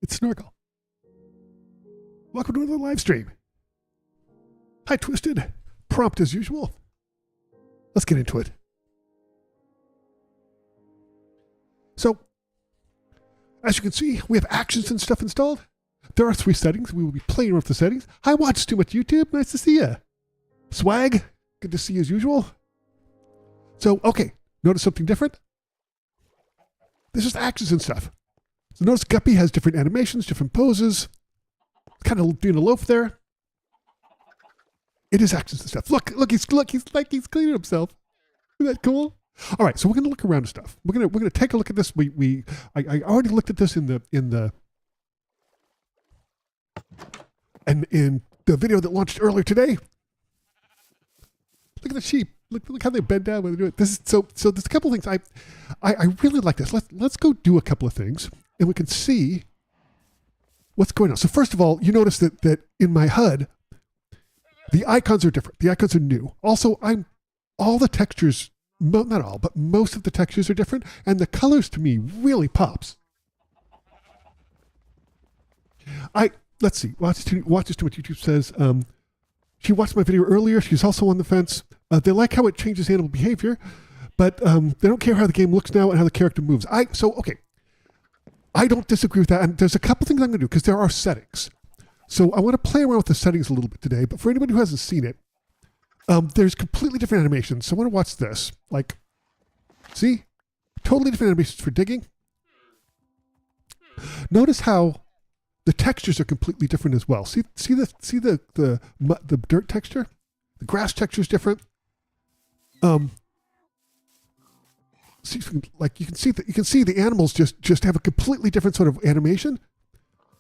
It's Snorkel. Welcome to another live stream. Hi, Twisted. Prompt as usual. Let's get into it. So, as you can see, we have actions and stuff installed. There are 3 settings. We will be playing with the settings. Hi, watch too much YouTube. Nice to see you. Swag, good to see you as usual. So, okay, notice something different? This is actions and stuff. So notice Guppy has different animations, different poses. Kind of doing a loaf there. It is actions and stuff. Look, he's he's cleaning himself. Isn't that cool? All right, so we're gonna look around and stuff. We're gonna take a look at this. I already looked at this in the video that launched earlier today. Look at the sheep. Look how they bend down when they do it. This is so there's a couple of things I really like this. Let's go do a couple of things and we can see what's going on. So first of all, you notice that in my HUD, the icons are different. The icons are new. Also, all the textures, not all, but most of the textures are different, and the colors to me really pops. Let's see. Watches too much YouTube says. She watched my video earlier. She's also on the fence. They like how it changes animal behavior, but they don't care how the game looks now and how the character moves. Okay. I don't disagree with that. And there's a couple things I'm going to do because there are settings. So I want to play around with the settings a little bit today. But for anybody who hasn't seen it, there's completely different animations. So I want to watch this. Like, see? Totally different animations for digging. Notice how the textures are completely different as well. See the dirt texture? The grass texture is different. See, like you can see the animals just have a completely different sort of animation,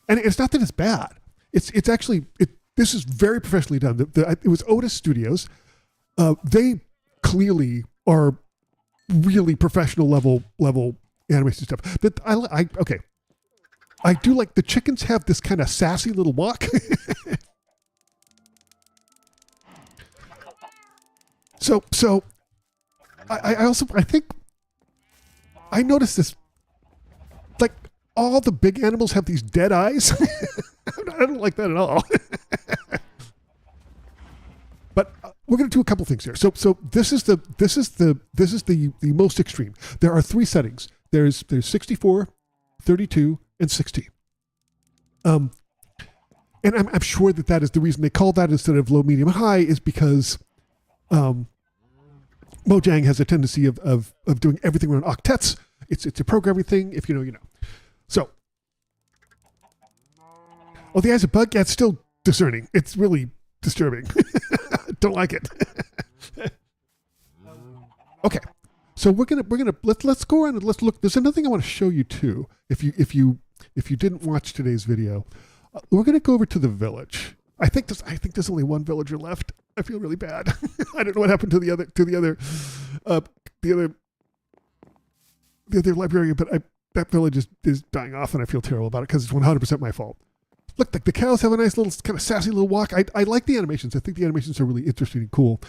and it's not that it's bad. It's actually this is very professionally done. It was Otis Studios. They clearly are really professional level animation stuff. That okay. I do like the chickens have this kind of sassy little walk. So I think I noticed this, like all the big animals have these dead eyes. I don't like that at all. But we're going to do a couple things here. So this is the most extreme. There are 3 settings. There's 64, 32, and 60. And I'm sure that is the reason they call that instead of low, medium, high is because Mojang has a tendency of doing everything around octets. It's a programming thing. If you know, you know. So, the eyes of bug. Yeah, it's still discerning. It's really disturbing. Don't like it. Okay, so let's go around and let's look. There's another thing I want to show you too. If you didn't watch today's video, we're gonna go over to the village. I think there's only one villager left. I feel really bad. I don't know what happened to the other librarian, but that village is dying off, and I feel terrible about it because it's 100% my fault. Look, the cows have a nice little kind of sassy little walk. I like the animations. I think the animations are really interesting and cool.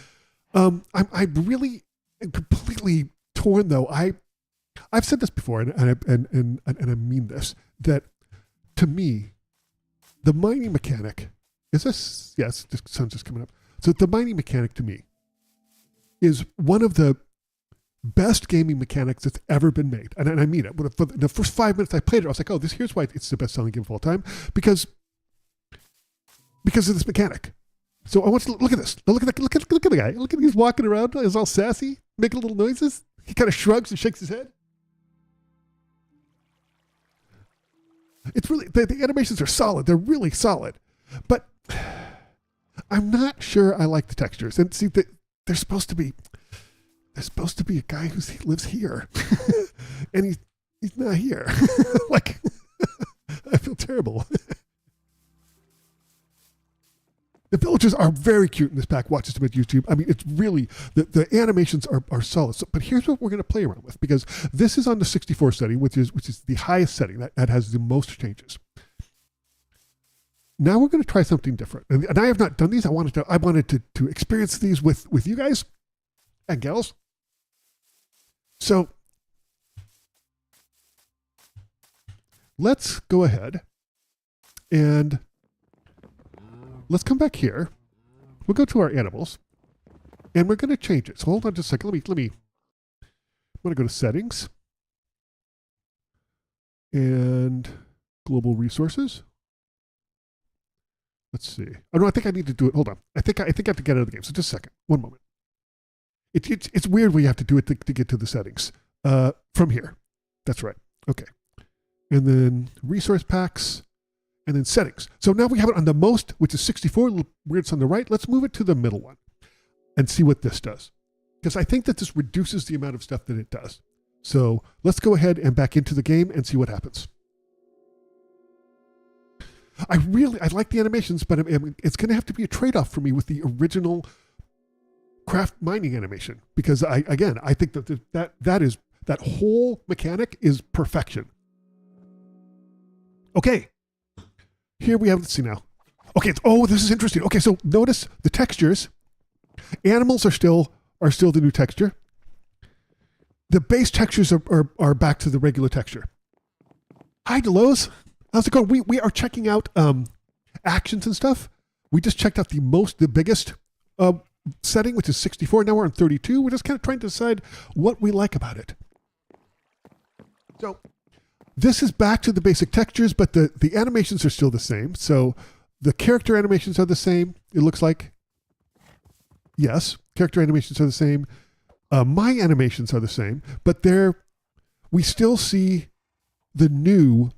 I really am completely torn though. I've said this before, and I mean this, that to me, the mining mechanic. Is this? Yes, the sun's just coming up. So the mining mechanic to me is one of the best gaming mechanics that's ever been made. And I mean it. For the first 5 minutes I played it, I was like, here's why it's the best selling game of all time. Because of this mechanic. So I want you to look at this. Look at the guy. Look at he's walking around. He's all sassy, making little noises. He kind of shrugs and shakes his head. It's really, the animations are solid. They're really solid. But I'm not sure I like the textures. And see, there's supposed to be a guy who lives here, and he's not here. Like, I feel terrible. The villagers are very cute in this pack. Watch this with YouTube. I mean, it's really the animations are solid. So, but here's what we're going to play around with, because this is on the 64 setting, which is the highest setting that has the most changes. Now we're going to try something different, and I have not done these. I wanted to experience these with you guys and gals. So let's go ahead And let's come back here. We'll go to our animals and we're going to change it. So hold on just a second. I'm going to go to settings and global resources. Let's see. Oh no, I think I need to do it. Hold on. I think I have to get out of the game. So just a second. One moment. It's weird when you have to do it to get to the settings. From here. That's right. Okay. And then resource packs and then settings. So now we have it on the most, which is 64, where it's on the right. Let's move it to the middle one and see what this does. Because I think that this reduces the amount of stuff that it does. So let's go ahead and back into the game and see what happens. I like the animations, but it's going to have to be a trade-off for me with the original craft mining animation. Because I think that whole mechanic is perfection. Okay. Here we have, let's see now. Okay, this is interesting. Okay, so notice the textures. Animals are still the new texture. The base textures are back to the regular texture. Hi, Delos. How's it going? We are checking out actions and stuff. We just checked out the biggest setting, which is 64. Now we're on 32. We're just kind of trying to decide what we like about it. So this is back to the basic textures, but the animations are still the same. So the character animations are the same, it looks like. Yes, character animations are the same. My animations are the same, but we still see the new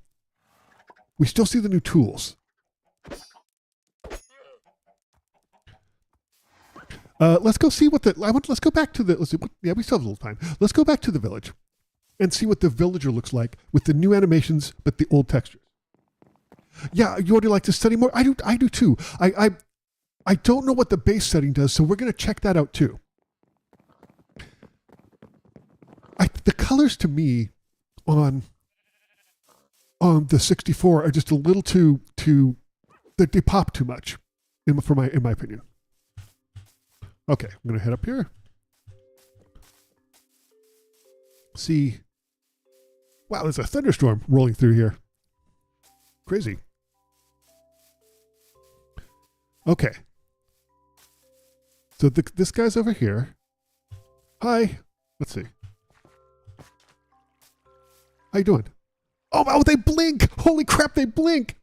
tools. Let's go see let's go back to we still have a little time. Let's go back to the village and see what the villager looks like with the new animations, but the old textures. Yeah, you already like to study more? I do too. I don't know what the base setting does, so we're going to check that out too. The colors to me on the 64 are just a little too they pop too much in my opinion. Okay, I'm going to head up here. See. Wow, there's a thunderstorm rolling through here. Crazy. Okay. So this guy's over here. Hi. Let's see. How you doing? Oh, wow, they blink. Holy crap, they blink.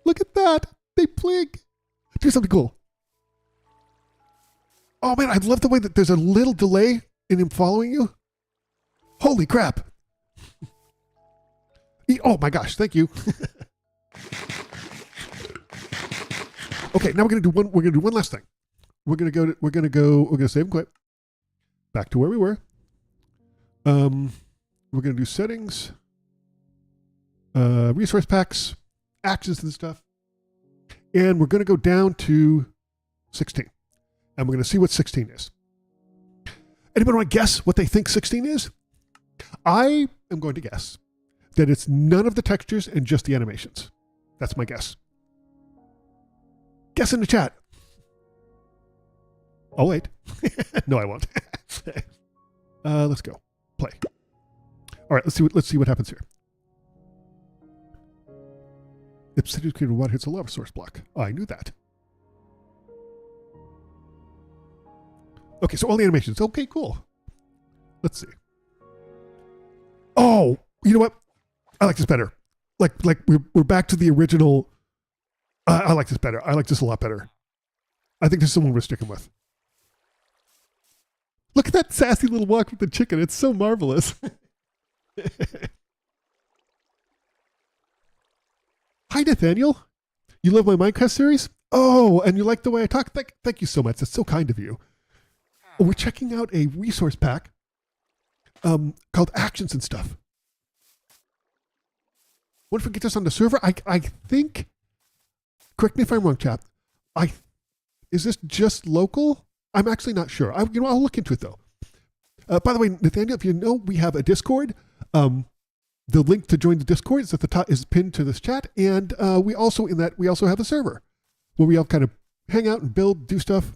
Look at that. They blink. Do something cool. Oh, man, I love the way that there's a little delay in him following you. Holy crap. Oh, my gosh. Thank you. Okay, now we're gonna do one last thing. We're gonna save and quit. Back to where we were. We're gonna do settings, resource packs, actions and stuff. And we're gonna go down to 16. And we're gonna see what 16 is. Anybody want to guess what they think 16 is? I am going to guess that it's none of the textures and just the animations. That's my guess. Guess in the chat. Oh, wait. No, I won't. Let's go. Play. All right, let's see what happens here. Obsidian created water hits a lava source block. Oh, I knew that. Okay, so all the animations. Okay, cool. Let's see. Oh, you know what? I like this better. Like we're back to the original. I like this better. I like this a lot better. I think this is the one we're sticking with. Look at that sassy little walk with the chicken. It's so marvelous. Hi, Nathaniel. You love my Minecraft series? Oh, and you like the way I talk? Thank you so much. That's so kind of you. Oh, we're checking out a resource pack called Actions and Stuff. What if we get this on the server? I think, correct me if I'm wrong, chap. Is this just local? I'm actually not sure. I'll look into it though. By the way, Nathaniel, if you know, we have a Discord. The link to join the Discord is at the top, is pinned to this chat, and we also have a server where we all kind of hang out and build, do stuff.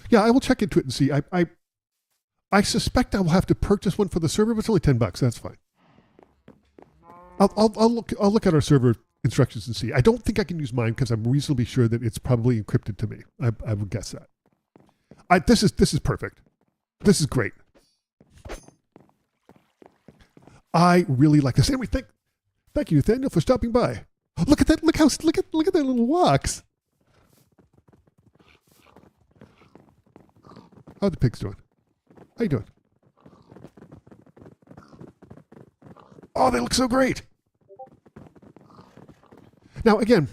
Yeah, I will check into it and see. I suspect I will have to purchase one for the server, but it's only $10. That's fine. I'll look at our server instructions and see. I don't think I can use mine because I'm reasonably sure that it's probably encrypted to me. I would guess that. This is perfect. This is great. I really like this. And thank you, Nathaniel, for stopping by. Look at that! Look at their little walks. How are the pigs doing? How you doing? Oh, they look so great. Now again,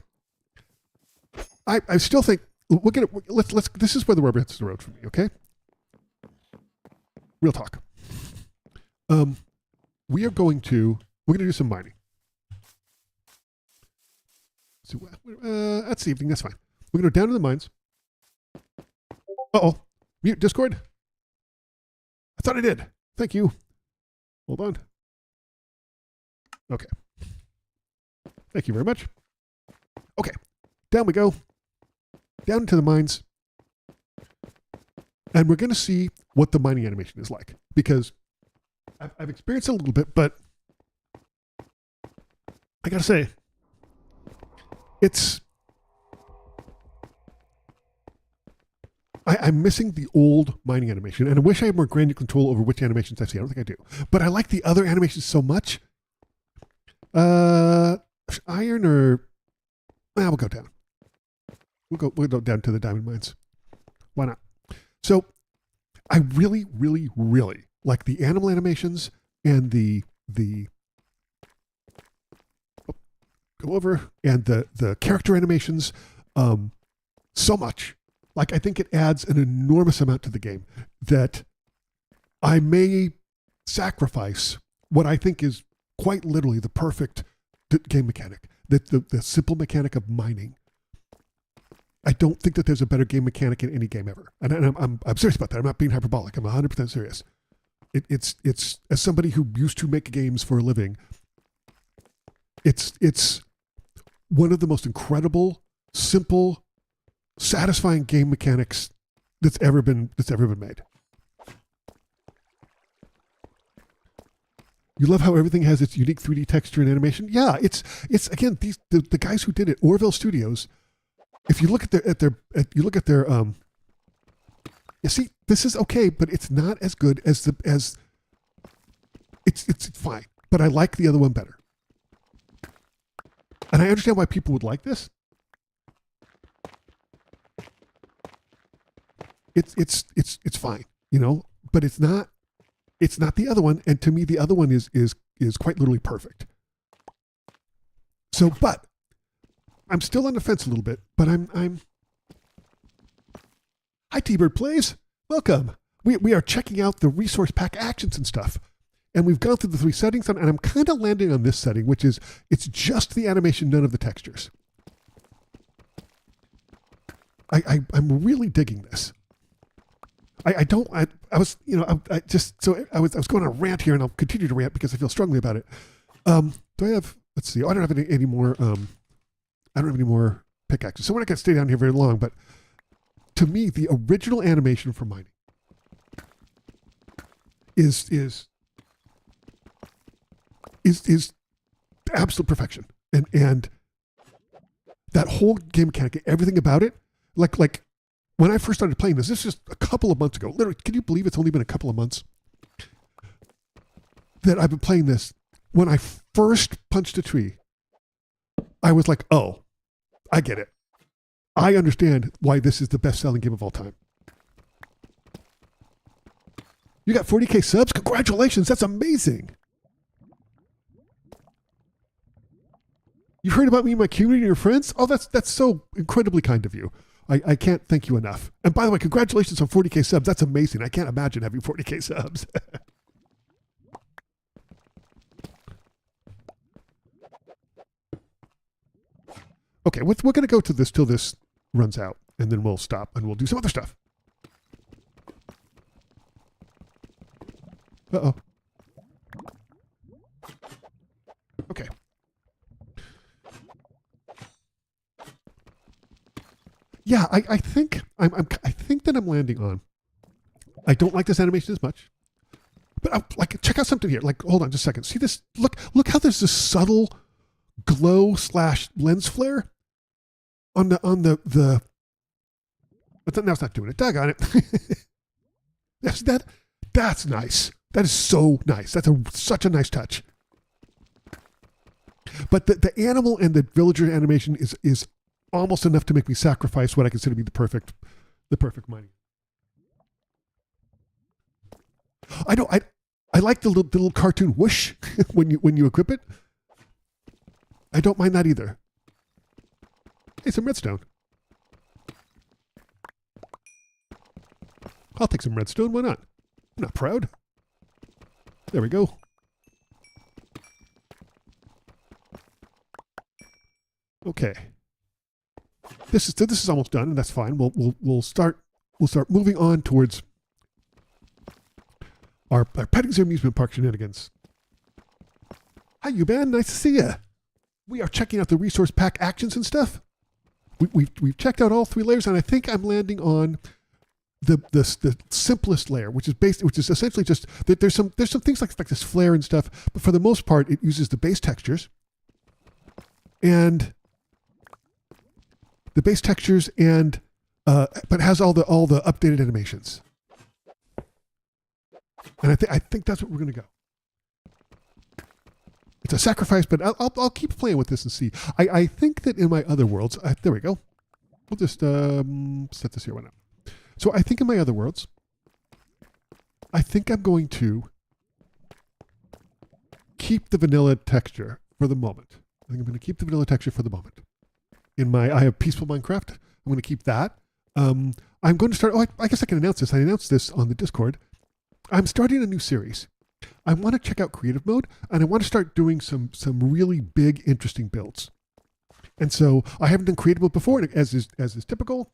I still think let's this is where the rubber hits the road for me, okay? Real talk. We're gonna do some mining. So that's evening, that's fine. We're gonna go down to the mines. Uh-oh. Mute Discord. I thought I did. Thank you. Hold on. Okay. Thank you very much. Okay. Down we go. Down into the mines. And we're going to see what the mining animation is like. Because I've experienced it a little bit, but I got to say, I'm missing the old mining animation, and I wish I had more granular control over which animations I see. I don't think I do. But I like the other animations so much. Iron or... we'll go down. We'll go down to the diamond mines. Why not? So, I really, really, really like the animal animations and the go over, and the character animations so much. Like, I think it adds an enormous amount to the game that I may sacrifice what I think is quite literally the perfect game mechanic, the simple mechanic of mining. I don't think that there's a better game mechanic in any game ever. And I'm serious about that. I'm not being hyperbolic. I'm 100% serious. It's as somebody who used to make games for a living, it's one of the most incredible, simple, satisfying game mechanics that's ever been made. You love how everything has its unique 3D texture and animation. Yeah, it's again the guys who did it, Orville Studios. If you look at their you see, this is okay, but it's not as good as it's fine. But I like the other one better, and I understand why people would like this. It's fine, you know, but it's not the other one, and to me the other one is quite literally perfect. So, but I'm still on the fence a little bit, but I'm Hi T-Bird Plays, welcome. We are checking out the resource pack actions and stuff, and we've gone through the 3 settings, and I'm kind of landing on this setting, which is it's just the animation, none of the textures. I'm really digging this. I was going on a rant here, and I'll continue to rant because I feel strongly about it. Do I have, let's see, I don't have any more, I don't have any more pickaxes. So we're not going to stay down here very long, but to me, the original animation for mining is absolute perfection. And that whole game mechanic, everything about it, like when I first started playing this is just a couple of months ago. Literally, can you believe it's only been a couple of months that I've been playing this? When I first punched a tree, I was like, oh, I get it. I understand why this is the best-selling game of all time. You got 40K subs? Congratulations, that's amazing. You heard about me and my community and your friends? Oh, that's so incredibly kind of you. I can't thank you enough. And by the way, congratulations on 40K subs. That's amazing. I can't imagine having 40K subs. Okay, we're going to go to this till this runs out, and then we'll stop and we'll do some other stuff. Uh-oh. Okay. Yeah, I think I think that I'm landing on I don't like this animation as much. But like, check out something here. Like, hold on just a second. See this? Look how there's this subtle glow / lens flare on the. But now it's not doing it. Doggone it. That's nice. That is so nice. That's such a nice touch. But the animal and the villager animation is almost enough to make me sacrifice what I consider to be the perfect mining. I like the little cartoon whoosh when you equip it. I don't mind that either. Hey, some redstone. I'll take some redstone. Why not? I'm not proud. There we go. Okay. This is almost done, and that's fine. We'll start moving on towards our petting zoo amusement park shenanigans. Hi, you Ben. Nice to see you. We are checking out the resource pack actions and stuff. We've checked out all 3 layers, and I think I'm landing on the simplest layer, which is essentially just that there's some things like this flare and stuff, but for the most part, it uses the base textures and but has all the updated animations. And I think that's what we're gonna go. It's a sacrifice, but I'll keep playing with this and see. I think that in my other worlds, there we go. We'll just set this here. Why not? So I think in my other worlds, I think I'm going to keep the vanilla texture for the moment. I think I'm going to keep the vanilla texture for the moment. I have Peaceful Minecraft. I'm going to keep that. I'm going to start. Oh, I guess I can announce this. I announced this on the Discord. I'm starting a new series. I want to check out creative mode, and I want to start doing some really big, interesting builds. And so I haven't done creative mode before, as is typical.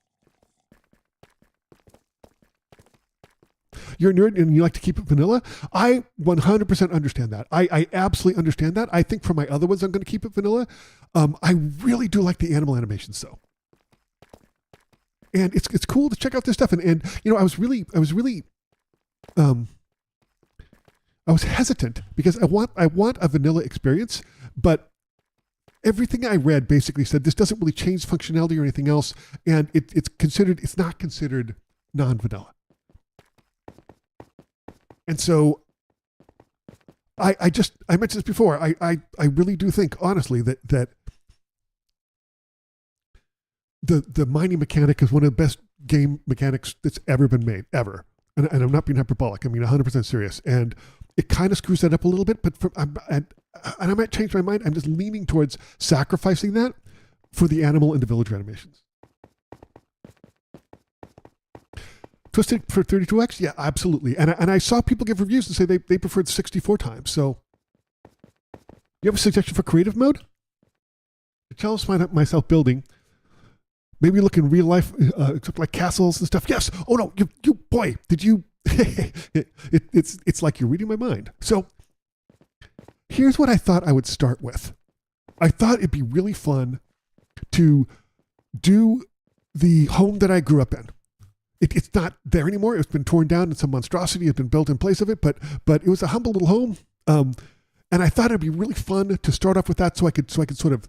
You're a nerd and you like to keep it vanilla. I 100% understand that. I absolutely understand that. I think for my other ones, I'm going to keep it vanilla. I really do like the animal animations, though. And it's cool to check out this stuff. And you know, I was hesitant because I want a vanilla experience, but everything I read basically said this doesn't really change functionality or anything else, and it's not considered non-vanilla. And so I mentioned this before. I really do think honestly that the mining mechanic is one of the best game mechanics that's ever been made, ever. And I'm not being hyperbolic. I mean 100% serious. And it kind of screws that up a little bit, but and I might change my mind. I'm just leaning towards sacrificing that for the animal and the villager animations. Twisted for 32x? Yeah, absolutely. And I saw people give reviews and say they preferred 64 times. So you have a suggestion for creative mode? To challenge myself building. Maybe look in real life, except like castles and stuff. Yes. Oh no, you boy, did you? It's like you're reading my mind. So here's what I thought I would start with. I thought it'd be really fun to do the home that I grew up in. It's not there anymore. It's been torn down and some monstrosity has been built in place of it, but it was a humble little home. And I thought it'd be really fun to start off with that so I could sort of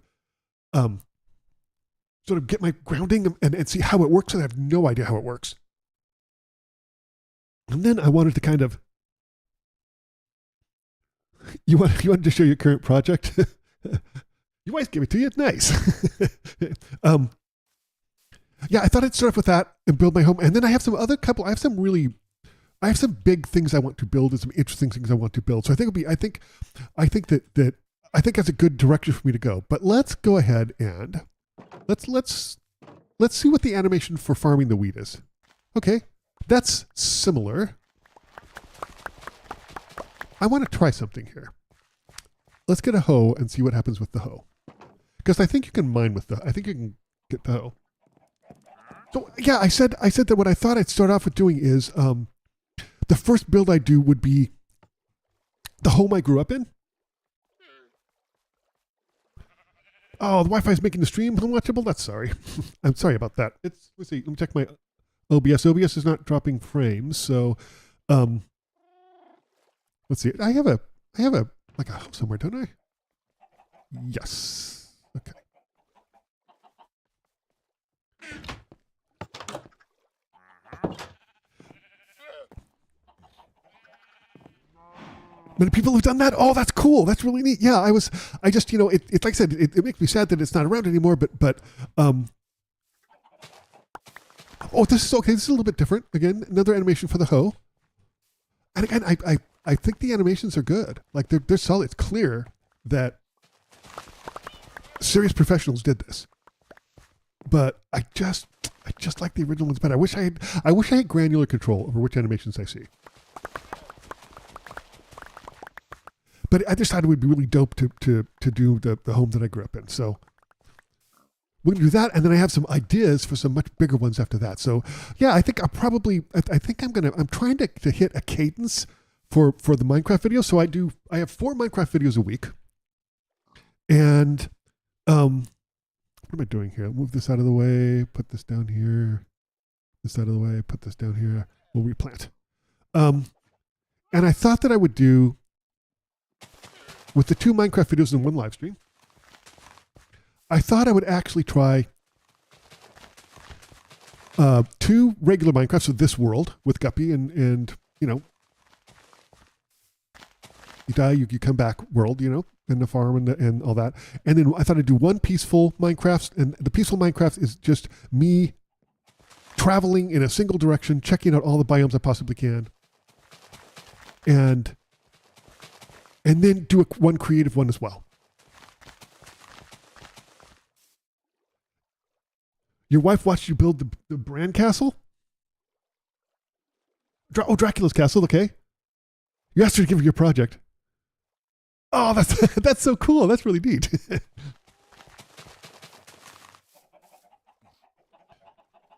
get my grounding and see how it works. And I have no idea how it works. And then I wanted to kind of, you wanted to show your current project? You always give it to you. It's nice. Yeah, I thought I'd start off with that and build my home. And then I have I have some big things I want to build and some interesting things I want to build. So I think that's a good direction for me to go. But let's go ahead and let's see what the animation for farming the wheat is. Okay, that's similar. I want to try something here. Let's get a hoe and see what happens with the hoe. Because I think you can mine with I think you can get the hoe. So yeah, I said that what I thought I'd start off with doing is the first build I do would be the home I grew up in. Oh, the Wi-Fi is making the stream unwatchable. That's sorry. I'm sorry about that. Let's see. Let me check my OBS. OBS is not dropping frames, so let's see. I have a like a house somewhere, don't I? Yes. Okay. Many people have done that. Oh, that's cool. That's really neat. Yeah, I just, it's like I said, it makes me sad that it's not around anymore, but oh, this is okay. This is a little bit different. Again, another animation for the hoe. And again, I think the animations are good. Like they're solid. It's clear that serious professionals did this. But I just like the original ones better. I wish I had granular control over which animations I see. But I just thought it would be really dope to do the home that I grew up in. So we're gonna do that, and then I have some ideas for some much bigger ones after that. So yeah, I think I'm trying to hit a cadence for the Minecraft videos. So I have 4 Minecraft videos a week. And what am I doing here? I'll move this out of the way, put this down here, this out of the way, put this down here. We'll replant. And I thought that I would do, with the 2 Minecraft videos in one live stream, I thought I would actually try 2 regular Minecrafts of this world with Guppy and you die, you come back world, and the farm and all that. And then I thought I'd do 1 peaceful Minecraft, and the peaceful Minecraft is just me traveling in a single direction, checking out all the biomes I possibly can. And then do 1 creative one as well. Your wife watched you build the Bran castle? Dracula's castle, okay. You asked her to give her your project. Oh, that's so cool. That's really neat.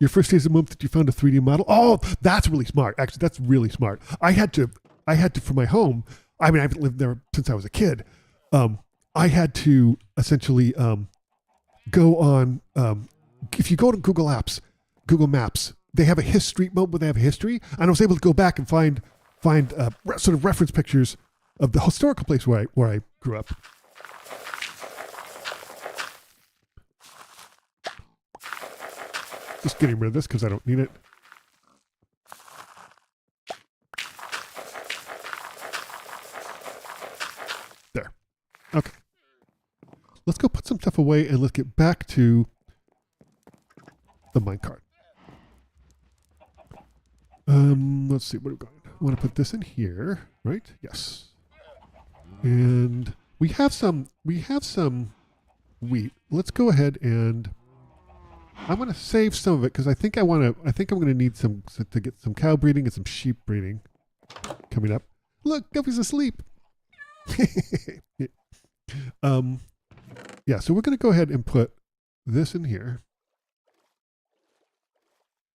Your first day as a month that you found a 3D model? Oh, that's really smart. Actually, that's really smart. I had to for my home. I mean, I haven't lived there since I was a kid. I had to essentially go on, if you go to Google Maps, they have a history mode where they have a history. And I was able to go back and find sort of reference pictures of the historical place where I grew up. Just getting rid of this because I don't need it. There. Okay. Let's go put some stuff away and let's get back to the minecart. Let's see, what are we going? I want to put this in here, right? Yes. And we have some wheat. Let's go ahead and I'm going to save some of it because I think I'm going to need some to get some cow breeding and some sheep breeding coming up. Look, Guppy's asleep. Yeah, so we're going to go ahead and put this in here.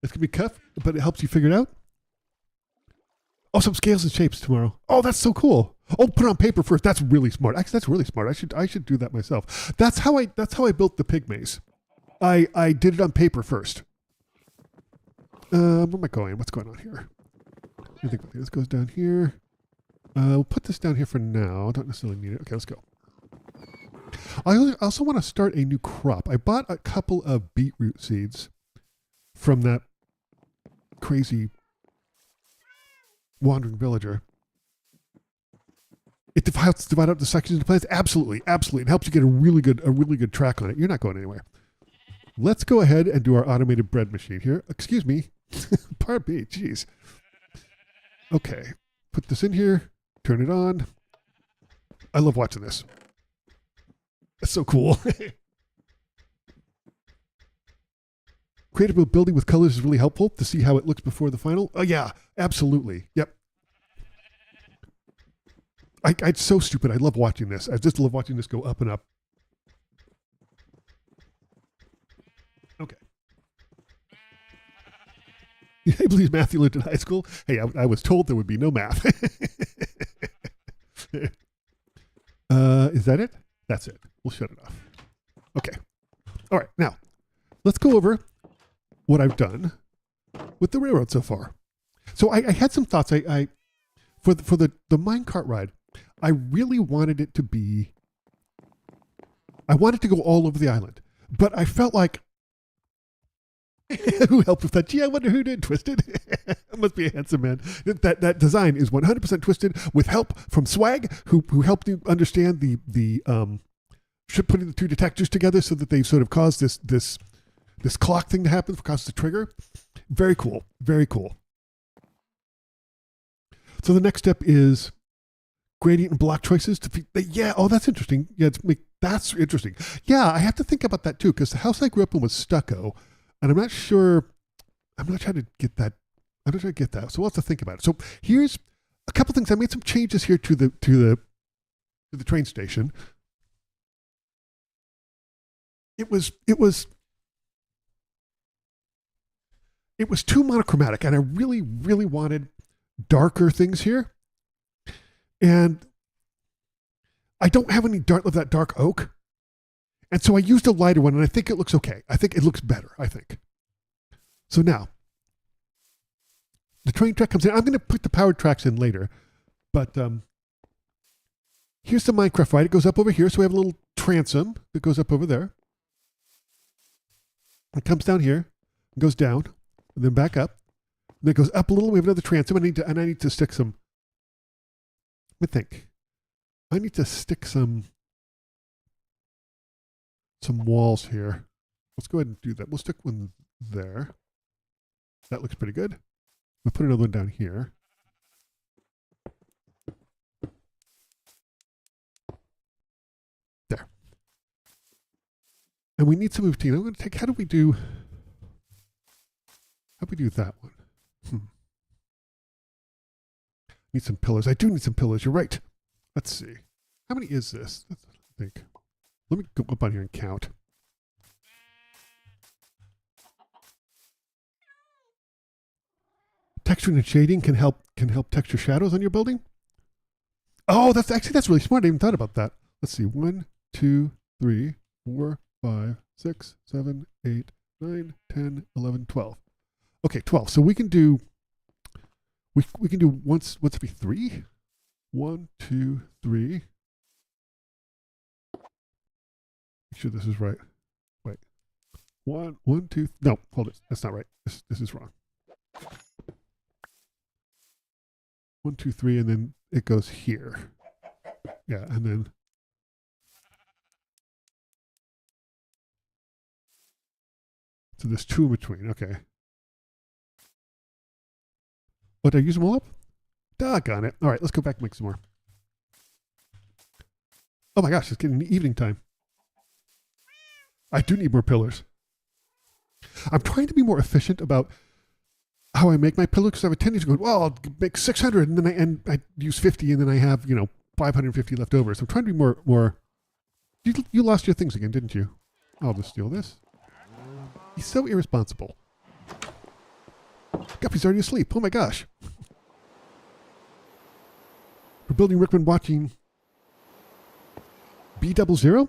It's going to be tough, but it helps you figure it out. Oh, some scales and shapes tomorrow. Oh, that's so cool. Oh, put it on paper first. That's really smart. Actually, that's really smart. I should do that myself. That's how I built the pig maze. I did it on paper first. Where am I going? What's going on here? I think this goes down here. We'll put this down here for now. Don't necessarily need it. Okay, let's go. I also want to start a new crop. I bought a couple of beetroot seeds from that crazy wandering villager. It divides up the sections into plants. Absolutely, absolutely. It helps you get a really good track on it. You're not going anywhere. Let's go ahead and do our automated bread machine here. Excuse me. Part B. Jeez. Okay. Put this in here. Turn it on. I love watching this. It's so cool. Creative building with colors is really helpful to see how it looks before the final. Oh yeah, absolutely. Yep. It's so stupid. I love watching this. I just love watching this go up and up. Okay. I believe math you learned in high school. Hey, I was told there would be no math. Is that it? That's it. We'll shut it off. Okay. All right. Now, let's go over what I've done with the railroad so far. So I had some thoughts. I for the minecart ride, I really wanted it to be. I wanted to go all over the island, but I felt like who helped with that? Gee, I wonder who did Twisted. That must be a handsome man. That design is 100% Twisted with help from Swag, who helped you understand the putting the two detectors together so that they sort of cause this clock thing to happen, cause the trigger. Very cool. Very cool. So the next step is gradient and block choices to yeah. Oh, that's interesting. Yeah, that's interesting. Yeah, I have to think about that too because the house I grew up in was stucco. And I'm not sure how to get that. I'm not sure to get that. So we'll have to think about it. So here's a couple things. I made some changes here to the train station. It was too monochromatic, and I really, really wanted darker things here. And I don't have any of that dark oak. And so I used a lighter one, and I think it looks okay. I think it looks better, I think. So now, the train track comes in. I'm going to put the powered tracks in later. But here's the Minecraft ride. It goes up over here. So we have a little transom that goes up over there. It comes down here, and goes down, and then back up. And then it goes up a little. We have another transom. I need to stick some. Let me think. I need to stick some walls here. Let's go ahead and do that. We'll stick one there. That looks pretty good. We'll put another one down here. There. And we need some routine. I'm going to take, how do we do that one? Need some pillars. I do need some pillars. You're right. Let's see. How many is this? I think. Let me go up on here and count. Texturing and shading can help texture shadows on your building. Oh, that's really smart. I even thought about that. Let's see. 1, 2, 3, 4, 5, 6, 7, 8, 9, 10, 11, 12. Okay, 12. So we can do once every 3. 1, 2, 3. Make sure this is right. Wait. 1, 2. No, hold it. That's not right. This is wrong. 1, 2, 3, and then it goes here. Yeah, and then so there's 2 in between. Okay. Oh, did I use them all up? Doggone it. All right, let's go back and make some more. Oh my gosh, it's getting evening time. I do need more pillars. I'm trying to be more efficient about how I make my pillars because I have a tendency to go, well, I'll make 600 and then I use 50 and then I have, 550 left over. So I'm trying to be more. You lost your things again, didn't you? I'll just steal this. He's so irresponsible. Guppy's already asleep. Oh my gosh. We're building Rickman watching B00?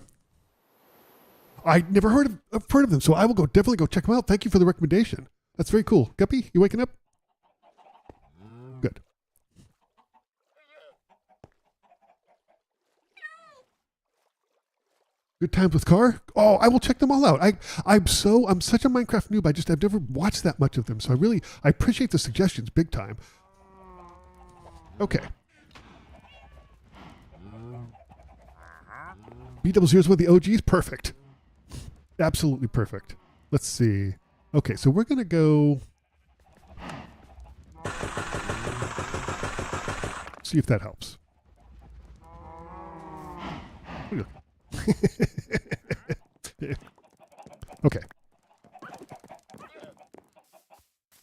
I never heard of them, so I will definitely go check them out. Thank you for the recommendation. That's very cool. Guppy, you waking up? Good. Good Times with Car? Oh, I will check them all out. I'm such a Minecraft noob. I've never watched that much of them, so I appreciate the suggestions big time. Okay. B00 is one of the OGs? Perfect. Absolutely perfect. Let's see. Okay, so we're going to go see if that helps. Okay.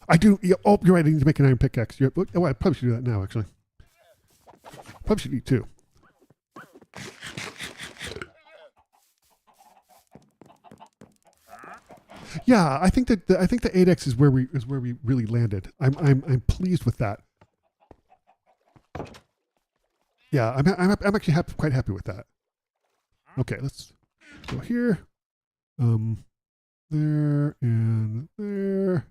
I do. Oh, you're right. I need to make an iron pickaxe. Oh, I probably should do that now, actually. Probably should eat too. Yeah, I think the 8x is where we really landed. I'm pleased with that. Yeah, I'm actually quite happy with that. Okay, let's go here, there and there.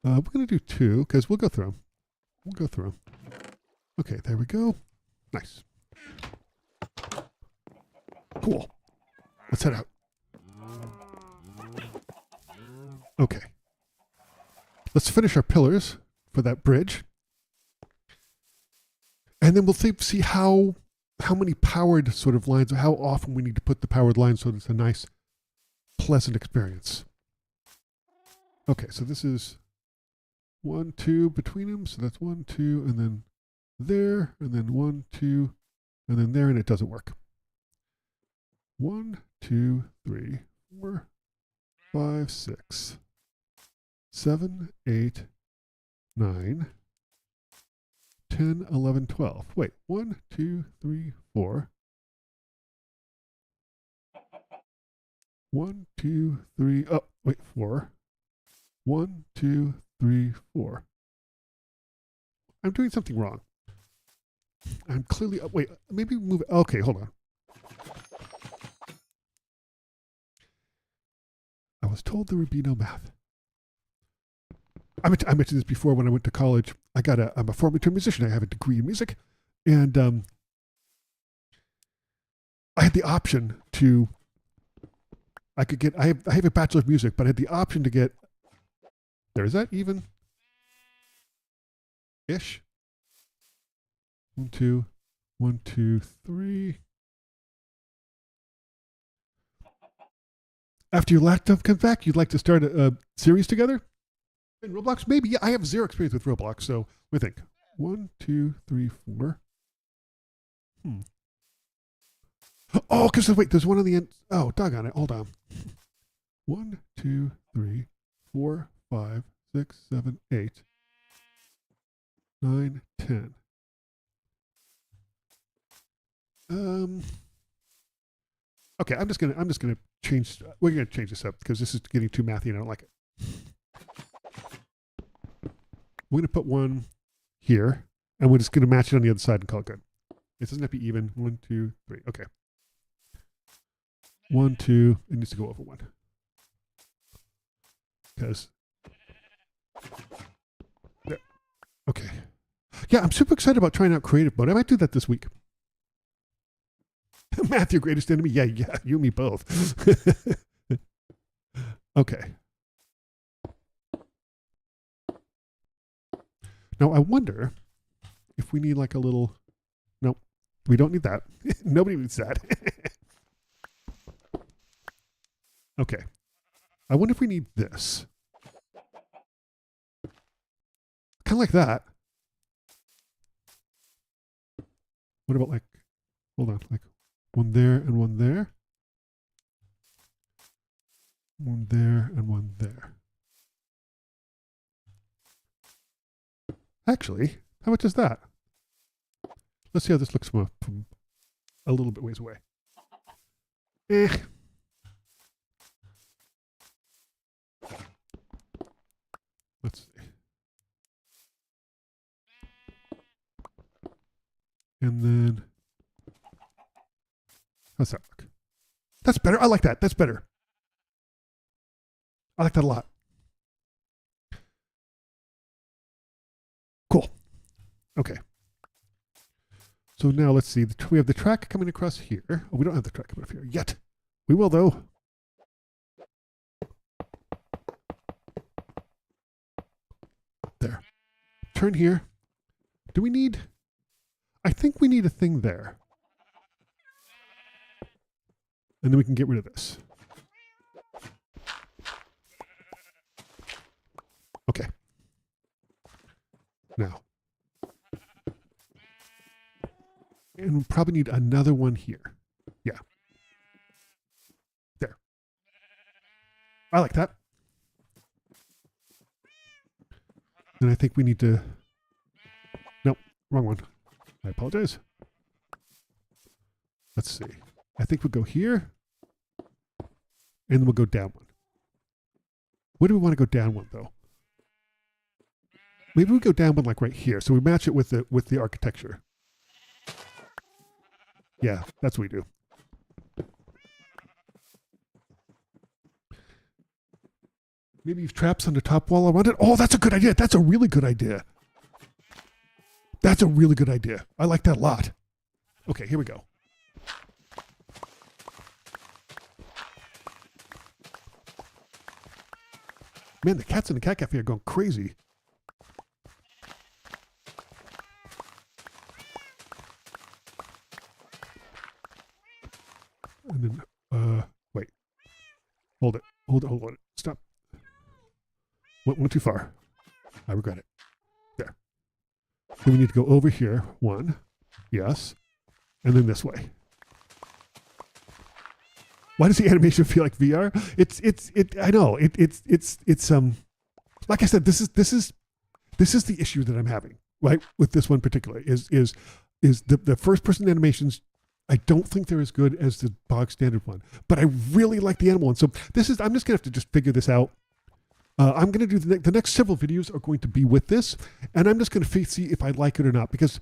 We're going to do 2 because we'll go through them. We'll go through them. Okay, there we go. Nice. Cool. Let's head out. Okay. Let's finish our pillars for that bridge. And then we'll see how many powered sort of lines, how often we need to put the powered lines so that it's a nice, pleasant experience. Okay, so this is 1, 2 between them. So that's 1, 2, and then there, and then 1, 2, and then there, and it doesn't work. 1, 2, 3, 4, 5, 6, 7, 8, 9, 10, 11, 12. Wait, 1, 2, 3, 4. 1, 2, 3. Oh, wait, 4. 1, 2, 3, 4. I'm doing something wrong. I'm clearly. Wait, maybe move it. Okay, hold on. I was told there would be no math. I mentioned this before when I went to college. I'm a former musician. I have a degree in music, and I had the option to. I have a bachelor of music, but I had the option to get. Is that even? Ish. 1, 2, 1, 2, 3. After your laptop comes back, you'd like to start a series together? In Roblox? Maybe. Yeah, I have 0 experience with Roblox, so we think. 1, 2, 3, 4. Oh, because wait, there's one on the end. Oh, doggone it. Hold on. 1, 2, 3, 4, 5, 6, 7, 8, 9, 10. Okay, I'm just gonna change. We're gonna change this up because this is getting too mathy and I don't like it. We're gonna put one here, and we're just gonna match it on the other side and call it good. It doesn't have to be even. 1, 2, 3. Okay. 1, 2. It needs to go over 1 because there. Okay. Yeah, I'm super excited about trying out creative mode. I might do that this week. Math, your greatest enemy? Yeah, you and me both. Okay. Now, I wonder if we need like a little... Nope, we don't need that. Nobody needs that. Okay. I wonder if we need this. Kind of like that. What about like... Hold on, like... 1 there and 1 there. 1 there and 1 there. Actually, how much is that? Let's see how this looks from a little bit ways away. Let's see. And then, how's that look? That's better. I like that. That's better. I like that a lot. Cool. Okay. So now let's see. We have the track coming across here. Oh, we don't have the track coming up here yet. We will, though. There. Turn here. Do we need... I think we need a thing there. And then we can get rid of this. Okay. Now. And we'll probably need another one here. Yeah. There. I like that. And I think we need to... Nope, wrong one. I apologize. Let's see. I think we'll go here. And then we'll go down one. Where do we want to go down one, though? Maybe we go down one like right here. So we match it with the architecture. Yeah, that's what we do. Maybe use traps on the top wall around it. Oh, that's a good idea. That's a really good idea. That's a really good idea. I like that a lot. Okay, here we go. Man, the cats in the cat cafe are going crazy. And then, wait. Hold it. Hold it. Stop. Went too far. I regret it. There. Then we need to go over here. One. Yes. And then this way. Why does the animation feel like VR? I know. It's like I said, this is the issue that I'm having, right? With this one particular is the first person animations. I don't think they're as good as the bog standard one, but I really like the animal one. So I'm just gonna have to just figure this out. I'm gonna do the next several videos are going to be with this, and I'm just gonna see if I like it or not, because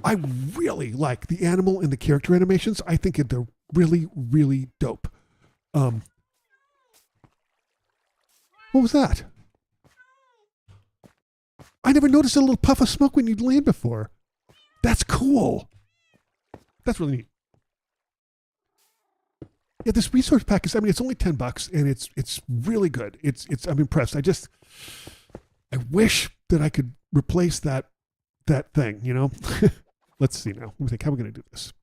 I really like the animal and the character animations. I think they're really, really dope. What was that? I never noticed a little puff of smoke when you'd land before. That's cool. That's really neat. Yeah, this resource pack is, I mean, it's only $10 and it's really good. I'm impressed. I wish that I could replace that thing, you know? Let's see now. Let me think, how are we going to do this?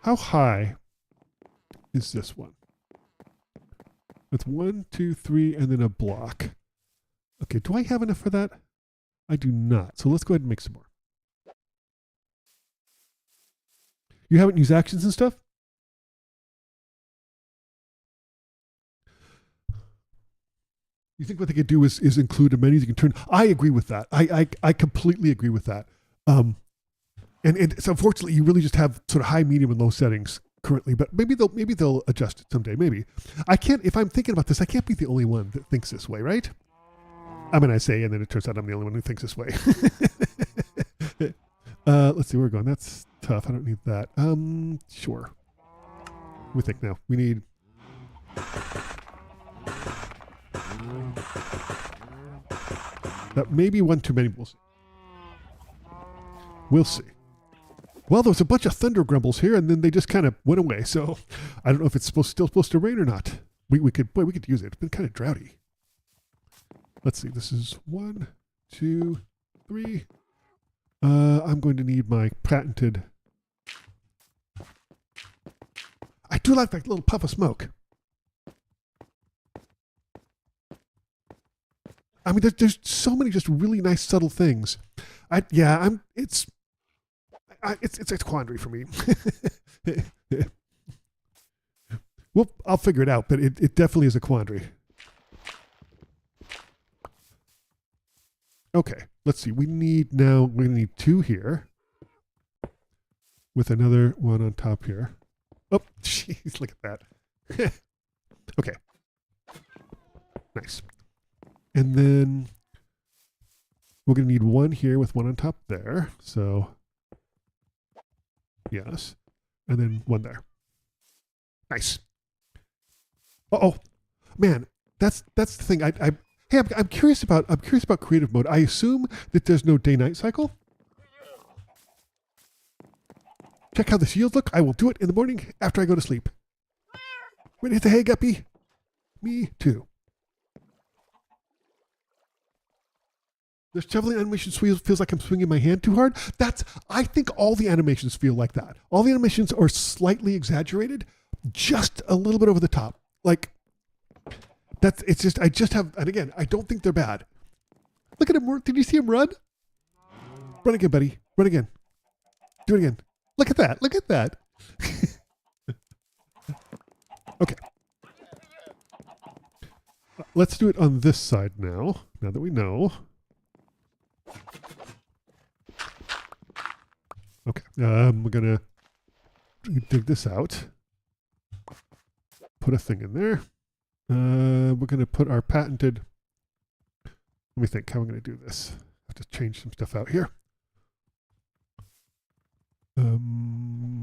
How high is this one? It's 1, 2, 3, and then a block. Okay, do I have enough for that? I do not. So let's go ahead and make some more. You haven't used actions and stuff? You think what they could do is include a menu you can turn? I agree with that. I completely agree with that. And so unfortunately, you really just have sort of high, medium, and low settings currently. But maybe they'll adjust it someday. Maybe I can't. If I'm thinking about this, I can't be the only one that thinks this way, right? I mean, I say, and then it turns out I'm the only one who thinks this way. Let's see where we're going. That's tough. I don't need that. Sure. What do we think now? We need. That may be one too many. We'll see. We'll see. Well, there was a bunch of thunder grumbles here, and then they just kind of went away. So I don't know if it's still supposed to rain or not. We could use it. It's been kind of droughty. Let's see. This is 1, 2, 3. I'm going to need my patented. I do like that little puff of smoke. I mean, there's so many just really nice subtle things. It's a quandary for me. Well, I'll figure it out, but it definitely is a quandary. Okay, let's see. We're going to need 2 here with another one on top here. Oh, jeez, look at that. Okay. Nice. And then we're going to need 1 here with 1 on top there. So, yes. And then 1 there. Nice. Uh-oh. Man, that's the thing. I'm curious about creative mode. I assume that there's no day-night cycle. Check how the shields look. I will do it in the morning after I go to sleep. Ready to hit the hay, Guppy? Me too. The shoveling animation feels like I'm swinging my hand too hard. I think all the animations feel like that. All the animations are slightly exaggerated, just a little bit over the top. Like, and again, I don't think they're bad. Look at him work. Did you see him run? Run again, buddy. Run again. Do it again. Look at that. Look at that. Okay. Let's do it on this side now that we know. Okay, we're gonna dig this out. Put a thing in there. We're gonna put our patented. Let me think how I'm gonna do this. I have to change some stuff out here.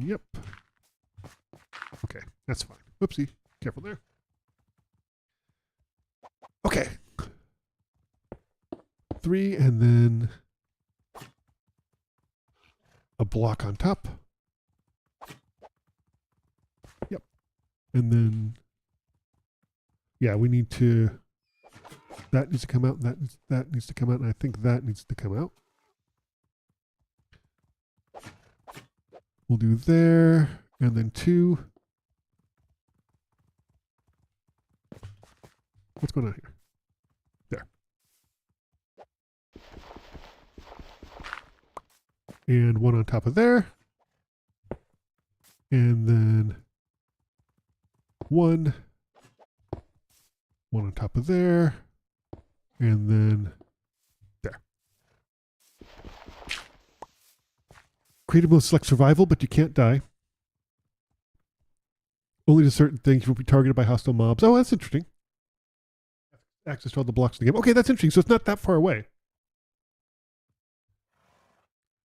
Yep. Okay, that's fine. Whoopsie. Careful there. Okay. 3 and then a block on top. Yep. And then, yeah, we need to, that needs to come out, and that needs to come out, and I think that needs to come out. We'll do there, and then 2. What's going on here? There. And 1 on top of there. And then 1. 1 on top of there. And then there. Creative mode select survival, but you can't die. Only to certain things. You won't be targeted by hostile mobs. Oh, that's interesting. Access to all the blocks in the game. Okay, that's interesting. So it's not that far away.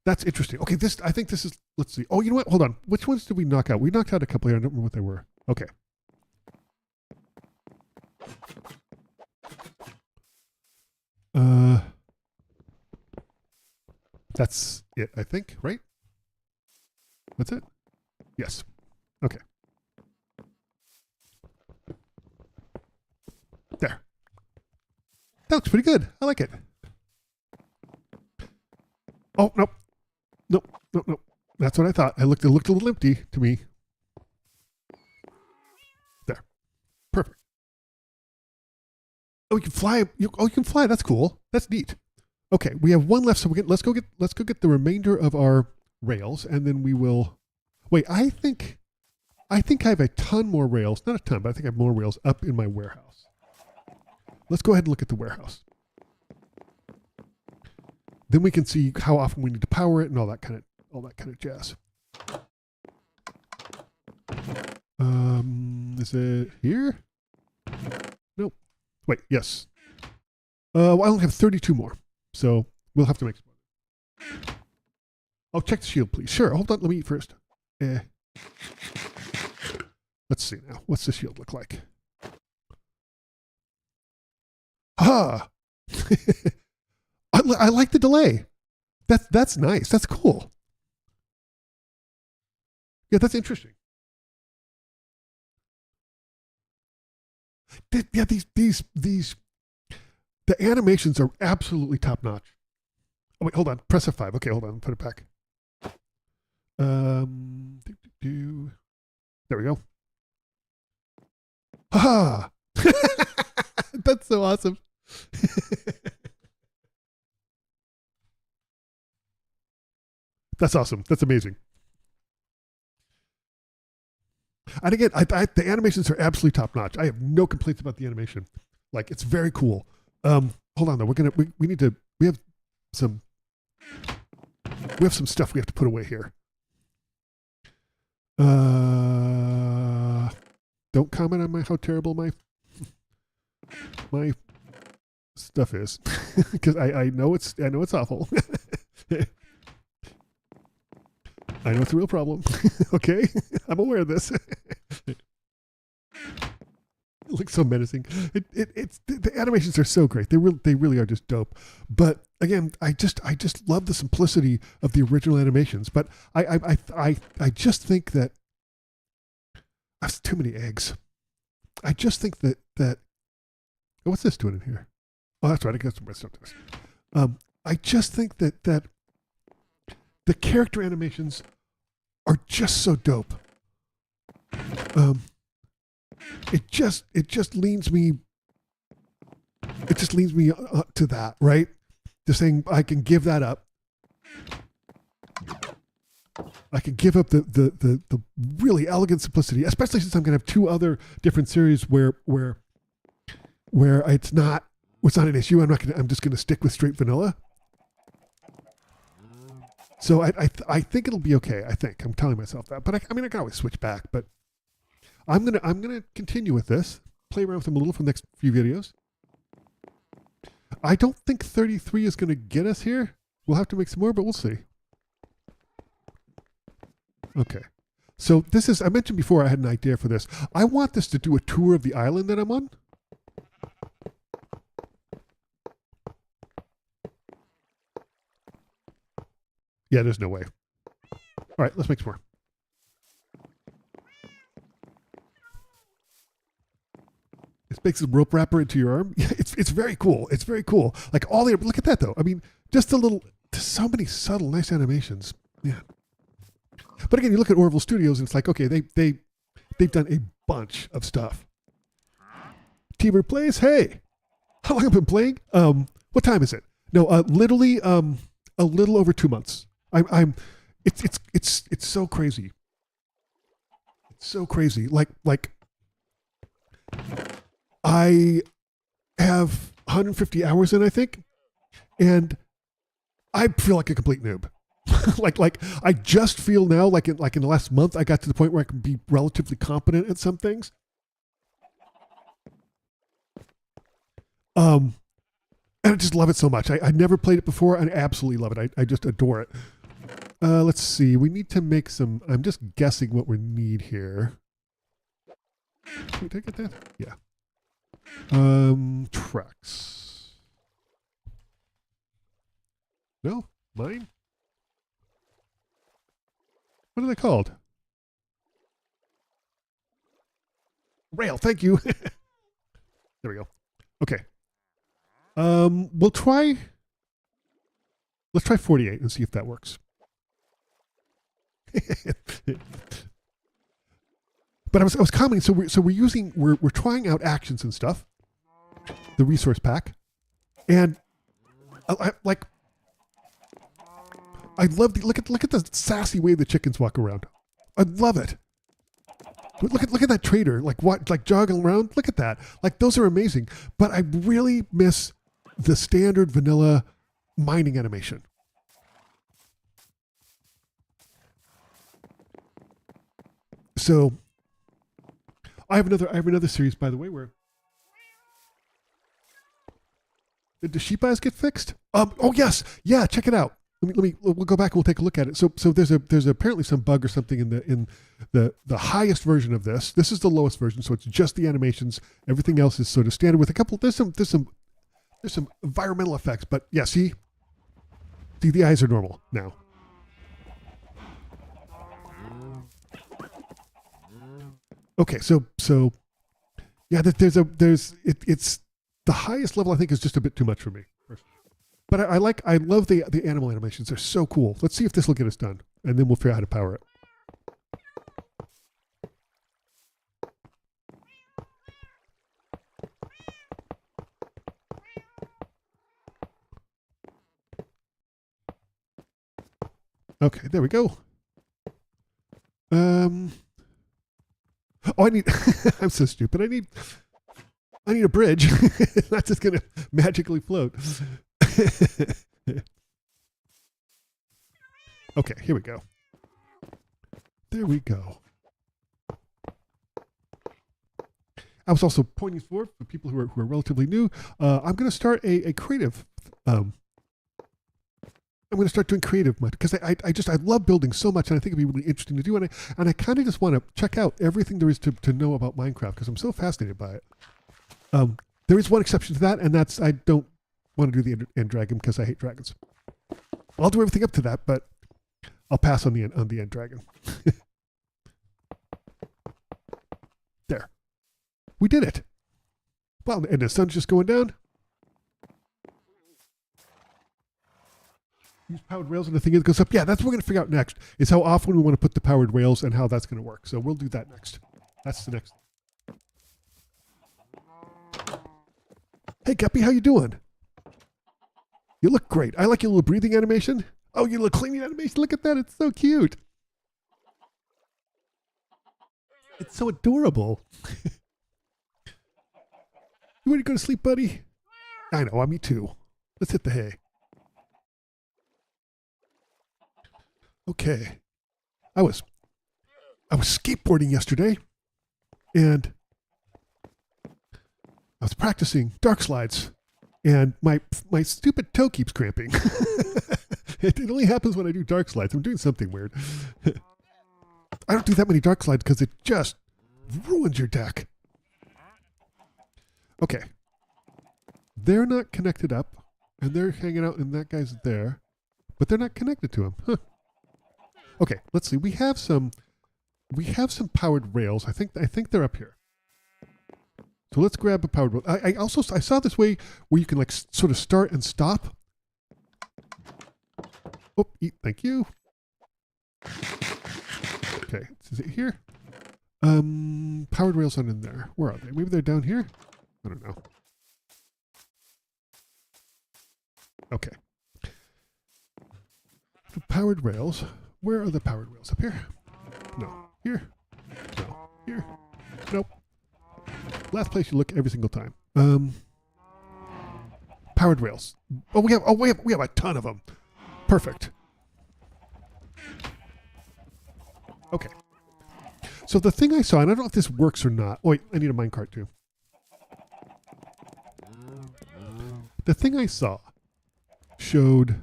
That's interesting. Okay, I think this is, let's see. Oh, you know what? Hold on. Which ones did we knock out? We knocked out a couple here. I don't remember what they were. Okay. That's it, I think, right? That's it? Yes. Okay. There. That looks pretty good. I like it. Oh, nope. Nope. That's what I thought. It looked a little empty to me. There. Perfect. Oh, you can fly. You can fly. That's cool. That's neat. Okay, we have 1 left, so let's go get the remainder of our rails, and then we will. Wait, I think I have a ton more rails. Not a ton, but I think I have more rails up in my warehouse. Let's go ahead and look at the warehouse. Then we can see how often we need to power it and all that kind of jazz. Is it here? Nope. Wait, yes. Well, I only have 32 more, so we'll have to make some more. Oh, check the shield, please. Sure. Hold on. Let me eat first. Let's see now. What's the shield look like? Ah! I like the delay. That's nice. That's cool. Yeah, that's interesting. Yeah, the animations are absolutely top notch. Oh wait, hold on. Press F5. Okay, hold on. Put it back. There we go. Ha! That's so awesome. That's awesome. That's amazing. And again, the animations are absolutely top notch. I have no complaints about the animation. Like, it's very cool. Hold on though. We have some stuff we have to put away here. Don't comment on how terrible my stuff is, because I know it's awful. I know it's a real problem. Okay, I'm aware of this. It looks so menacing. The animations are so great. They really are just dope. But again, I just love the simplicity of the original animations. But I just think that that's too many eggs. I just think that oh, what's this doing in here? Oh, that's right. I guess some red stuff to this. I just think that the character animations are just so dope. It just leans me to that, right? Just saying I can give that up. I can give up the really elegant simplicity, especially since I'm going to have 2 other different series where it's not an issue. I'm just going to stick with straight vanilla. So I think it'll be okay. I think I'm telling myself that, but I can always switch back. But I'm gonna continue with this, play around with them a little for the next few videos. I don't think 33 is gonna get us here. We'll have to make some more, but we'll see. Okay. So this is, I mentioned before I had an idea for this. I want this to do a tour of the island that I'm on. Yeah, there's no way. All right, let's make some more. This makes a rope wrapper into your arm. Yeah, it's very cool. It's very cool. Like all the, look at that though. I mean, just a little, so many subtle, nice animations. Yeah. But again, you look at Orville Studios and it's like, okay, they've done a bunch of stuff. T-Bird Plays, hey, how long have I been playing? What time is it? No, literally, a little over 2 months. It's so crazy. It's so crazy. Like I have 150 hours in, I think, and I feel like a complete noob. like I just feel now, like in the last month, I got to the point where I can be relatively competent at some things. And I just love it so much. I never played it before, and I absolutely love it. I just adore it. Let's see. We need to make some. I'm just guessing what we need here. Did I get that? Yeah. Tracks. No, mine. What are they called? Rail. Thank you. There we go. Okay. We'll try. Let's try 48 and see if that works. But I was commenting. So we're trying out actions and stuff. The resource pack, and I love the look at the sassy way the chickens walk around. I love it. Look at that trader, like jogging around. Look at that. Like those are amazing. But I really miss the standard vanilla mining animation. So I have another series, by the way, where did the sheep eyes get fixed? Oh yes, yeah. Check it out. We'll go back and we'll take a look at it. So there's apparently some bug or something in the highest version of this. This is the lowest version, so it's just the animations. Everything else is sort of standard with a couple. There's some environmental effects, but yeah, see the eyes are normal now. Okay, so yeah, it's the highest level. I think is just a bit too much for me. But I love the animal animations. They're so cool. Let's see if this will get us done, and then we'll figure out how to power it. Okay, there we go. Oh, I need. I'm so stupid. I need a bridge. That's just gonna magically float. Okay, here we go. There we go. I was also pointing for people who are relatively new. I'm going to start a creative. I'm going to start doing creative mode because I love building so much, and I think it'd be really interesting to do. And I kind of just want to check out everything there is to know about Minecraft because I'm so fascinated by it. There is one exception to that, and that's I don't want to do the end dragon because I hate dragons. I'll do everything up to that, but I'll pass on the end dragon. There, we did it. Well, and the sun's just going down. Use powered rails and the thing that goes up. Yeah, that's what we're going to figure out next. Is how often we want to put the powered rails and how that's going to work. So we'll do that next. That's the next. Hey, Guppy, how you doing? You look great. I like your little breathing animation. Oh, your little cleaning animation. Look at that. It's so cute. It's so adorable. You ready to go to sleep, buddy? I know. Me too. Let's hit the hay. Okay. I was skateboarding yesterday, and I was practicing dark slides, and my stupid toe keeps cramping. It only happens when I do dark slides. I'm doing something weird. I don't do that many dark slides because it just ruins your deck. Okay. They're not connected up, and they're hanging out, and that guy's there, but they're not connected to him. Huh. Okay, let's see. We have some powered rails. I think they're up here. So let's grab a powered rail. I saw this way where you can like sort of start and stop. Oh, thank you. Okay, is it here? Powered rails aren't in there. Where are they? Maybe they're down here? I don't know. Okay. The powered rails. Where are the powered rails? Up here? No. Here? No. Here? Nope. Last place you look every single time. Powered rails. Oh, we have a ton of them. Perfect. Okay. So the thing I saw, and I don't know if this works or not. Oh, wait, I need a minecart too. The thing I saw showed.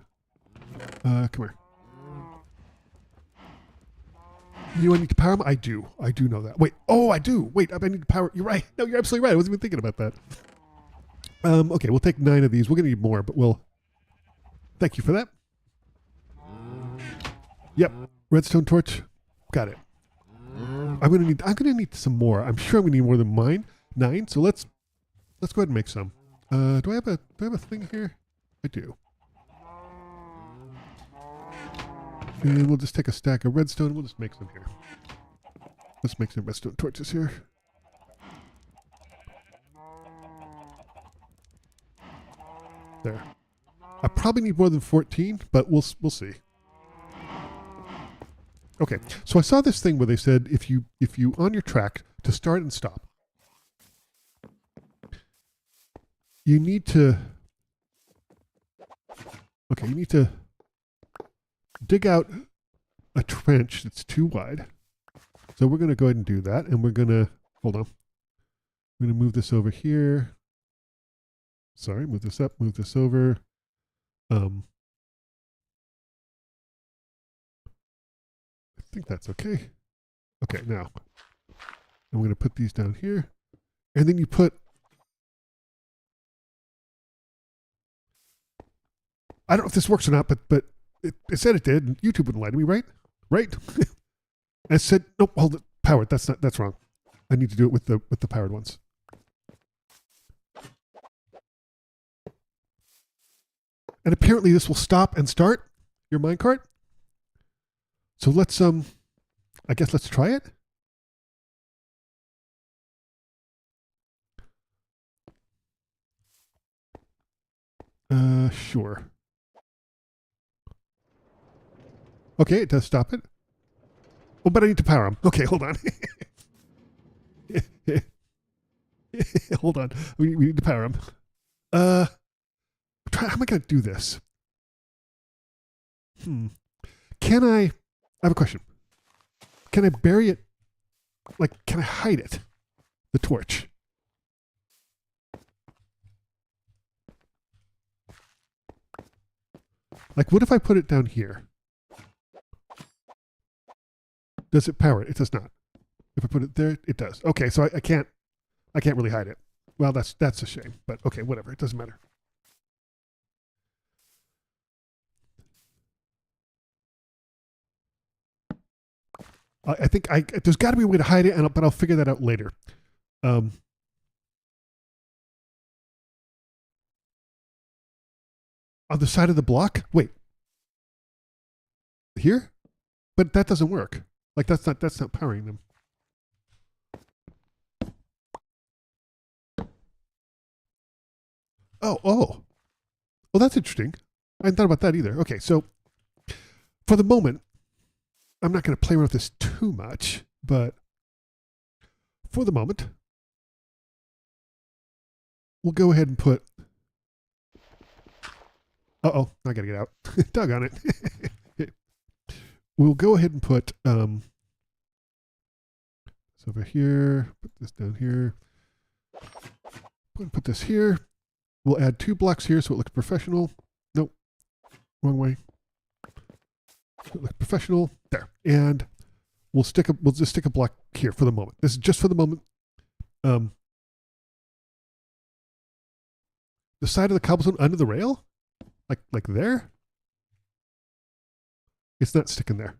Come here. You need to power them? I do. I do know that. Wait. Oh, I do. Wait, I need to power. You're right. No, you're absolutely right. I wasn't even thinking about that. Okay, we'll take 9 of these. We're going to need more, but we'll. Thank you for that. Yep. Redstone torch. Got it. I'm gonna need some more. I'm sure I'm gonna need more than mine. 9. So let's go ahead and make some. Do I have a thing here? I do. And we'll just take a stack of redstone and we'll just make some here. Let's make some redstone torches here. There. I probably need more than 14, but we'll see. Okay, so I saw this thing where they said if you on your track to start and stop, you need to dig out a trench that's too wide. So we're going to go ahead and do that, and we're going to hold on. I'm going to move this over here. Sorry, move this up, move this over. I think that's okay. Okay, now I'm going to put these down here, and then you put. I don't know if this works or not, but it said it did. And YouTube wouldn't lie to me, right? Right? I said nope. Hold it. Powered. That's wrong. I need to do it with the powered ones. And apparently this will stop and start your minecart. So let's I guess let's try it. Sure. Okay, it does stop it. Oh, but I need to power them. Okay, hold on. Hold on. We need to power them. How am I going to do this? Can I have a question. Can I bury it? Like, can I hide it? The torch. Like, what if I put it down here? Does it power it? It does not. If I put it there, it does. Okay, so I can't really hide it. Well, that's a shame, but okay, whatever. It doesn't matter. I think there's got to be a way to hide it, but I'll figure that out later. On the side of the block? Wait. Here? But that doesn't work. Like that's not powering them. Oh. Well, that's interesting. I hadn't thought about that either. Okay, so for the moment, I'm not going to play around with this too much, but for the moment, we'll go ahead and put. I got to get out. Doggone it. We'll go ahead and put this over here. Put this down here. Put this here. We'll add 2 blocks here so it looks professional. Nope. Wrong way. So it looks professional. There. And we'll just stick a block here for the moment. This is just for the moment. The side of the cobblestone under the rail, like there. It's not sticking there.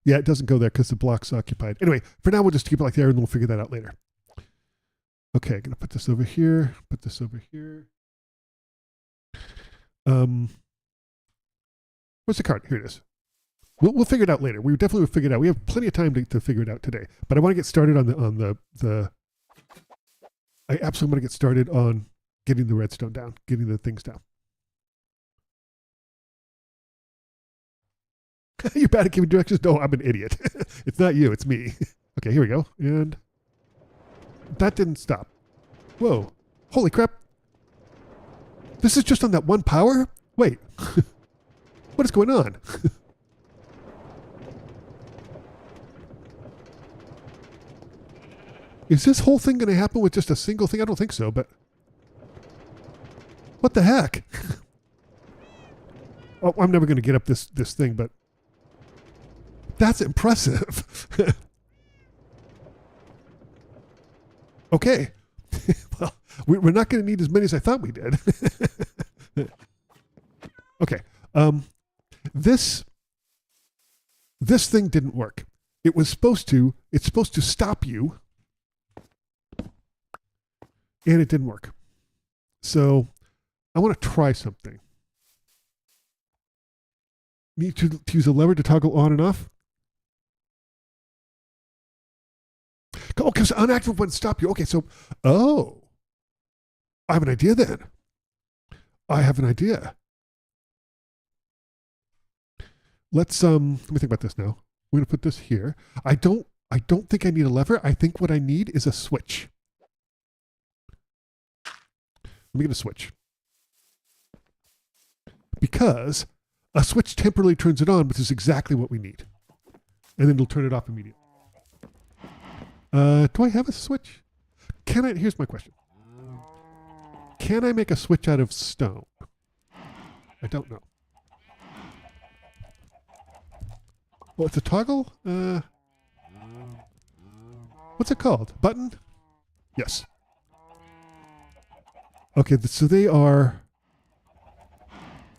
Yeah, it doesn't go there because the block's occupied. Anyway, for now we'll just keep it like there, and we'll figure that out later. Okay, gonna put this over here. Put this over here. Where's the cart? Here it is. We'll figure it out later. We definitely will figure it out. We have plenty of time to figure it out today. But I want to get started on the. I absolutely want to get started on getting the redstone down, getting the things down. You're bad at giving directions? No, I'm an idiot. It's not you, it's me. Okay, here we go. And that didn't stop. Whoa. Holy crap. This is just on that one power? Wait. What is going on? Is this whole thing going to happen with just a single thing? I don't think so, but... What the heck? Oh, I'm never going to get up this thing, but... That's impressive. Okay. Well, we're not going to need as many as I thought we did. Okay. This thing didn't work. It's supposed to stop you. And it didn't work. So I want to try something. Need to use a lever to toggle on and off. Oh, because unactive wouldn't stop you. Okay, so, oh. I have an idea then. I have an idea. Let's, let me think about this now. We're going to put this here. I don't think I need a lever. I think what I need is a switch. Let me get a switch. Because a switch temporarily turns it on, which is exactly what we need. And then it'll turn it off immediately. Do I have a switch? Here's my question. Can I make a switch out of stone? I don't know. Well, it's a toggle? What's it called? Button? Yes. Okay, so they are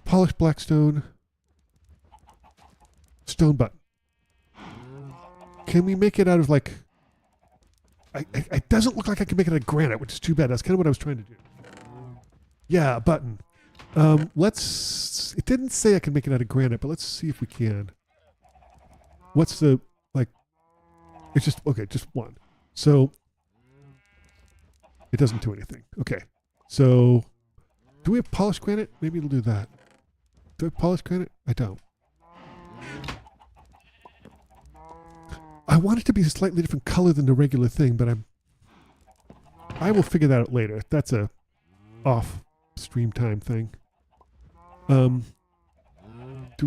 polished blackstone, stone button. Can we make it out of like... It doesn't look like I can make it out of granite, which is too bad. That's kind of what I was trying to do. Yeah, button. It didn't say I can make it out of granite, but let's see if we can. What's the, like, it's just, okay, just one. So, it doesn't do anything. Okay. So, do we have polished granite? Maybe it'll do that. Do I have polished granite? I don't. I want it to be a slightly different color than the regular thing, but I will figure that out later. That's a off stream time thing. Do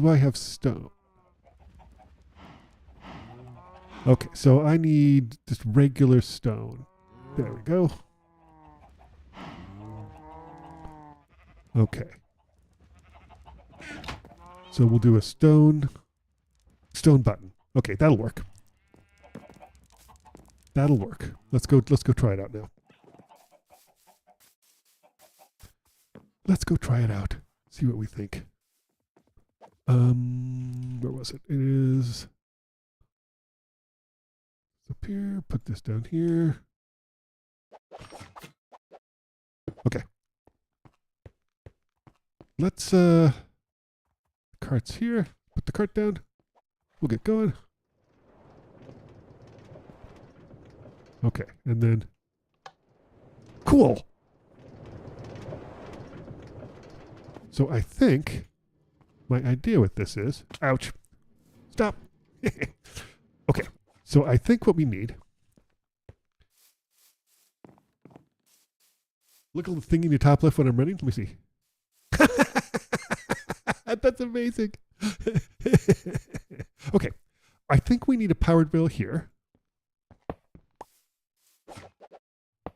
I have stone? Okay, so I need just regular stone. There we go. Okay. So we'll do a stone button. Okay, that'll work. That'll work. Let's go try it out now. Let's go try it out. See what we think. Where was it? It is up here. Put this down here. Okay. Let's cart's here. Put the cart down. We'll get going. Okay, and then cool. So I think my idea with this is, ouch, stop. Okay, so I think what we need, look at the thing in your top left when I'm running. Let me see. That's amazing. Okay, I think we need a powered rail here.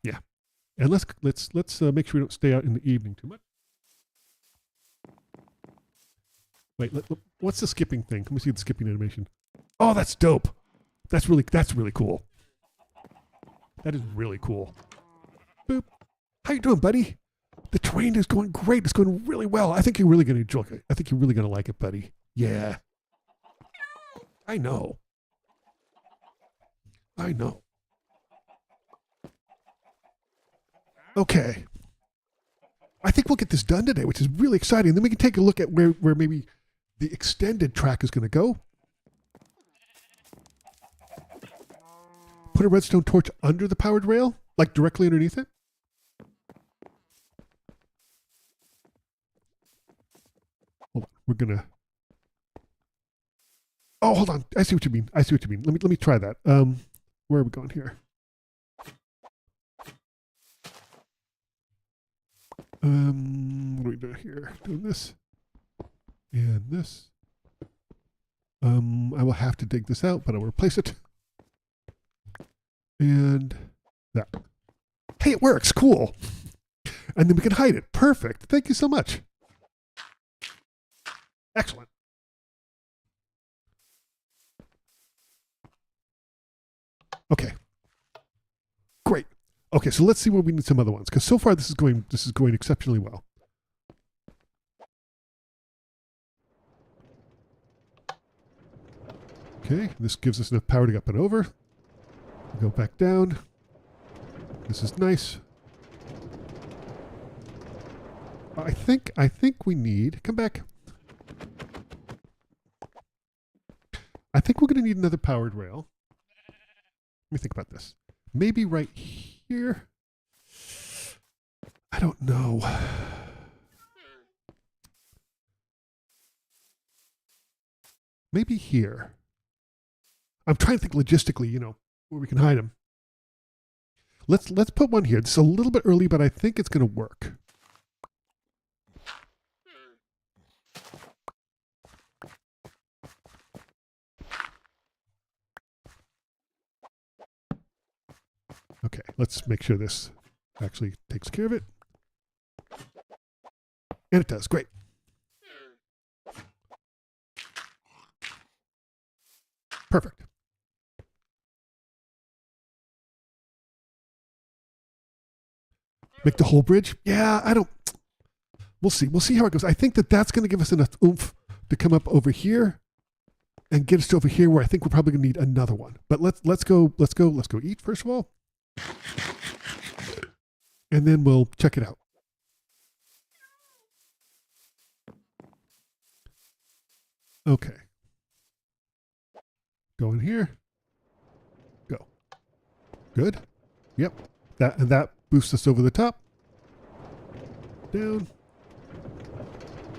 Yeah, and let's make sure we don't stay out in the evening too much. Wait, What's the skipping thing? Let me see the skipping animation. Oh, that's dope. That's really cool. That is really cool. Boop. How you doing, buddy? The train is going great. It's going really well. I think you're really going to enjoy it. I think you're really going to like it, buddy. Yeah. I know. I know. Okay. I think we'll get this done today, which is really exciting. Then we can take a look at where maybe the extended track is going to go. Put a redstone torch under the powered rail, like directly underneath it. Hold on, we're gonna. Oh, hold on. I see what you mean. I see what you mean. Let me try that. Where are we going here? What are we doing here? Doing this and this. I will have to dig this out, but I'll replace it. And that. Hey, it works. Cool. And then we can hide it. Perfect. Thank you so much. Excellent. Okay. Great. Okay, so let's see where we need some other ones, because so far this is going exceptionally well. Okay, this gives us enough power to get up and over. Go back down. This is nice. I think we need, come back. I think we're going to need another powered rail. Let me think about this. Maybe right here. I don't know. Maybe here. I'm trying to think logistically, you know, where we can hide them. Let's put one here. It's a little bit early, but I think it's going to work. Okay, let's make sure this actually takes care of it. And it does. Great. Perfect. Make the whole bridge? Yeah, I don't... We'll see. We'll see how it goes. I think that that's going to give us enough oomph to come up over here and get us to over here where I think we're probably going to need another one. But let's go eat first of all. And then we'll check it out. Okay. Go in here. Go. Good. Yep. That boosts us over the top. Down.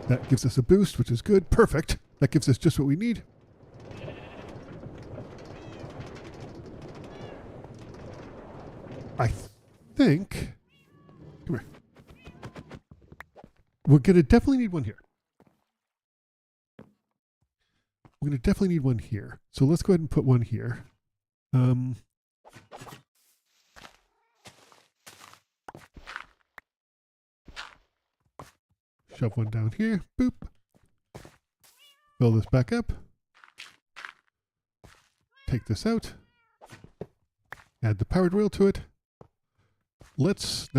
That gives us a boost, which is good. Perfect. That gives us just what we need. I think... Come here. We're going to definitely need one here. We're going to definitely need one here. So let's go ahead and put one here. Shove one down here. Boop. Fill this back up. Take this out. Add the powered rail to it. Let's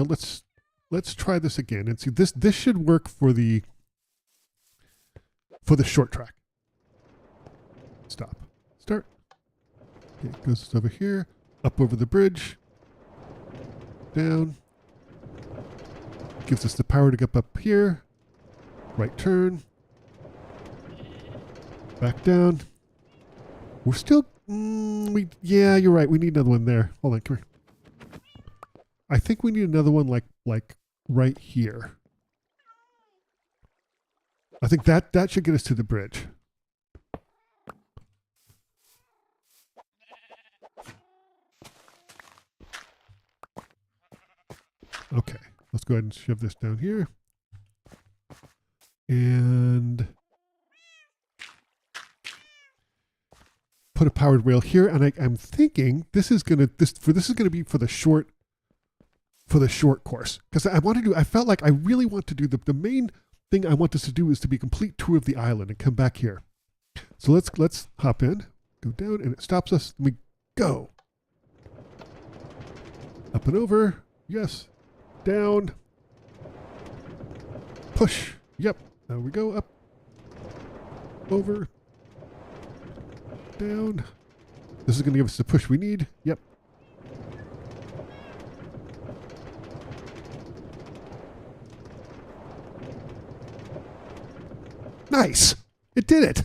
try this again and see. This should work for the short track. Stop. Start. Okay, it goes over here, up over the bridge, down. Gives us the power to get up here. Right turn. Back down. We're still... yeah, you're right. We need another one there. Hold on, come here. I think we need another one like right here. I think that should get us to the bridge. Okay, let's go ahead and shove this down here. And put a powered rail here, and I'm thinking this is gonna be for the short course, because I felt like I really want to do the main thing I want us to do is to be a complete tour of the island and come back here. So let's hop in, go down, and it stops us. And we go. Up and over. Yes. Down. Push. Yep. There we go. Up. Over. Down. This is going to give us the push we need. Yep. Nice. It did it.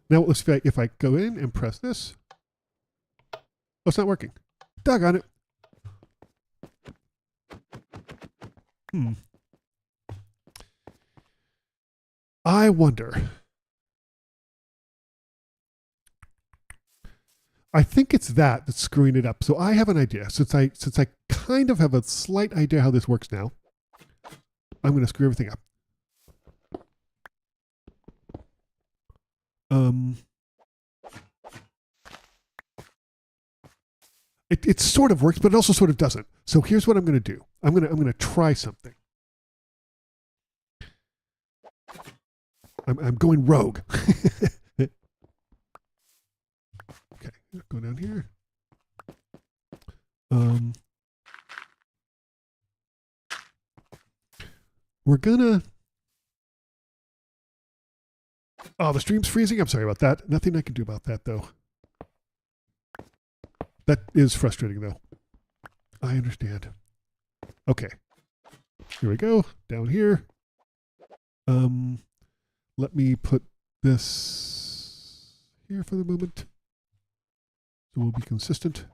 Now let's see if I go in and press this. Oh, it's not working. Doggone it. I wonder. I think it's that's screwing it up. So I have an idea. Since I kind of have a slight idea how this works now, I'm going to screw everything up. It sort of works, but it also sort of doesn't. So here's what I'm going to do. I'm going to try something. I'm going rogue. Okay, go down here. We're gonna. Oh, the stream's freezing. I'm sorry about that. Nothing I can do about that, though. That is frustrating, though. I understand. Okay. Here we go. Down here. Let me put this here for the moment. So we'll be consistent.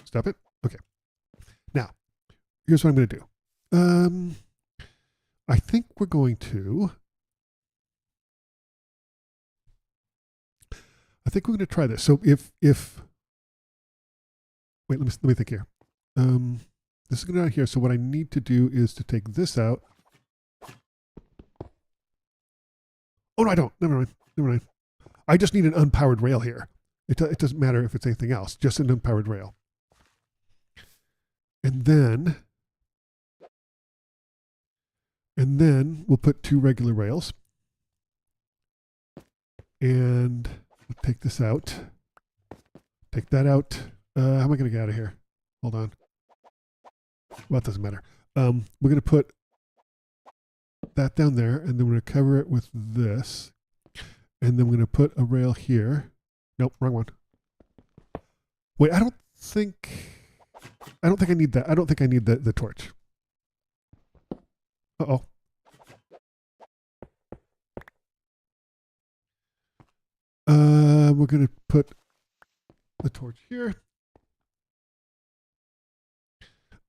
Stop it. Okay. Now, here's what I'm going to do. I think we're going to. I think we're going to try this. So if wait, let me think here. This is going to go out here. So what I need to do is to take this out. Oh no, I don't. Never mind. Never mind. I just need an unpowered rail here. It doesn't matter if it's anything else. Just an unpowered rail. And then we'll put 2 regular rails. And we'll take this out. Take that out. How am I going to get out of here? Hold on. Well, it doesn't matter. We're going to put that down there, and then we're going to cover it with this. And then we're going to put a rail here. Nope, wrong one. Wait, I don't think I need that. I don't think I need the torch. Uh-oh. We're going to put the torch here.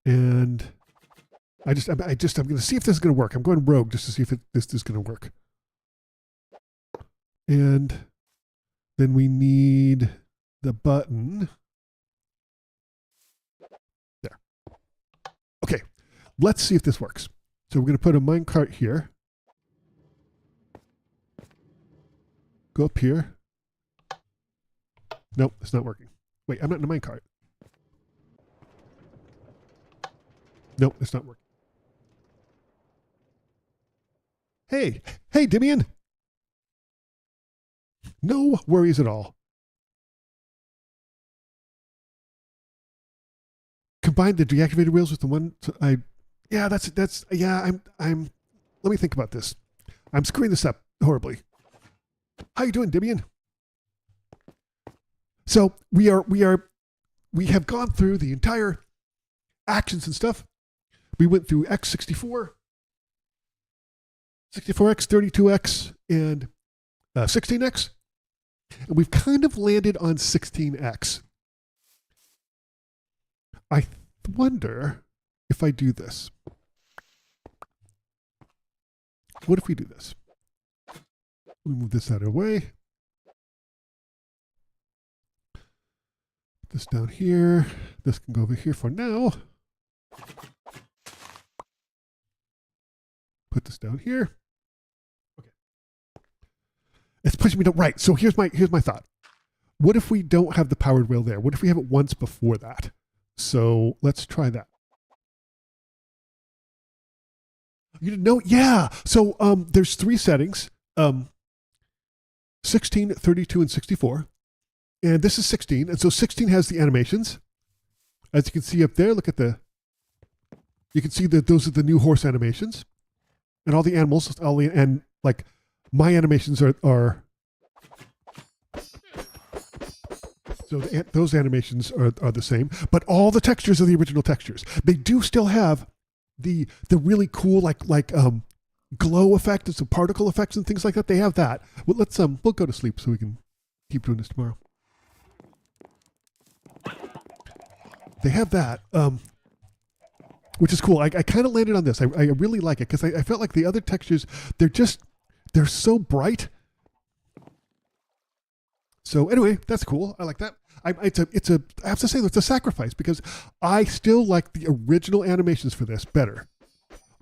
And I'm going to see if this is going to work. I'm going rogue just to see if this is going to work. And then we need the button. There. Okay, let's see if this works. So we're going to put a minecart here. Go up here. Nope, it's not working. Wait, I'm not in a minecart. Nope, it's not working. Hey, Dimian. No worries at all. Combine the deactivated wheels with the one yeah, I'm let me think about this. I'm screwing this up horribly. How you doing, Dimian? So we have gone through the entire actions and stuff. We went through X64, 64X, 32X, and 16X. And we've kind of landed on 16X. I wonder if I do this. What if we do this? We move this out of the way. Put this down here. This can go over here for now. Put this down here. Okay. It's pushing me to right. So here's my thought. What if we don't have the powered rail there? What if we have it once before that? So let's try that. You didn't know? Yeah. So there's 3 settings: 16, 32, and 64. And this is 16. And so 16 has the animations. As you can see up there, look at you can see that those are the new horse animations. And all the animals, and like my animations are so those animations are the same, but all the textures are the original textures. They do still have the really cool like glow effect and some particle effects and things like that. They have that. Well, we'll go to sleep so we can keep doing this tomorrow. They have that, which is cool. I kind of landed on this. I really like it because I felt like the other textures, they're so bright. So anyway, that's cool. I like that. I have to say it's a sacrifice because I still like the original animations for this better.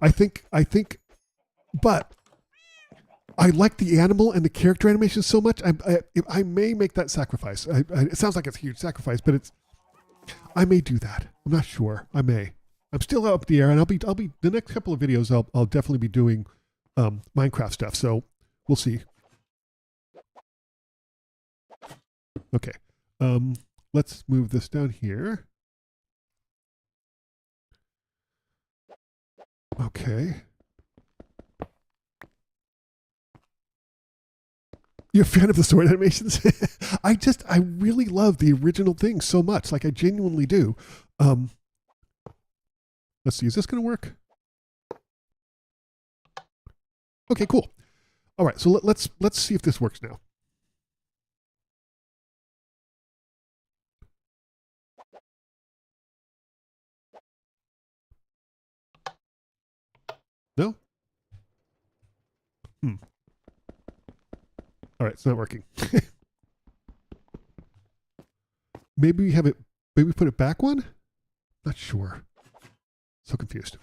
I think, but I like the animal and the character animations so much. I may make that sacrifice. It sounds like it's a huge sacrifice, but I may do that. I'm not sure. I may. I'm still up the air, and I'll be the next couple of videos. I'll definitely be doing Minecraft stuff. So we'll see. Okay. Let's move this down here. Okay. You're a fan of the sword animations? I really love the original thing so much. Like I genuinely do. Let's see, is this going to work? Okay, cool. All right, so let's see if this works now. No? All right, it's not working. Maybe we have it, maybe we put it back one? Not sure. So confused.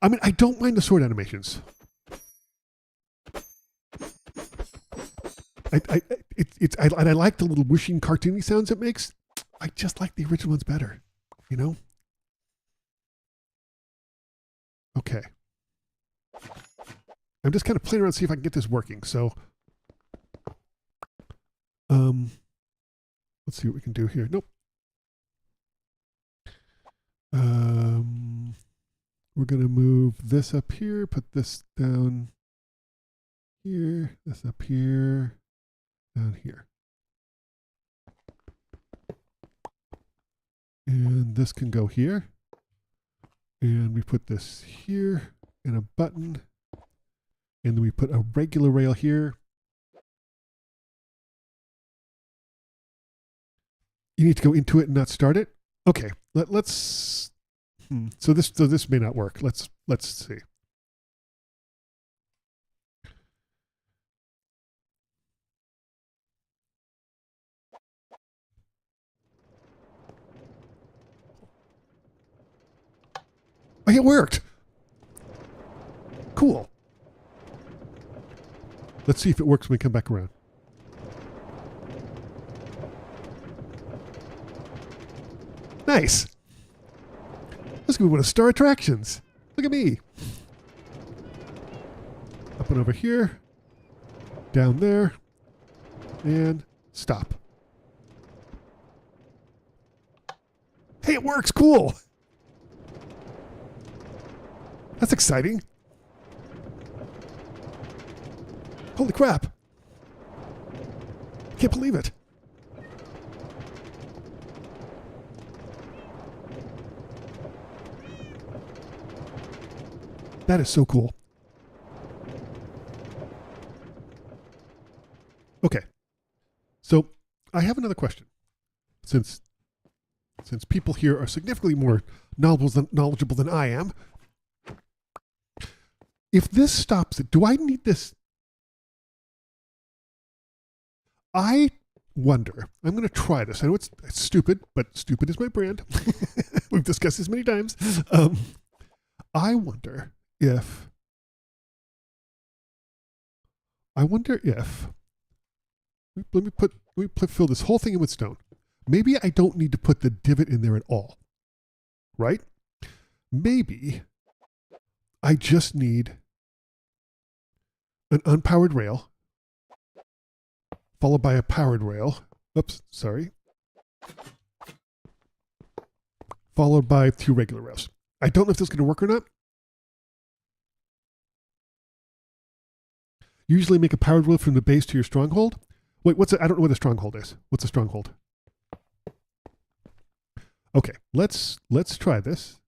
I mean, I don't mind the sword animations. I like the little whooshing cartoony sounds it makes. I just like the original ones better, you know? Okay. I'm just kind of playing around to see if I can get this working. So, let's see what we can do here. Nope. We're going to move this up here, put this down here, this up here, down here. And this can go here. And we put this here and a button. And then we put a regular rail here. You need to go into it and not start it? Okay, let's so this may not work. Let's see. Oh, it worked. Cool. Let's see if it works when we come back around. Nice. This is going to be one of Star Attractions. Look at me. Up and over here. Down there. And stop. Hey, it works. Cool. That's exciting. Holy crap. Can't believe it. That is so cool. Okay. So I have another question. Since people here are significantly more knowledgeable than I am, if this stops it, do I need this? I wonder. I'm going to try this. I know it's stupid, but stupid is my brand. We've discussed this many times. I wonder if let me fill this whole thing in with stone. Maybe I don't need to put the divot in there at all, right? Maybe I just need an unpowered rail followed by a powered rail. Oops, sorry. Followed by 2 regular rails. I don't know if this is going to work or not. Usually make a powered rail from the base to your stronghold. Wait, I don't know what a stronghold is. What's a stronghold? Okay, let's try this.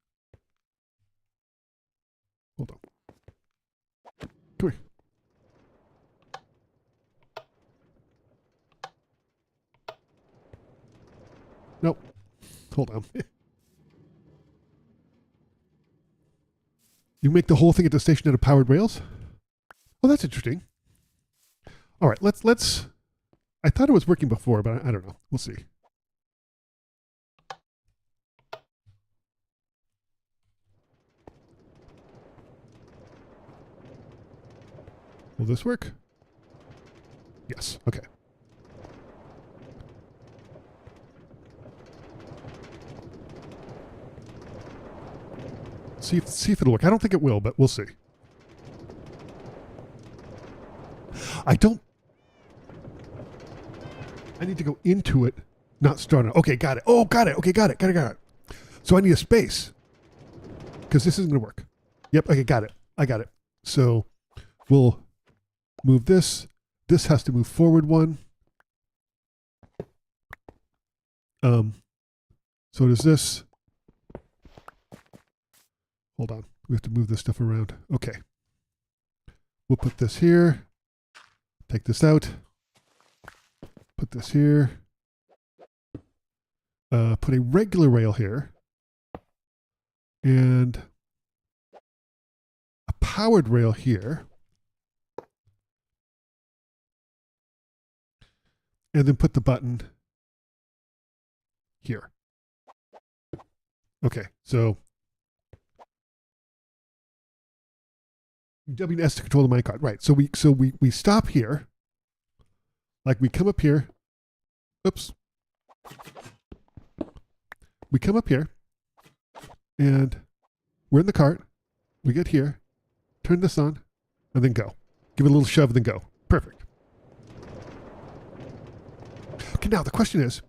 Hold on. Come here. Nope. Hold on. You make the whole thing at the station out of powered rails? Well, that's interesting. All right, let's. I thought it was working before, but I don't know. We'll see. Will this work? Yes. Okay. See if it'll work. I don't think it will, but we'll see. I need to go into it, not start it. Okay, got it. Oh, got it. Okay, got it. So I need a space because this isn't going to work. Yep. Okay, got it. I got it. So we'll move this. This has to move forward one. So does this. Hold on. We have to move this stuff around. Okay. We'll put this here. Take this out. Put this here. Put a regular rail here. And a powered rail here. And then put the button here. Okay, so W and S to control the minecart. Right. So we stop here. Like we come up here. Oops. We come up here and we're in the cart. We get here, turn this on, and then go. Give it a little shove, then go. Perfect. Okay, now the question is,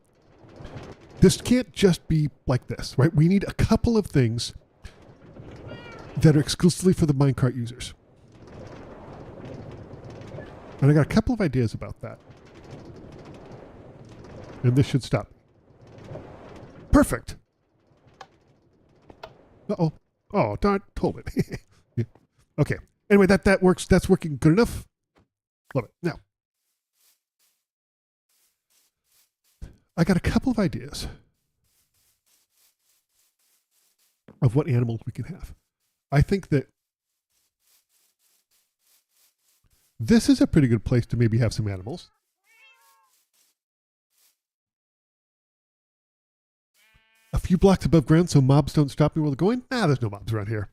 this can't just be like this, right? We need a couple of things that are exclusively for the minecart users. And I got a couple of ideas about that. And this should stop. Perfect. Uh-oh. Oh, darn, hold it. Yeah. Okay. Anyway, that works. That's working good enough. Love it. Now, I got a couple of ideas of what animals we can have. I think that this is a pretty good place to maybe have some animals. A few blocks above ground so mobs don't stop me while they're going? Nah, there's no mobs around here.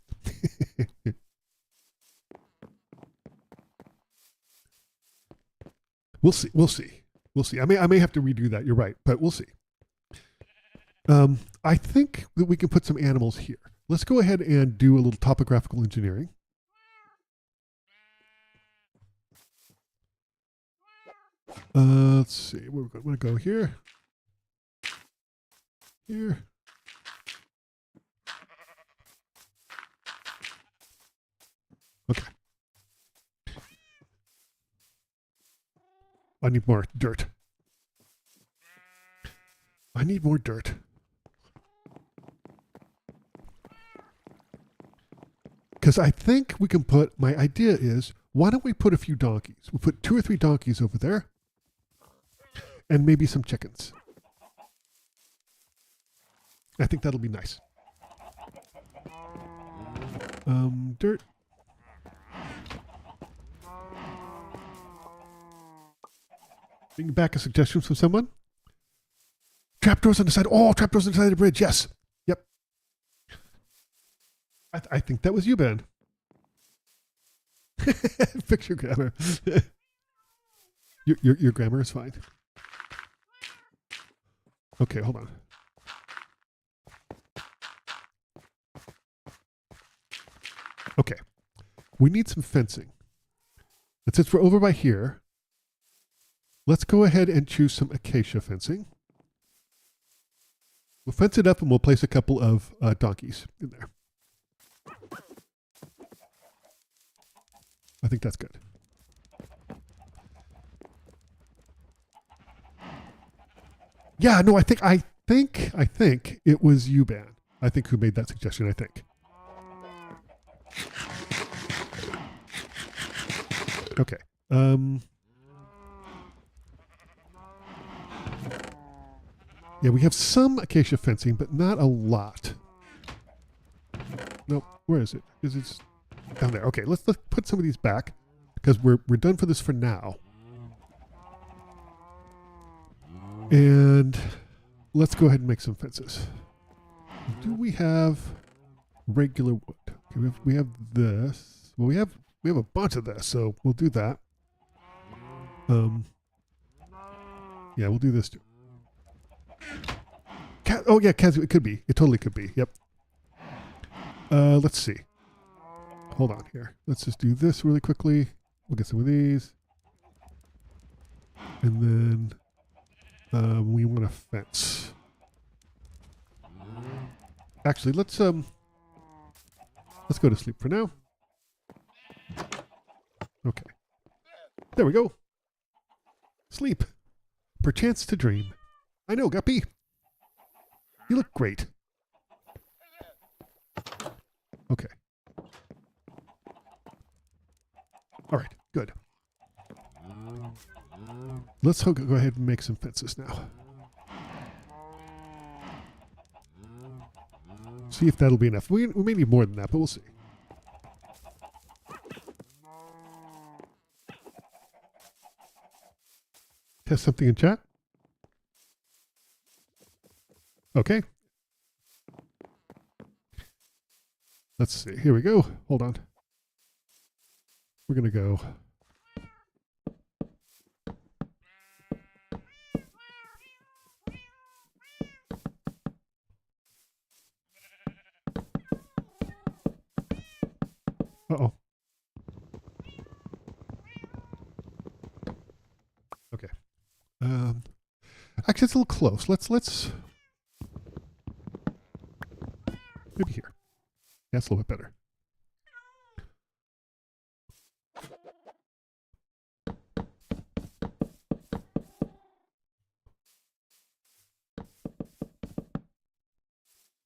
We'll see. We'll see. We'll see. I may have to redo that. You're right, but we'll see. I think that we can put some animals here. Let's go ahead and do a little topographical engineering. Let's see. We're going to go here. Here. Okay. I need more dirt. I need more dirt. Because I think we can put, my idea is, why don't we put a few donkeys? We'll put 2 or 3 donkeys over there. And maybe some chickens. I think that'll be nice. Dirt. Bring back a suggestion from someone. Trapdoors on the side. Oh, trapdoors on the side of the bridge. Yes. Yep. I think that was you, Ben. Picture grabber. Your grammar is fine. Okay, hold on. Okay. We need some fencing. And since we're over by here, let's go ahead and choose some acacia fencing. We'll fence it up and we'll place a couple of donkeys in there. I think that's good. Yeah, no, I think it was you, Ban. I think who made that suggestion, I think. Okay. Yeah, we have some acacia fencing, but not a lot. Nope. Where is it? Is it down there? Okay, let's put some of these back because we're done for this for now. And let's go ahead and make some fences. Do we have regular wood? Okay, we have this. Well, we have a bunch of this, so we'll do that. Yeah, we'll do this too. Oh yeah, it could be. It totally could be. Yep. Let's see. Hold on here. Let's just do this really quickly. We'll get some of these, and then we want a fence. Actually, let's go to sleep for now. Okay. There we go. Sleep. Perchance to dream. I know, Guppy. You look great. Okay. All right, good. Let's go ahead and make some fences now. See if that'll be enough. We may need more than that, but we'll see. Test something in chat. Okay. Let's see. Here we go. Hold on. We're going to go. Uh-oh. Okay. Actually, it's a little close. Let's maybe here. That's a little bit better.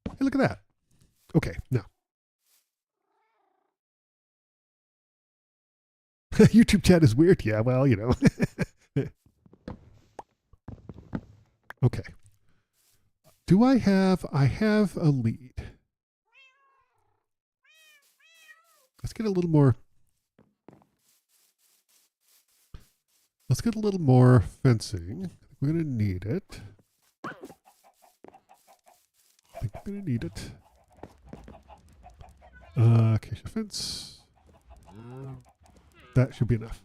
Hey, look at that. Okay, now. YouTube chat is weird. Yeah, well, you know. Okay. I have a lead. Let's get a little more. Let's get a little more fencing. We're going to need it. I think we're going to need it. Acacia fence. That should be enough.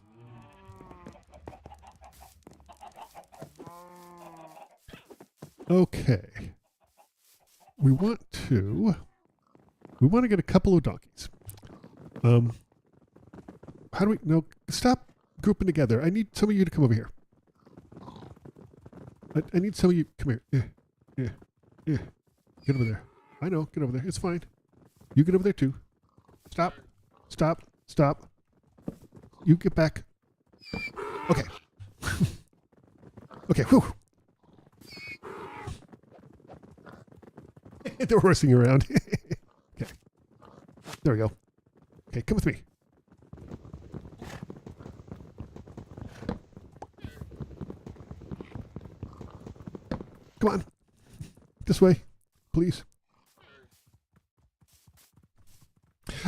Okay. We want to get a couple of donkeys. How do we, no, stop grouping together. I need some of you to come over here. I need some of you, come here. Yeah. Get over there. I know, get over there. It's fine. You get over there too. Stop. You get back. Okay. Okay, whew. They're horsing around. Okay. There we go. Okay, come with me. Come on. This way, please.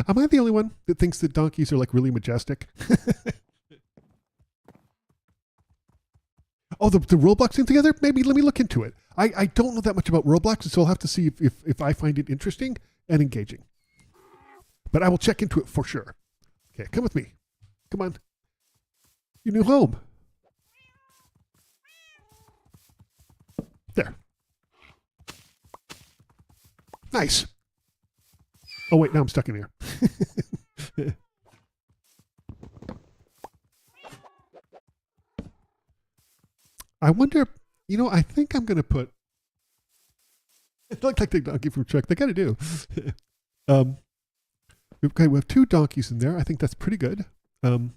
Am I the only one that thinks that donkeys are like really majestic? Oh, the Roblox thing together? Maybe let me look into it. I don't know that much about Roblox, so I'll have to see if I find it interesting and engaging. But I will check into it for sure. Okay, come with me. Come on. Your new home. There. Nice. Oh, wait, now I'm stuck in here. I wonder, you know, I think I'm going to put, it looked like the donkey from Trek. They got to do. We have 2 donkeys in there. I think that's pretty good. I'm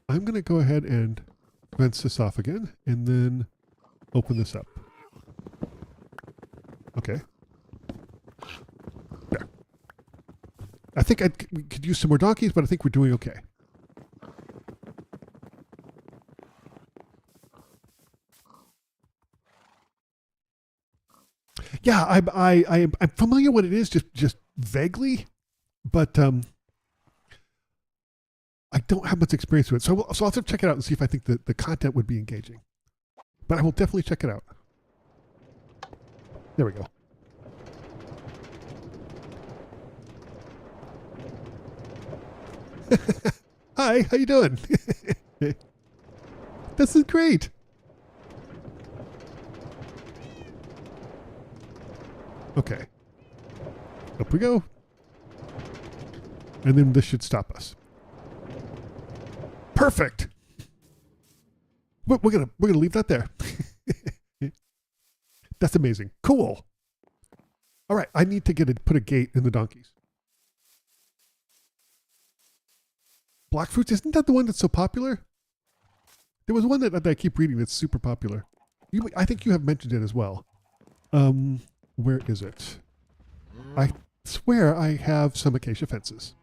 going to go ahead and fence this off again and then open this up. Okay. There. I think we could use some more donkeys, but I think we're doing okay. Yeah, I'm familiar what it is, just vaguely, but I don't have much experience with it. So I'll have to check it out and see if I think the content would be engaging. But I will definitely check it out. There we go. Hi, how you doing? This is great. Okay. Up we go. And then this should stop us. Perfect. We're gonna leave that there. That's amazing. Cool. All right, I need to put a gate in the donkeys. Black fruits, isn't that the one that's so popular? There was one that I keep reading that's super popular. I think you have mentioned it as well. Where is it? I swear I have some acacia fences.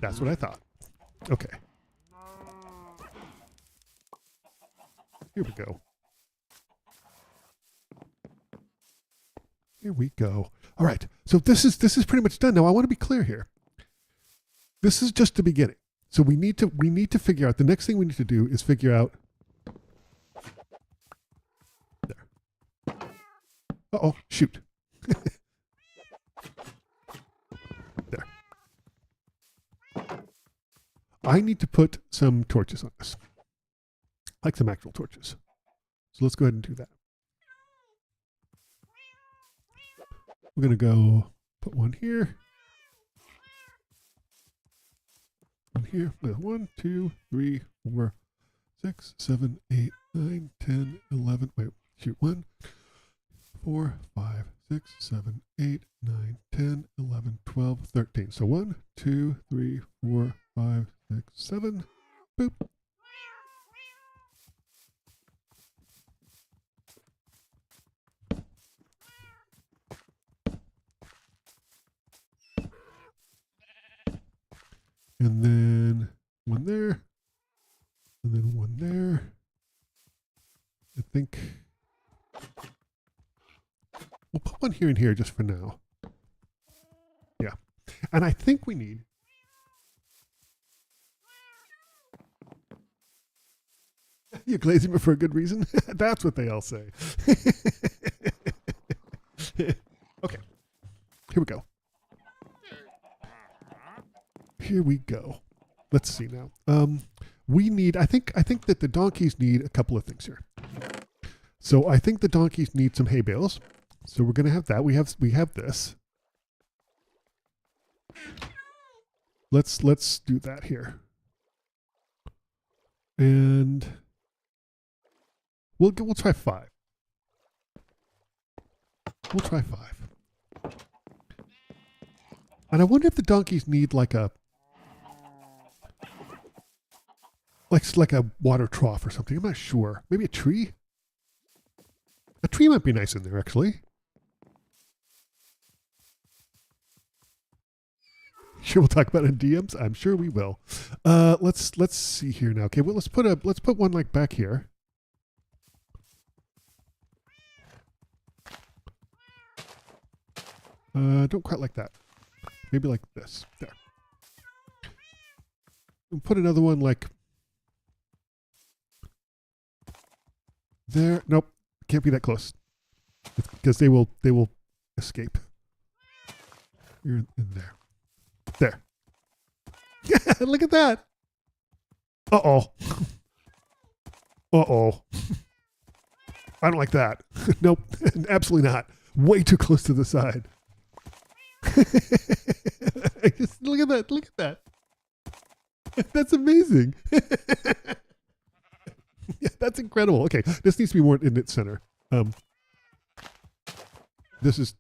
That's what I thought. Okay. Here we go. Here we go. All right. So this is pretty much done. Now I want to be clear here. This is just the beginning. So we need to figure out, the next thing we need to do is figure out. There. Uh-oh, shoot. There. I need to put some torches on this. Like some actual torches. So let's go ahead and do that. We're going to go put one here. One here. 1, 2, 3, 4, 6, 7, 8, 9, 10, 11. Wait, shoot. 1, 4, 5, 6, 7, 8, 9, 10, 11, 12, 13. So 1, 2, 3, 4, 5, 6, 7. Boop. And then one there, and then one there. I think we'll put one here and here just for now. Yeah. And I think we need you're glazing me for a good reason. That's what they all say. Okay. Here we go. Here we go. Let's see now. We need, I think that the donkeys need a couple of things here. So I think the donkeys need some hay bales. So we're going to have that. We have this. Let's do that here. And we'll try 5. We'll try 5. And I wonder if the donkeys need like a water trough or something. I'm not sure. Maybe a tree? A tree might be nice in there, actually. Sure, we'll talk about it in DMs. I'm sure we will. Let's see here now. Okay, well let's put one like back here. Don't quite like that. Maybe like this. There. And put another one like there. Nope. Can't be that close. Because they will escape. You're in there. There. Look at that. Uh-oh. Uh-oh. I don't like that. Nope, absolutely not. Way too close to the side. Just look at that. Look at that. That's amazing. Yeah, that's incredible. Okay, this needs to be more in its center. This is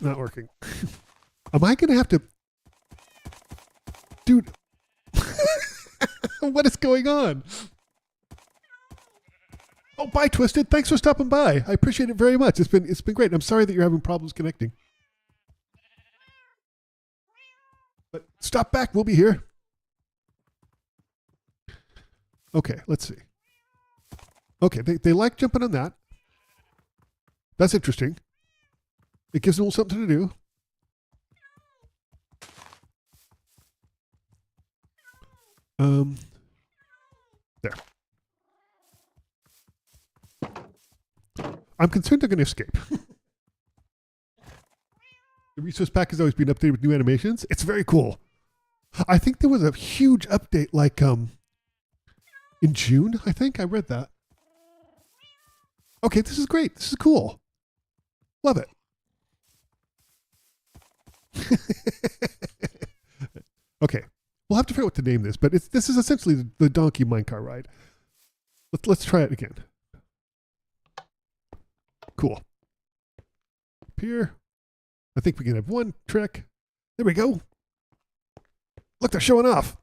not working. Am I going to have to... Dude. What is going on? Oh, bye, Twisted. Thanks for stopping by. I appreciate it very much. It's been great. I'm sorry that you're having problems connecting. But stop back. We'll be here. Okay, let's see. Okay, they like jumping on that. That's interesting. It gives them a little something to do. There. I'm concerned they're going to escape. The resource pack has always been updated with new animations. It's very cool. I think there was a huge update like in June, I think. I read that. Okay, this is great. This is cool. Love it. Okay. We'll have to figure out what to name this, but this is essentially the donkey minecart ride. Let's try it again. Cool. Up here. I think we can have one trick. There we go. Look, they're showing off.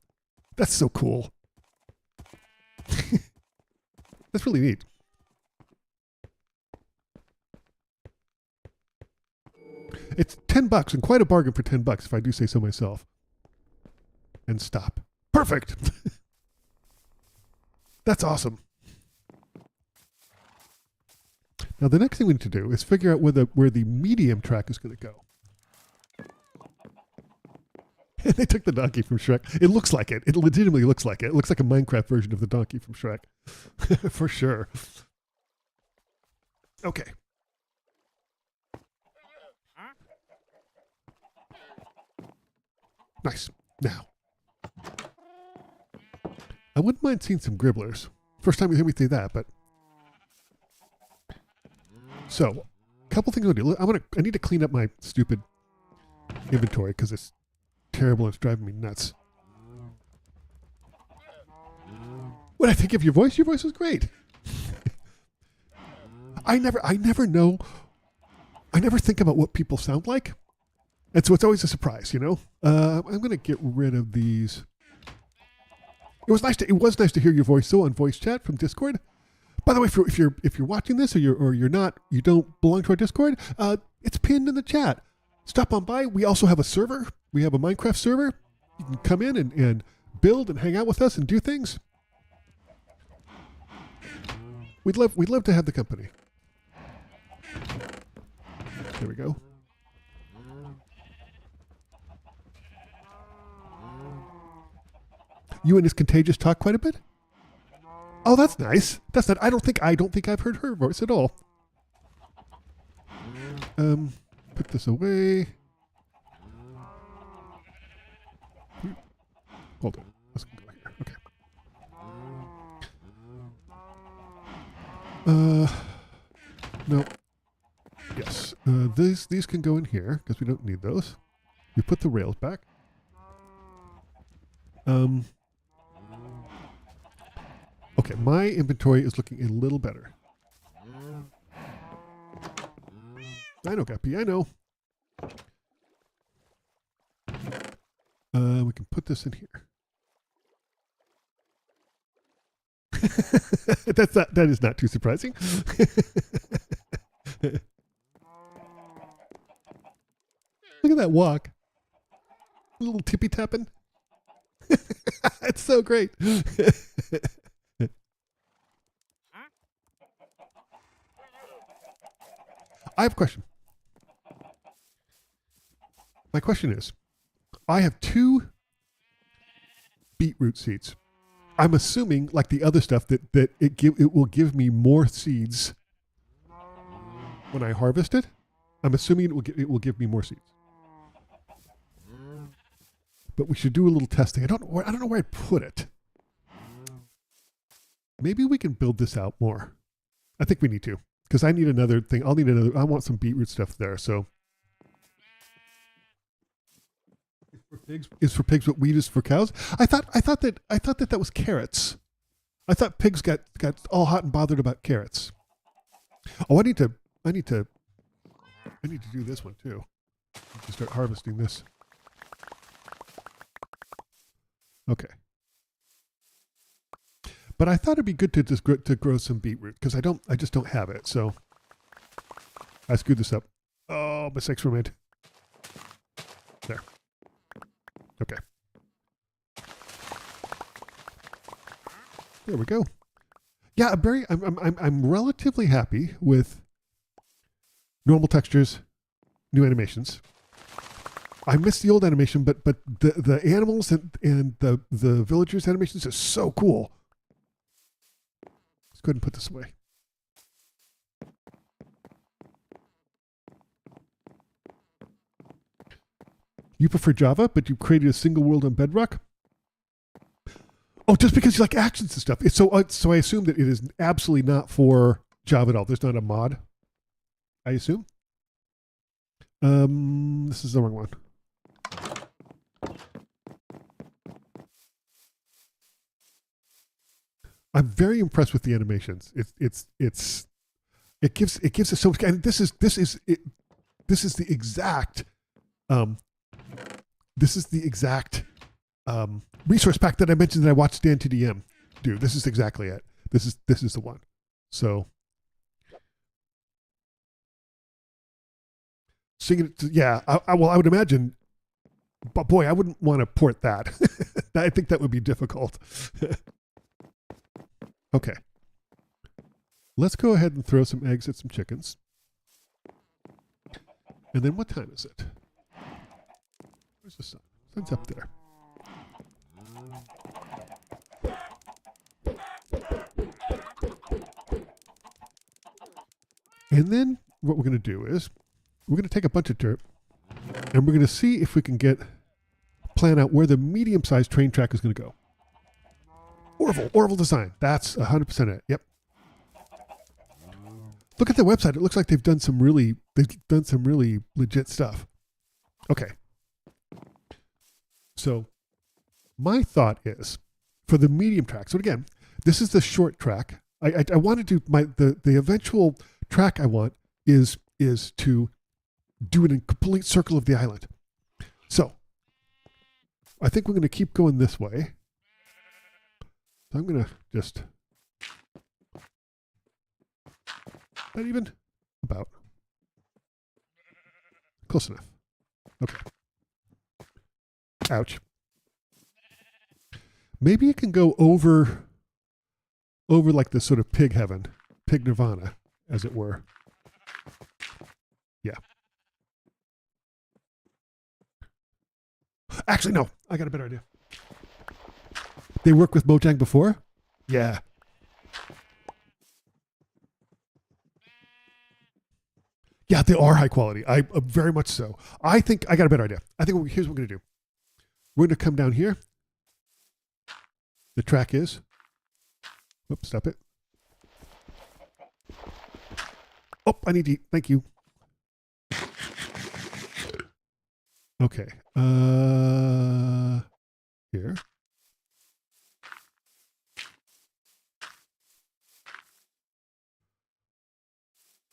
That's so cool. That's really neat. It's $10 and quite a bargain for $10 if I do say so myself. And stop. Perfect. That's awesome. Now the next thing we need to do is figure out where the medium track is going to go. They took the donkey from Shrek. It looks like it. It legitimately looks like it. It looks like a Minecraft version of the donkey from Shrek. For sure. Okay. Nice. Now, I wouldn't mind seeing some gribblers. First time you hear me say that, but... So, a couple things I'm going to do. I need to clean up my stupid inventory because it's terrible and it's driving me nuts. What I think of your voice? Your voice was great. I never know. I never think about what people sound like. And so it's always a surprise, you know? I'm going to get rid of these. It was nice to hear your voice on voice chat from Discord. By the way, if you're watching this or you're not, you don't belong to our Discord, it's pinned in the chat. Stop on by. We also have a server. We have a Minecraft server. You can come in and build and hang out with us and do things. We'd love to have the company. There we go. You and his Contagious talk quite a bit? Oh, that's nice. That's not. I don't think I've heard her voice at all. Put this away. Hold on. Let's go here. Okay. No. Yes. These can go in here because we don't need those. We put the rails back. Okay, my inventory is looking a little better. I know, Guppy, I know. We can put this in here. That is not too surprising. Look at that walk. A little tippy tapping. It's so great. I have a question. My question is, I have 2 beetroot seeds. I'm assuming, like the other stuff, that it will give me more seeds when I harvest it. I'm assuming it will give me more seeds. But we should do a little testing. I don't know where I'd put it. Maybe we can build this out more. I think we need to, because I need another thing. I'll need another. I want some beetroot stuff there. So is for pigs what wheat is for cows. I thought that was carrots. I thought pigs got all hot and bothered about carrots. Oh, I need to do this one too. I need to start harvesting this. Okay. But I thought it'd be good to just grow some beetroot because I just don't have it. So I screwed this up. Oh, mistakes were made. There. Okay. There we go. Yeah, I'm relatively happy with normal textures, new animations. I miss the old animation, but the animals and the villagers animations are so cool. Let's go ahead and put this away. You prefer Java, but you created a single world on Bedrock? Oh, just because you like actions and stuff. So I assume that it is absolutely not for Java at all. There's not a mod, I assume. This is the wrong one. I'm very impressed with the animations. It gives us so much. And this is the exact resource pack that I mentioned that I watched Dan TDM do. This is exactly it. This is the one. So singing it, yeah. I would imagine, but boy, I wouldn't want to port that. I think that would be difficult. Okay. Let's go ahead and throw some eggs at some chickens. And then what time is it? Where's the sun? Sun's up there. And then what we're going to do is we're going to take a bunch of dirt and we're going to see if we can plan out where the medium-sized train track is going to go. Orville design. That's 100% it. Yep. Look at their website. It looks like they've done some really legit stuff. Okay. So my thought is for the medium track. So again, this is the short track. I want to do the eventual track I want is to do it in complete circle of the island. So I think we're going to keep going this way. So I'm going to just not even about close enough. Okay. Ouch. Maybe it can go over like this sort of pig heaven, pig nirvana, as it were. Yeah. Actually, no. I got a better idea. They worked with Mojang before? Yeah. Yeah, they are high quality. I very much so. I think I got a better idea. I think here's what we're going to do. We're going to come down here. The track is. Oops, stop it. Oh, I need to eat. Thank you. Okay. Here.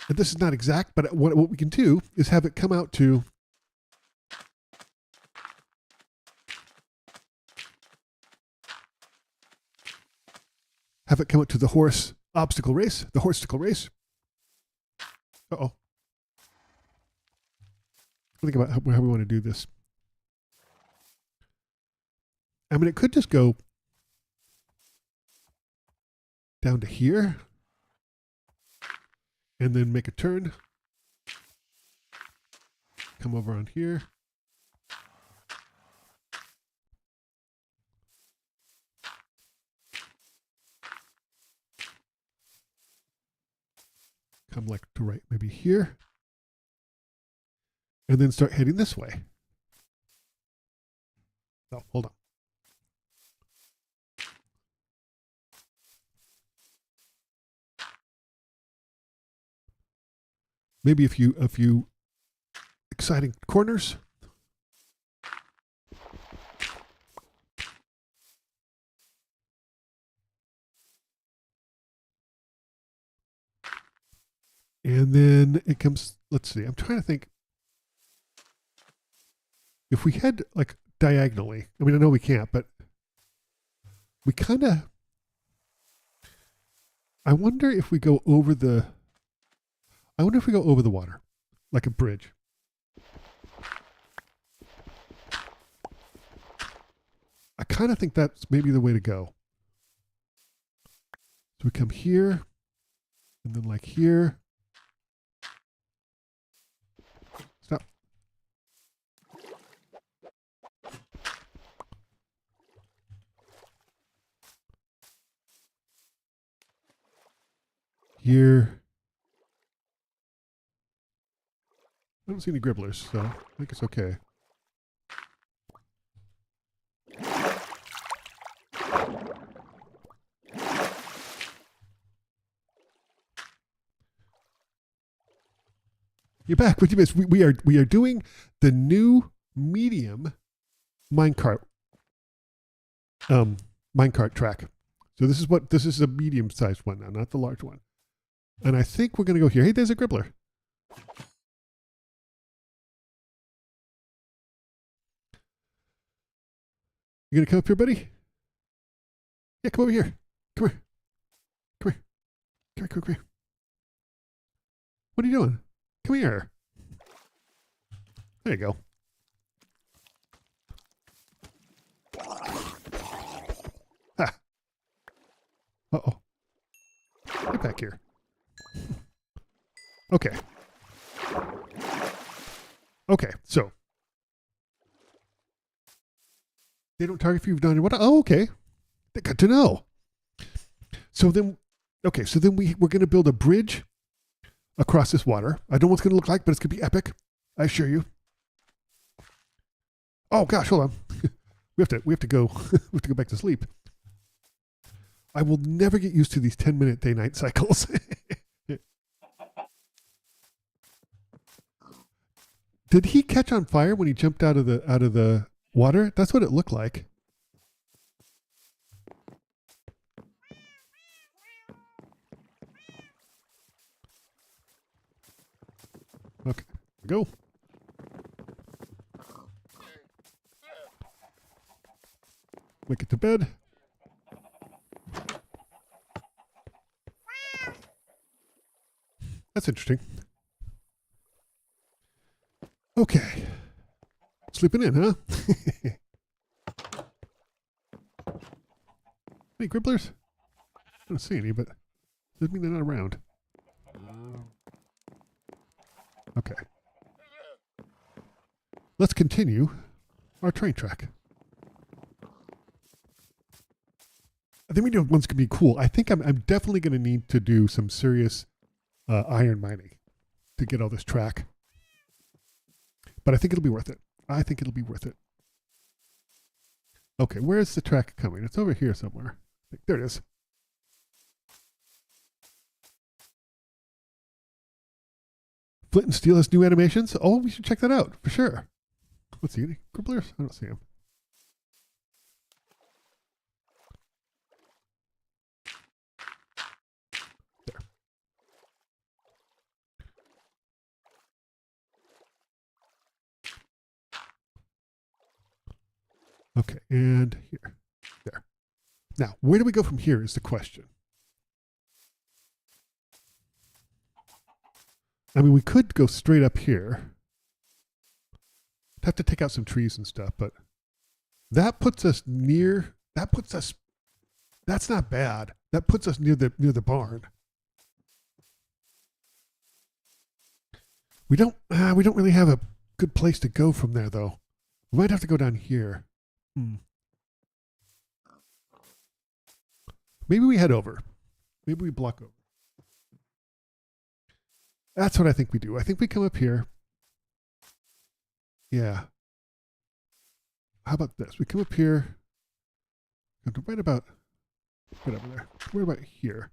And this is not exact, but what we can do is have it come out to the horse obstacle race, the horse-ticle race. Uh-oh. Think about how we want to do this. I mean, it could just go down to here and then make a turn. Come over on here. Come like to right, maybe here. And then start heading this way. Oh, hold on. Maybe a few exciting corners. And then it comes, let's see, I'm trying to think. If we head like diagonally, I mean, I know we can't, but we kind of, I wonder if we go over the water, like a bridge. I kind of think that's maybe the way to go. So we come here, and then like here. Stop. Here. I don't see any gribblers, so I think it's okay. You're back. What do you miss? We are doing the new medium minecart track. So this is a medium sized one now, not the large one. And I think we're gonna go here. Hey, there's a gribbler. You gonna come up here, buddy? Yeah, come over here. Come here. Come here. Come here, come here. What are you doing? Come here. There you go. Ha. Uh-oh. Get back here. Okay. Okay, so. They don't target if you've done what? Oh, okay. Good to know. So then, okay, so then we're going to build a bridge across this water. I don't know what it's going to look like, but it's going to be epic. I assure you. Oh gosh, hold on. we have to go. We have to go back to sleep. I will never get used to these 10-minute day-night cycles. Did he catch on fire when he jumped out of the water? That's what it looked like. Okay, go. Make it to bed. That's interesting. Okay. Sleeping in, huh? Any gribblers? I don't see any, but doesn't mean they're not around. Okay. Let's continue our train track. I think medium one's gonna be cool. I think I'm definitely gonna need to do some serious iron mining to get all this track. But I think it'll be worth it. I think it'll be worth it. Okay, where's the track coming? It's over here somewhere. There it is. Flint and Steel has new animations. Oh, we should check that out for sure. Let's see, any gribblers? I don't see them. There. Okay, and here. There. Now, where do we go from here is the question. I mean, we could go straight up here. Have to take out some trees and stuff, but that puts us near, that's not bad. That puts us near the barn. We don't really have a good place to go from there though. We might have to go down here. Maybe we head over. Maybe we block over. That's what I think we do. I think we come up here. Yeah. How about this? We come up here. Right about over there. Right about here.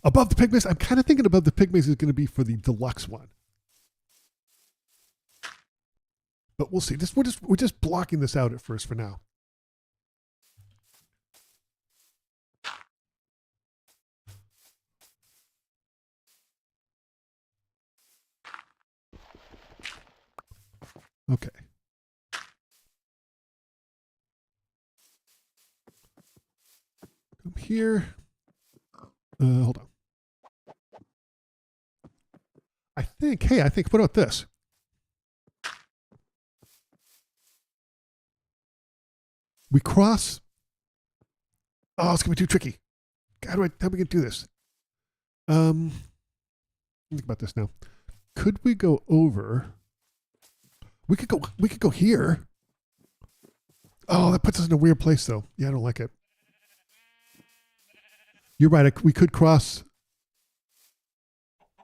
Above the pygmies, I'm kind of thinking above the pygmies is going to be for the deluxe one. But we'll see. We're just blocking this out at first for now. Okay. Come here. Hold on. I think, what about this? We cross. Oh, it's going to be too tricky. How are we going to do this? Think about this now. Could we go over? We could go here. Oh, that puts us in a weird place though. Yeah, I don't like it. You're right. We could cross.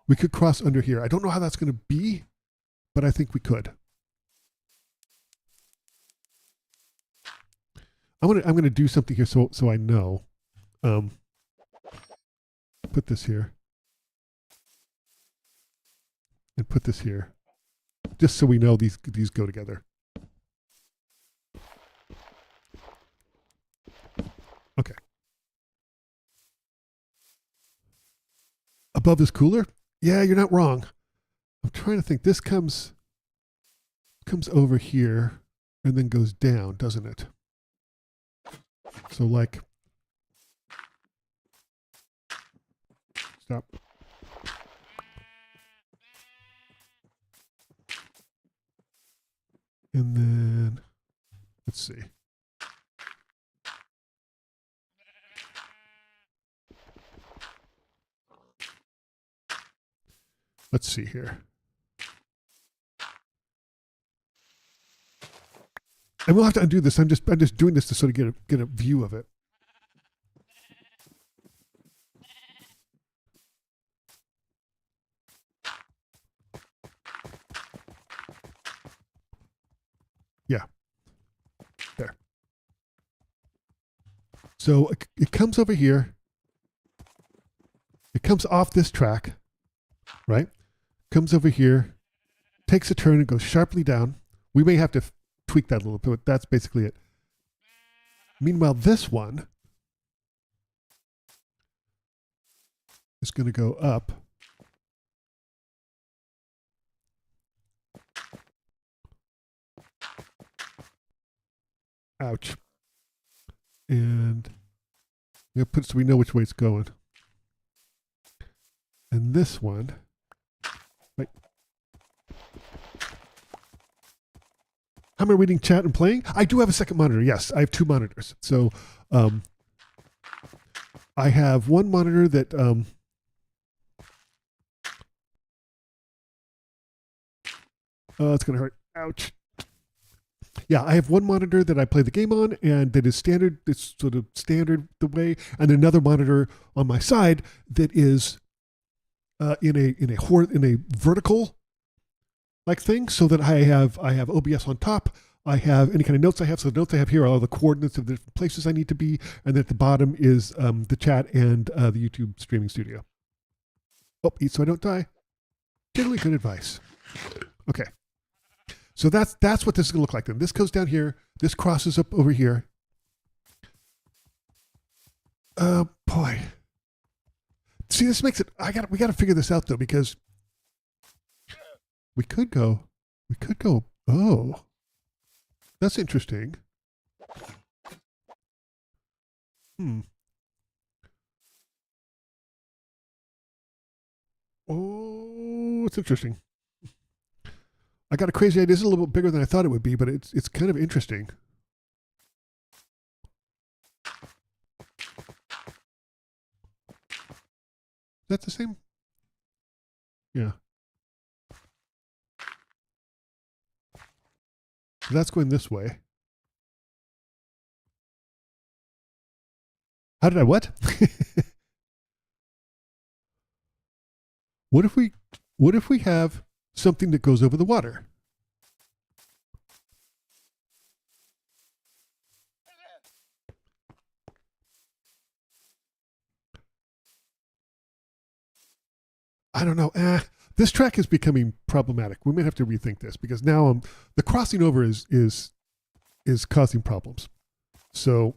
We could cross under here. I don't know how that's going to be, but I think we could. I'm gonna do something here so I know. Put this here. And put this here. Just so we know these go together. Okay. Above is cooler? Yeah, you're not wrong. I'm trying to think. This comes over here and then goes down, doesn't it? So like, stop. And then, let's see. Let's see here. And we'll have to undo this. I'm just doing this to sort of get a view of it. Yeah. There. So it comes over here. It comes off this track, right? Comes over here, takes a turn and goes sharply down. We may have to tweak that a little bit, but that's basically it. Meanwhile, this one is going to go up. Ouch. And we'll put so we know which way it's going. And this one, wait. How am I reading chat and playing? I do have a second monitor. Yes, I have two monitors. So I have one monitor that oh, it's going to hurt. Ouch. Yeah, I have one monitor that I play the game on, and that is standard. It's sort of standard the way, and another monitor on my side that is in a vertical like thing, so that I have OBS on top. I have any kind of notes I have. So the notes I have here are all the coordinates of the different places I need to be, and at the bottom is the chat and the YouTube streaming studio. Oh, eat so I don't die. Generally good advice. Okay. So that's what this is going to look like then. This goes down here. This crosses up over here. Boy. See, this makes it, we got to figure this out though, because we could go, oh, that's interesting. Oh, it's interesting. I got a crazy idea. This is a little bit bigger than I thought it would be, but it's kind of interesting. Is that the same? Yeah. So that's going this way. How did I what? What if we have something that goes over the water? I don't know. This track is becoming problematic. We might have to rethink this because now the crossing over is causing problems. So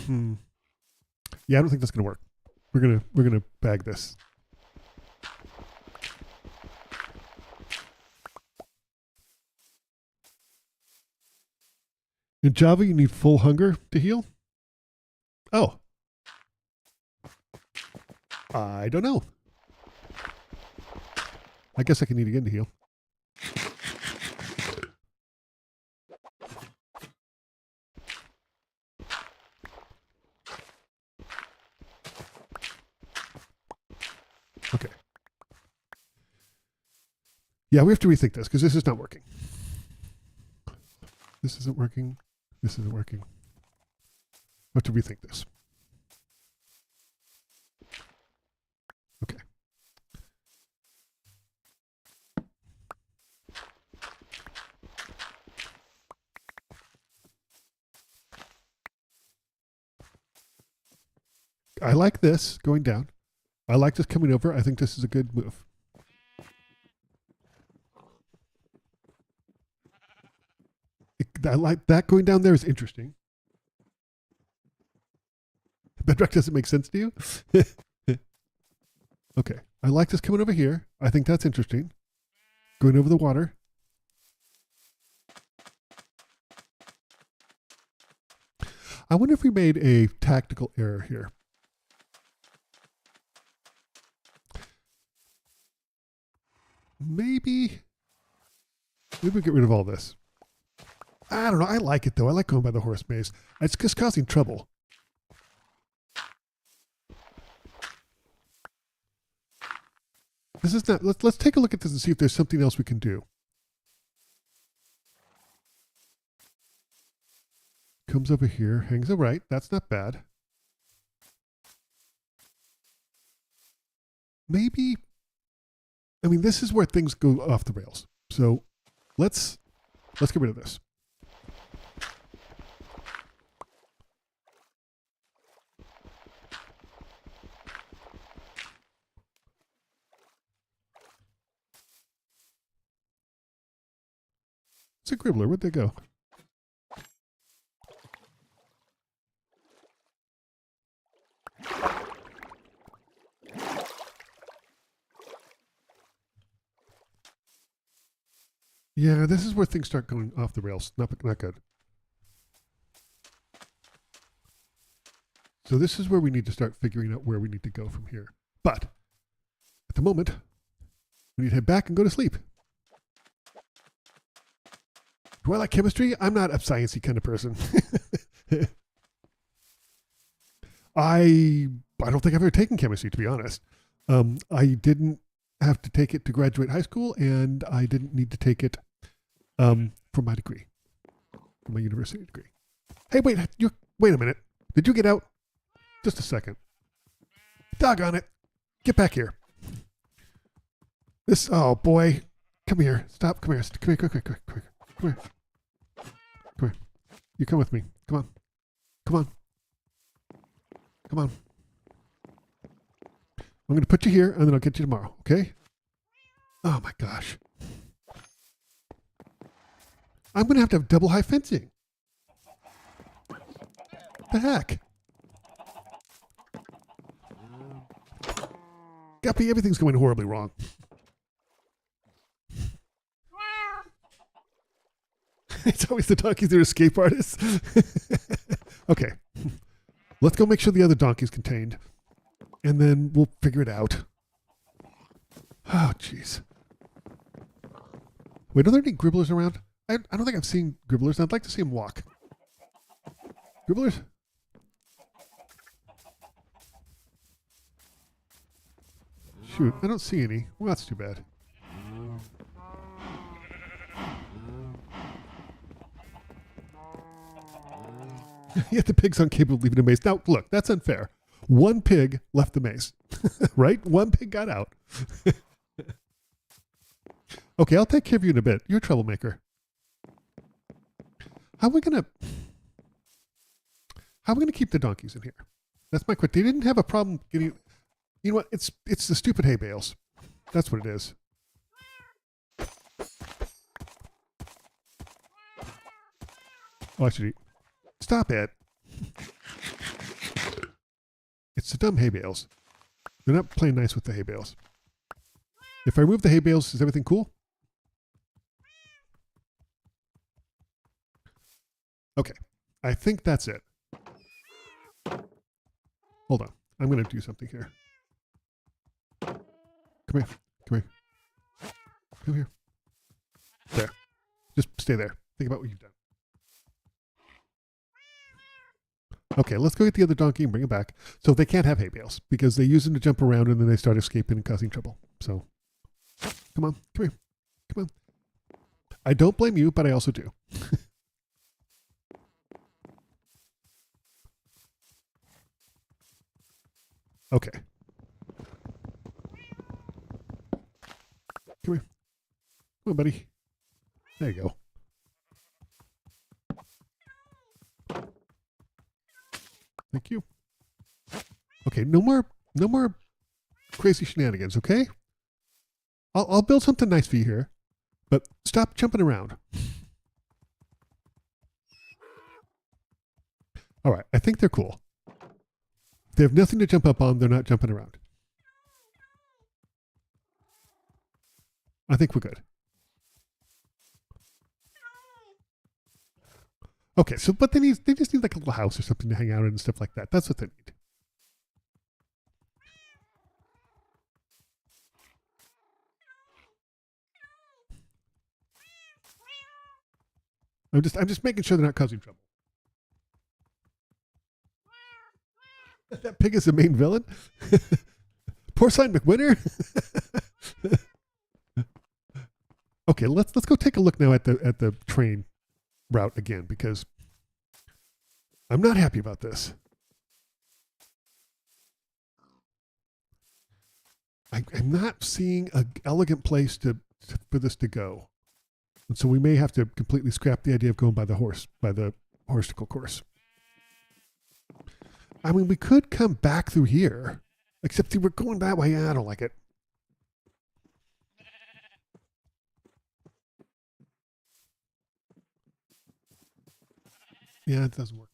yeah, I don't think that's gonna work. We're gonna bag this. In Java, you need full hunger to heal. Oh, I don't know. I guess I can eat again to heal. Okay. Yeah, we have to rethink this because this is not working. This isn't working. This isn't working. We have to rethink this. Okay. I like this going down. I like this coming over. I think this is a good move. I like that going down there is interesting. Bedrock doesn't make sense to you? Okay. I like this coming over here. I think that's interesting. Going over the water. I wonder if we made a tactical error here. Maybe we get rid of all this. I don't know. I like it though. I like going by the horse maze. It's just causing trouble. This is not. Let's take a look at this and see if there's something else we can do. Comes over here, hangs a right. That's not bad. Maybe. I mean, this is where things go off the rails. So let's get rid of this. It's a gribbler. Where'd they go? Yeah, this is where things start going off the rails. Not good. So this is where we need to start figuring out where we need to go from here. But at the moment, we need to head back and go to sleep. Do I like chemistry? I'm not a sciencey kind of person. I don't think I've ever taken chemistry, to be honest. I didn't have to take it to graduate high school, and I didn't need to take it for my degree, for my university degree. Hey, wait a minute. Did you get out? Just a second. Doggone it. Get back here. Oh boy. Come here. Stop. Come here. Come here, quick. Come here. Come here. You come with me. Come on. Come on. Come on. I'm going to put you here, and then I'll get you tomorrow, okay? Oh, my gosh. I'm going to have double high fencing. The heck? Guppy, everything's going horribly wrong. It's always the donkeys that are escape artists. Okay. Let's go make sure the other donkey's contained. And then we'll figure it out. Oh, jeez. Wait, are there any gribblers around? I don't think I've seen gribblers. I'd like to see them walk. Gribblers? Shoot, I don't see any. Well, that's too bad. Yet the pig's incapable of leaving a maze. Now, look, that's unfair. One pig left the maze, right? One pig got out. Okay, I'll take care of you in a bit. You're a troublemaker. How are we gonna How are we going to keep the donkeys in here? That's my question. They didn't have a problem getting. You know what? It's the stupid hay bales. That's what it is. Oh, I should eat. Stop it. It's the dumb hay bales. They're not playing nice with the hay bales. If I remove the hay bales, is everything cool? Okay. I think that's it. Hold on. I'm going to do something here. Come here. Come here. Come here. There. Just stay there. Think about what you've done. Okay, let's go get the other donkey and bring it back. So they can't have hay bales because they use them to jump around and then they start escaping and causing trouble. So, come on. Come here. Come on. I don't blame you, but I also do. Okay. Come here. Come on, buddy. There you go. Thank you. Okay, no more crazy shenanigans, okay? I'll build something nice for you here, but stop jumping around. All right, I think they're cool. They have nothing to jump up on. They're not jumping around. I think we're good. Okay, so but they just need like a little house or something to hang out in and stuff like that. That's what they need. I'm just making sure they're not causing trouble. That pig is the main villain. Porcine McWinter. Okay, let's go take a look now at the train route again because I'm not happy about this. I'm not seeing an elegant place for this to go, and so we may have to completely scrap the idea of going by the horsicle course. I mean, we could come back through here, except we're going that way. I don't like it. Yeah, it doesn't work.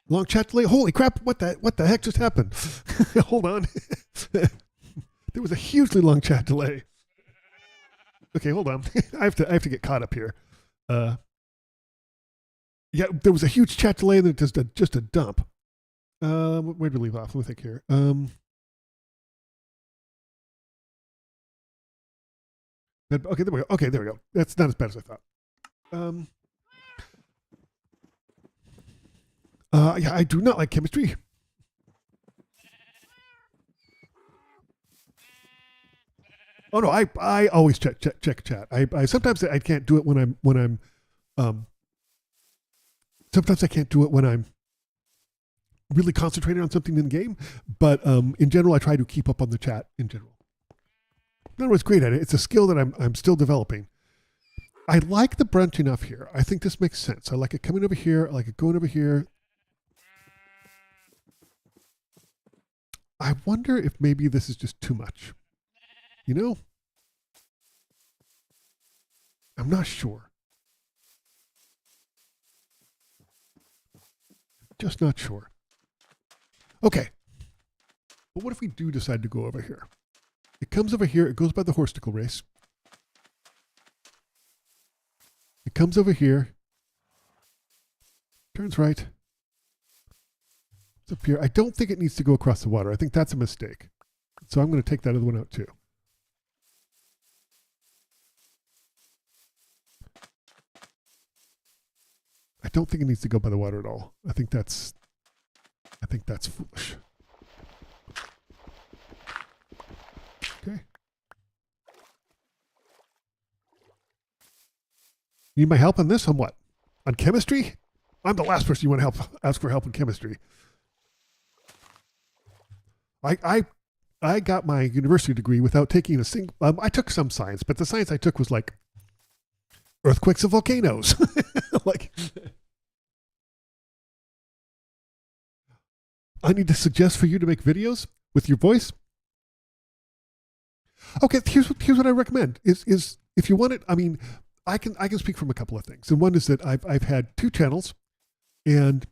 Long chat delay. Holy crap! What the heck just happened? Hold on. There was a hugely long chat delay. Okay, hold on. I have to get caught up here. Yeah, there was a huge chat delay and then just a dump. Where did we leave off? Let me think here. Okay, there we go. Okay, there we go. That's not as bad as I thought. Yeah, I do not like chemistry. Oh no, I always check chat. I sometimes I can't do it when I'm sometimes I can't do it when I'm really concentrated on something in game, but in general I try to keep up on the chat in general. Not always great at it. It's a skill that I'm still developing. I like the branching off here. I think this makes sense. I like it coming over here. I like it going over here. I wonder if maybe this is just too much. You know? I'm not sure. Just not sure. Okay. But what if we do decide to go over here? It comes over here. It goes by the horsicle race. It comes over here. Turns right. It's up here. I don't think it needs to go across the water. I think that's a mistake. So I'm going to take that other one out too. I don't think it needs to go by the water at all. I think that's foolish. Okay. Need my help on this? On what? On chemistry? I'm the last person you want to ask for help in chemistry. I got my university degree without taking a single. I took some science, but the science I took was like earthquakes and volcanoes. like, I need to suggest for you to make videos with your voice. Okay, here's what I recommend is if you want it. I mean, I can speak from a couple of things, and one is that I've had 2 channels, and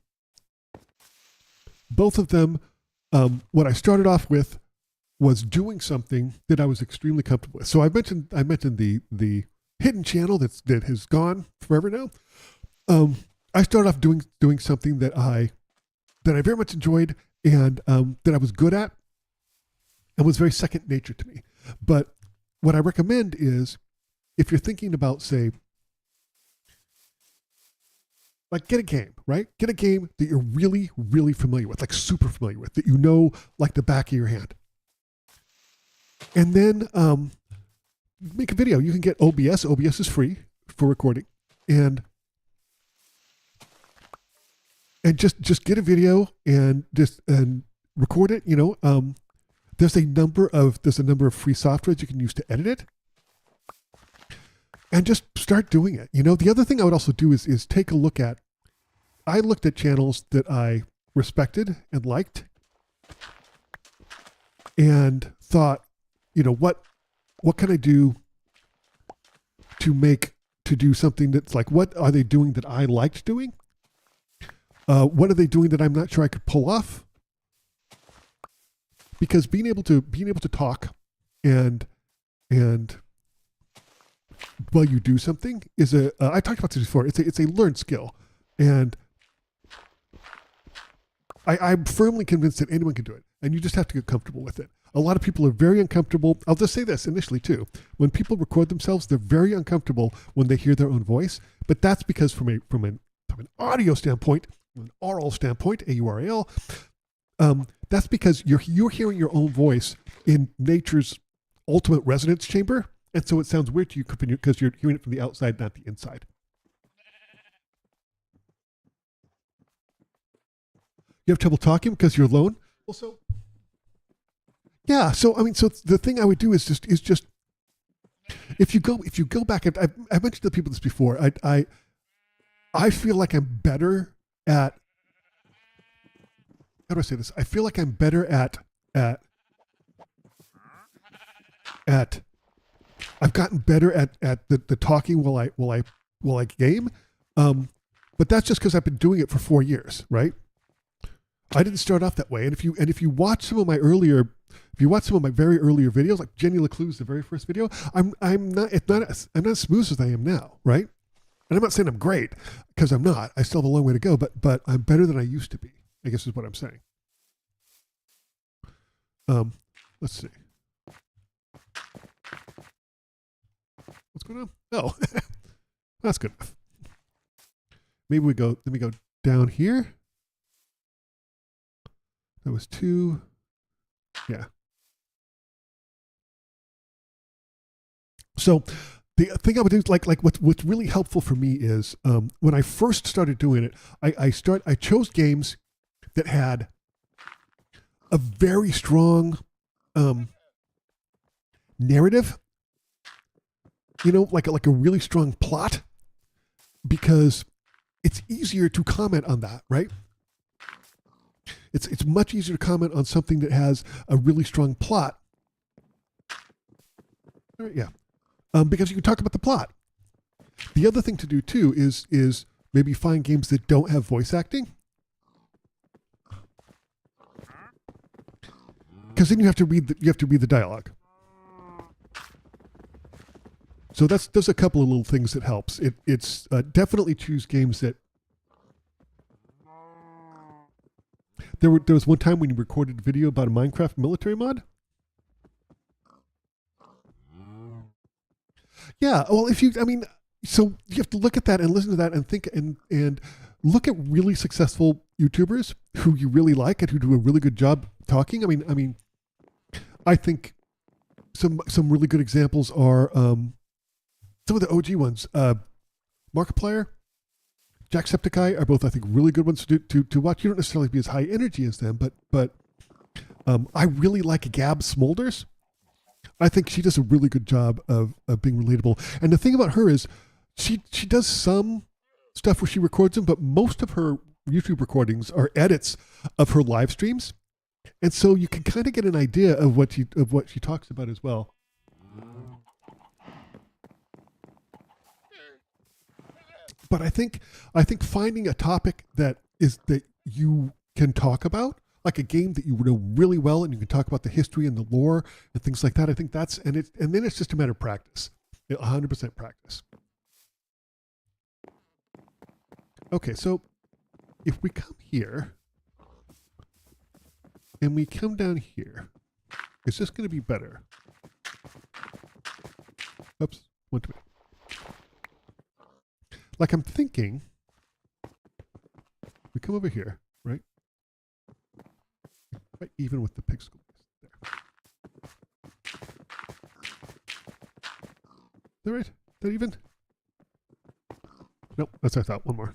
both of them, what I started off with was doing something that I was extremely comfortable with. So I mentioned the hidden channel that has gone forever now. I started off doing something that I very much enjoyed and that I was good at and was very second nature to me. But what I recommend is if you're thinking about, say, like get a game, right? Get a game that you're really, really familiar with, like super familiar with, that you know like the back of your hand. And then make a video. You can get OBS. OBS is free for recording. And just get a video and record it, you know. There's a number of free softwares you can use to edit it. And just start doing it. You know, the other thing I would also do is take a look at, I looked at channels that I respected and liked and thought, you know, what can I do to do something that's like, what are they doing that I liked doing? What are they doing that I'm not sure I could pull off? Because being able to talk and while you do something is I talked about this before. It's a learned skill, and I'm firmly convinced that anyone can do it, and you just have to get comfortable with it. A lot of people are very uncomfortable. I'll just say this initially too. When people record themselves, they're very uncomfortable when they hear their own voice. But that's because from an audio standpoint, an oral standpoint, AURAL, that's because you're hearing your own voice in nature's ultimate resonance chamber. And so it sounds weird to you because you're hearing it from the outside, not the inside. You have trouble talking because you're alone? Also, yeah. So I mean, so the thing I would do is just if you go back, I mentioned to people this before. I feel like I'm better at, how do I say this? I feel like I'm better at I've gotten better at the talking while I game, but that's just because I've been doing it for 4 years, right? I didn't start off that way, and if you watch some of my very earlier videos, like Jenny LeClue's the very first video, I'm not as smooth as I am now, right? And I'm not saying I'm great because I'm not. I still have a long way to go, but I'm better than I used to be, I guess is what I'm saying. Let's see. What's going on? Oh, that's good enough. Maybe let me go down here. That was 2. Yeah. So the thing I would do is like what's really helpful for me is when I first started doing it, I chose games that had a very strong narrative, you know, like a really strong plot, because it's easier to comment on that, right? It's much easier to comment on something that has a really strong plot. All right, yeah. Because you can talk about the plot. The other thing to do too is maybe find games that don't have voice acting, because then you have to read the dialogue. So there's a couple of little things that helps. It's definitely choose games that. There was one time when you recorded a video about a Minecraft military mod. Yeah, well, so you have to look at that and listen to that and think and look at really successful YouTubers who you really like and who do a really good job talking. I think some really good examples are some of the OG ones. Markiplier, Jacksepticeye are both, I think, really good ones to watch. You don't necessarily be as high energy as them, but I really like Gab Smolders. I think she does a really good job of being relatable. And the thing about her is she does some stuff where she records them, but most of her YouTube recordings are edits of her live streams. And so you can kind of get an idea of what she talks about as well. But I think finding a topic that you can talk about, like a game that you know really well, and you can talk about the history and the lore and things like that. I think and then it's just a matter of practice, 100% practice. Okay, so if we come here and we come down here, is this going to be better? Oops, one too many. Like I'm thinking, we come over here, right? Right, even with the pixel there. Is that right? Is that even? Nope, that's what I thought. One more.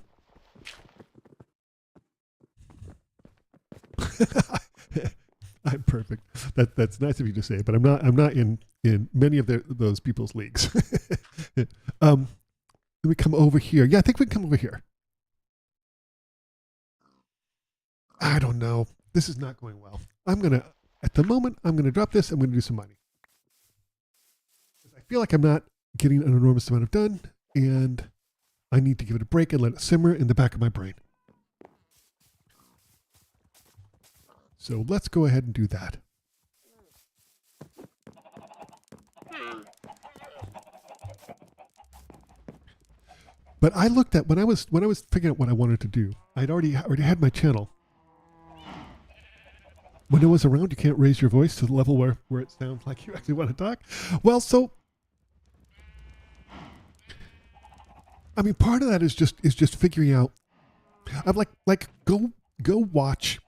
I'm perfect. That's nice of you to say, but I'm not in many of those people's leagues. Then we come over here. Yeah, I think we can come over here. I don't know. This is not going well. At the moment, I'm gonna drop this. I'm gonna do some mining. I feel like I'm not getting an enormous amount of done, and I need to give it a break and let it simmer in the back of my brain. So let's go ahead and do that. But I looked at when I was figuring out what I wanted to do. I'd already had my channel. When it was around, you can't raise your voice to the level where it sounds like you actually want to talk. Well, so I mean, part of that is just figuring out. I'm like go watch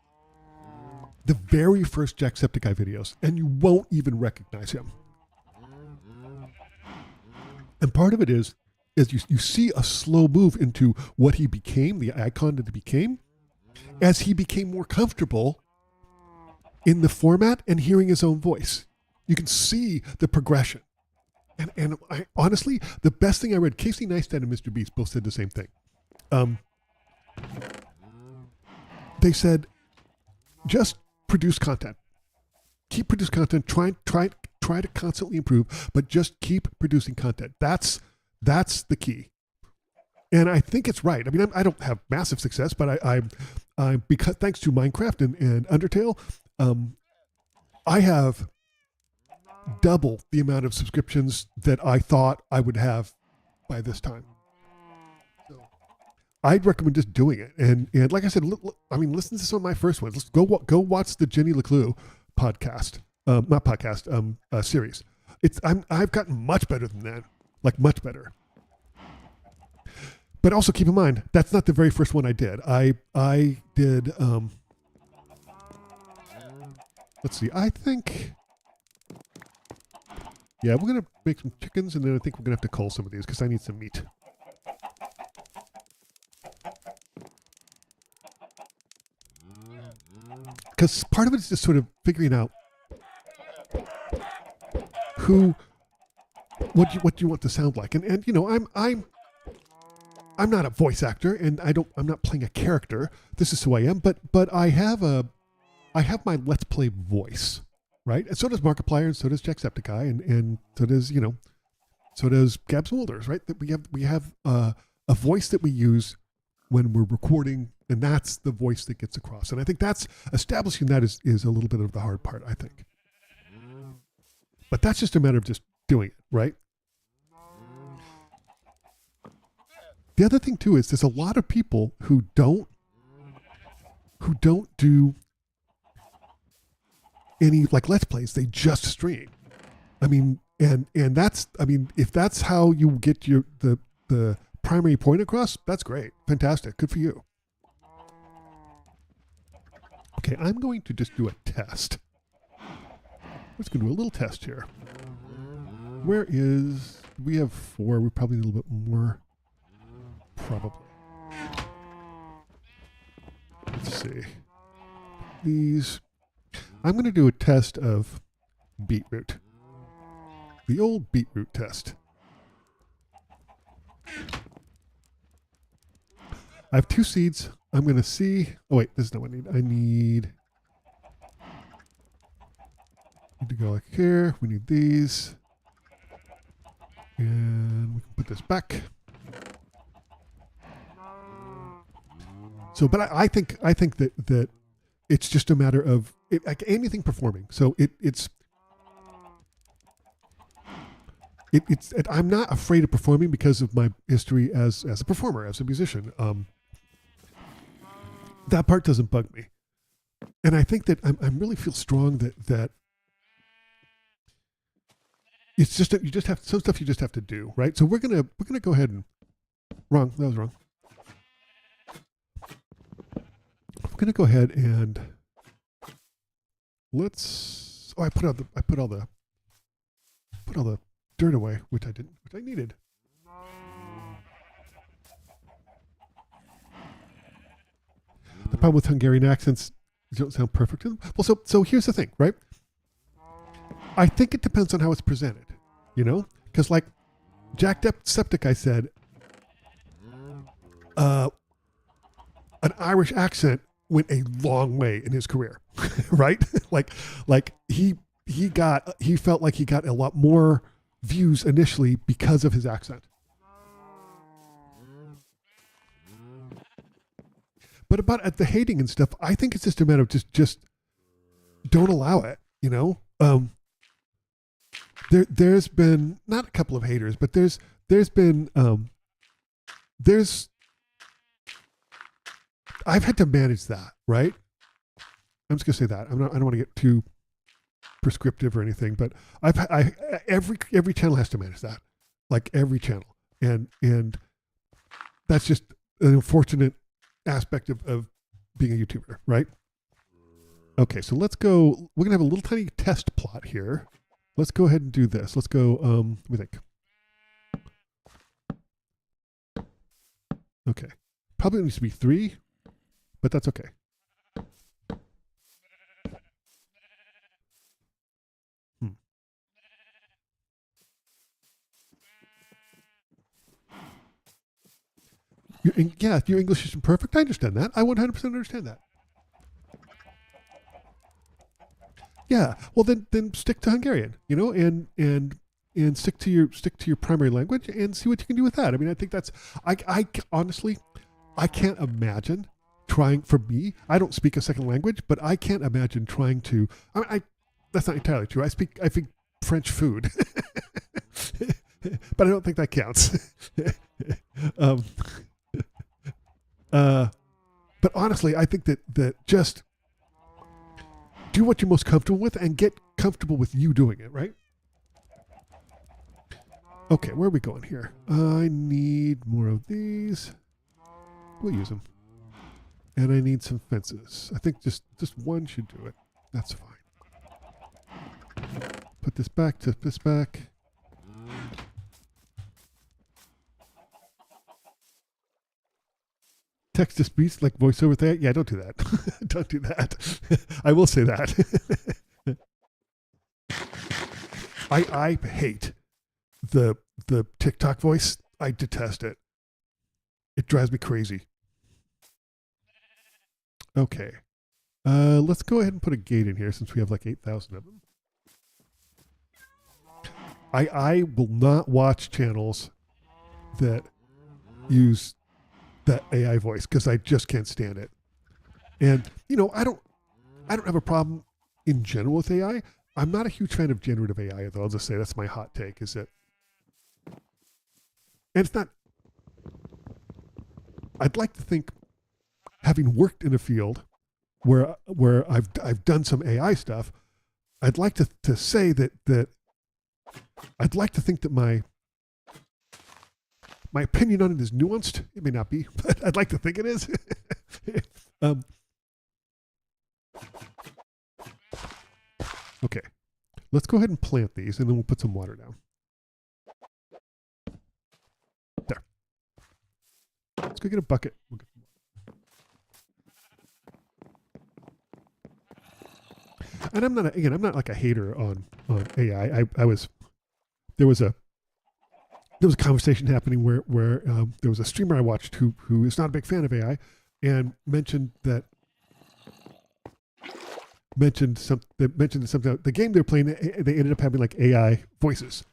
the very first Jacksepticeye videos, and you won't even recognize him. And part of it is you see a slow move into what he became, the icon that he became, as he became more comfortable in the format and hearing his own voice. You can see the progression. And I honestly, the best thing I read, Casey Neistat and Mr. Beast both said the same thing. They said, just produce content. Keep producing content. Try to constantly improve, but just keep producing content. That's the key. And I think it's right. I mean, I don't have massive success, but I because thanks to Minecraft and Undertale, I have double the amount of subscriptions that I thought I would have by this time. So I'd recommend just doing it. And like I said, listen to some of my first ones. Let's go watch the Jenny LeClue podcast, not podcast, series. I've gotten much better than that, like much better. But also keep in mind, that's not the very first one I did. I did, let's see, I think, yeah, we're going to make some chickens, and then I think we're going to have to cull some of these because I need some meat. Because part of it is just sort of figuring out what do you want to sound like, and you know, I'm not a voice actor, and I'm not playing a character. This is who I am, but I have my Let's Play voice, right? And so does Markiplier, and so does Jacksepticeye, and so does Gabs Mulders, right? That we have a voice that we use when we're recording, and that's the voice that gets across. And I think that's establishing that is a little bit of the hard part, I think. But that's just a matter of just doing it, right? The other thing too is there's a lot of people who don't do any like Let's Plays. They just stream. I mean, and that's, I mean, if that's how you get the primary point across, that's great. Fantastic. Good for you. Okay, I'm going to just do a test. We're just going to do a little test here. We have 4. We probably need a little bit more. Probably. Let's see. I'm going to do a test of beetroot. The old beetroot test. I have 2 seeds. I'm going to see. Oh, wait, this is not what I need. I need to go like here. We need these. And we can put this back. So, but I think that it's just a matter of like anything performing. So it's I'm not afraid of performing because of my history as a performer, as a musician. That part doesn't bug me, and I think that I'm really feel strong that it's just that you just have some stuff you just have to do, right? So we're gonna go ahead and wrong. That was wrong. We're gonna go ahead and let's. Oh, I put all the dirt away, which I didn't, which I needed. The problem with Hungarian accents, they don't sound perfect to them. Well, so here's the thing, right? I think it depends on how it's presented, you know? Because like Jacksepticeye said, an Irish accent went a long way in his career, right? like he felt like he got a lot more views initially because of his accent. But about at the hating and stuff, I think it's just a matter of just don't allow it, you know? There's been not a couple of haters, but there's been I've had to manage that, right? I'm just gonna say that. I don't want to get too prescriptive or anything, but every channel has to manage that, like every channel, and that's just an unfortunate aspect of being a YouTuber, right? Okay, so let's go. We're gonna have a little tiny test plot here. Let's go ahead and do this. Let's go. Let me think. Okay, probably needs to be 3, but that's okay. Yeah, if your English isn't perfect, I understand that. I 100% understand that. Yeah, well then stick to Hungarian, you know, and stick to your primary language and see what you can do with that. I mean, I think that's I honestly I can't imagine trying. For me, I don't speak a second language, but I can't imagine trying to. I that's not entirely true. I speak French food, but I don't think that counts. But honestly, I think that just do what you're most comfortable with and get comfortable with you doing it, right? Okay, where are we going here? I need more of these. We'll use them. And I need some fences. I think just one should do it. That's fine. Put this back, tip this back. Text to speech like voiceover thing. Yeah, don't do that. Don't do that. I will say that. I hate the TikTok voice. I detest it. It drives me crazy. Okay. Let's go ahead and put a gate in here since we have like 8,000 of them. I will not watch channels that use that AI voice because I just can't stand it. And you know, I don't have a problem in general with AI. I'm not a huge fan of generative AI, though. I'll just say that's my hot take. Is that, and it's not. I'd like to think, having worked in a field where I've done some AI stuff, I'd like to say that I'd like to think that my opinion on it is nuanced. It may not be, but I'd like to think it is. Okay, let's go ahead and plant these, and then we'll put some water down. There. Let's go get a bucket. We'll get some water. And I'm not like a hater on AI. There was a there was a conversation happening where there was a streamer I watched who is not a big fan of AI, and mentioned that something the game they were playing, they ended up having like AI voices,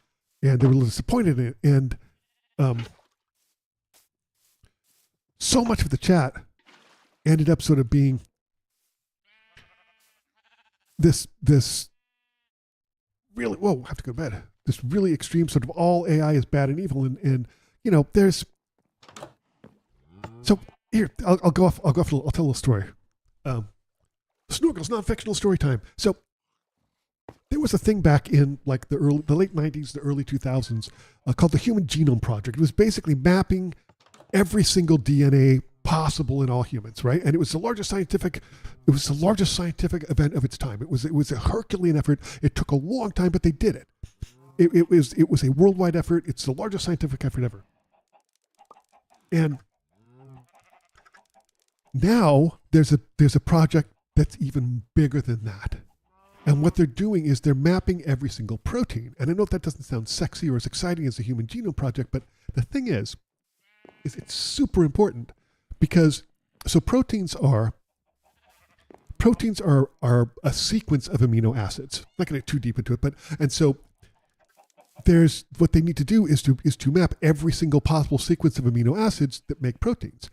and they were a little disappointed in it, and so much of the chat ended up sort of being this really, whoa, I have to go to bed, this really extreme sort of all AI is bad and evil, and you know, there's, so here I'll tell a little story. Snorkel's non-fictional story time. So there was a thing back in like the late 90s, the early 2000s, called the Human Genome Project. It was basically mapping every single DNA possible in all humans, right? And it was the largest scientific event of its time. It was a Herculean effort. It took a long time, but they did it. It was a worldwide effort. It's the largest scientific effort ever. And now there's a project that's even bigger than that. And what they're doing is they're mapping every single protein. And I know that doesn't sound sexy or as exciting as the Human Genome Project, but the thing is it's super important, because so proteins are a sequence of amino acids. I'm not going to get too deep into it, but and so there's what they need to do is to map every single possible sequence of amino acids that make proteins.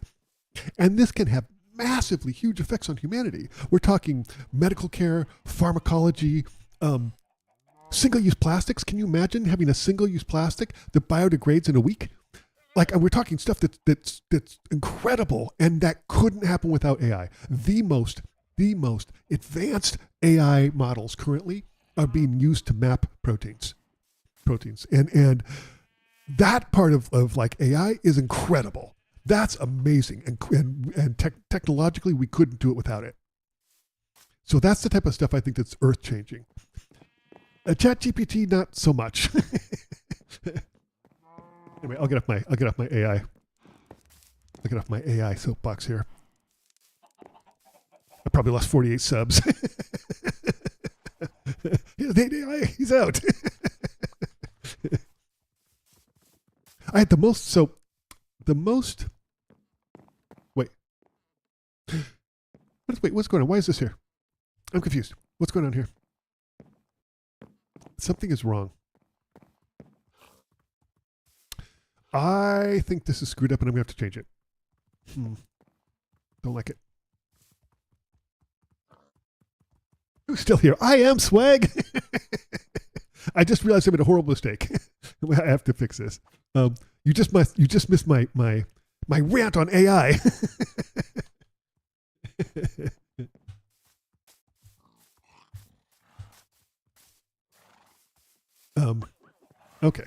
And this can have massively huge effects on humanity. We're talking medical care, pharmacology, single-use plastics. Can you imagine having a single-use plastic that biodegrades in a week? Like, we're talking stuff that's incredible, and that couldn't happen without AI. The most advanced AI models currently are being used to map proteins, and that part of like AI is incredible. That's amazing, and technologically we couldn't do it without it. So that's the type of stuff I think that's earth changing. ChatGPT, not so much. Anyway, I'll get off my AI. I'll get off my AI soapbox here. I probably lost 48 subs. AI, he's out. I had the most. Wait. What's going on? Why is this here? I'm confused. What's going on here? Something is wrong. I think this is screwed up and I'm going to have to change it. Don't like it. Who's still here? I am Swag. I just realized I made a horrible mistake. I have to fix this. You just missed my rant on AI. Okay.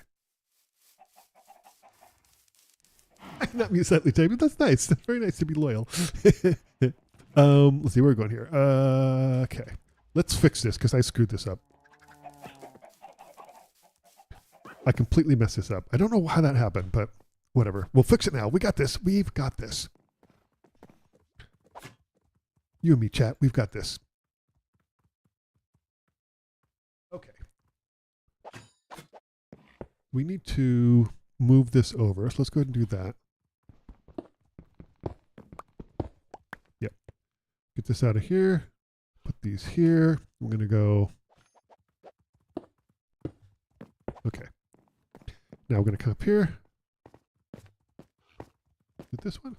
I'm not being slightly typing. That's nice. That's very nice to be loyal. Let's see where we're going here. Okay. Let's fix this because I screwed this up. I completely messed this up. I don't know how that happened, but whatever. We'll fix it now. We got this. We've got this. You and me, chat. We've got this. Okay. We need to move this over. So let's go ahead and do that. Yep. Get this out of here. Put these here. I'm going to go. Okay. Now we're going to come up here. Is it this one?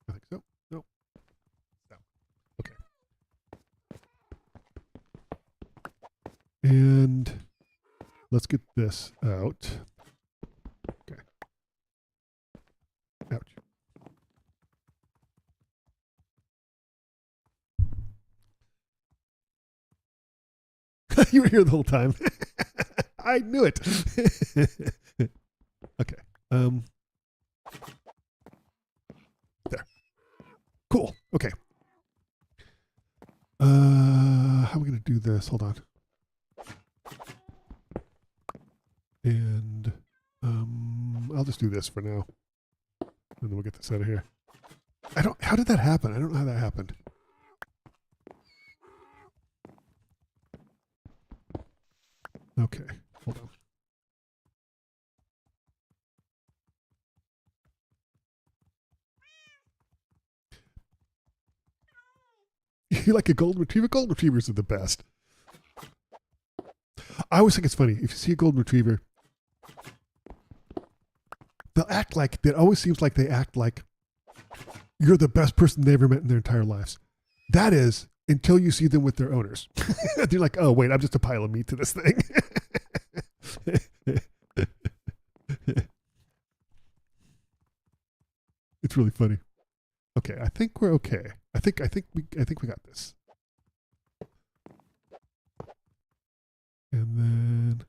I think so. No. No. Okay. And let's get this out. Okay. Ouch. You were here the whole time. I knew it. Okay. There. Cool. Okay. How are we going to do this? Hold on. And I'll just do this for now. And then we'll get this out of here. How did that happen? I don't know how that happened. Okay. Hold on. you like a golden retriever? Golden retrievers are the best. I always think it's funny. If you see a golden retriever, they'll act like, it always seems like they act like you're the best person they ever met in their entire lives. That is until you see them with their owners. They're like, oh, wait, I'm just a pile of meat to this thing. It's really funny. Okay, I think we're okay. I think we got this. And then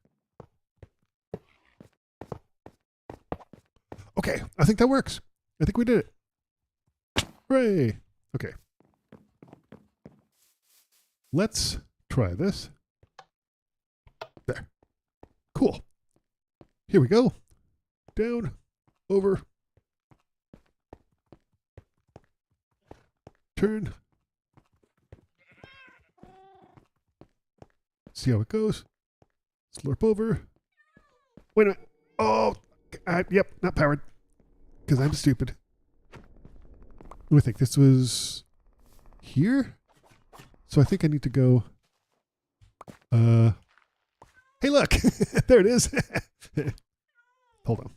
okay, I think that works. I think we did it. Hooray! Okay. Let's try this. There. Cool. Here we go. Down, over, turn. See how it goes. Slurp over. Wait a minute. Oh, yep, not powered. Because I'm stupid. Let me think. This was here? So I think I need to go. Hey, look. There it is. Hold on.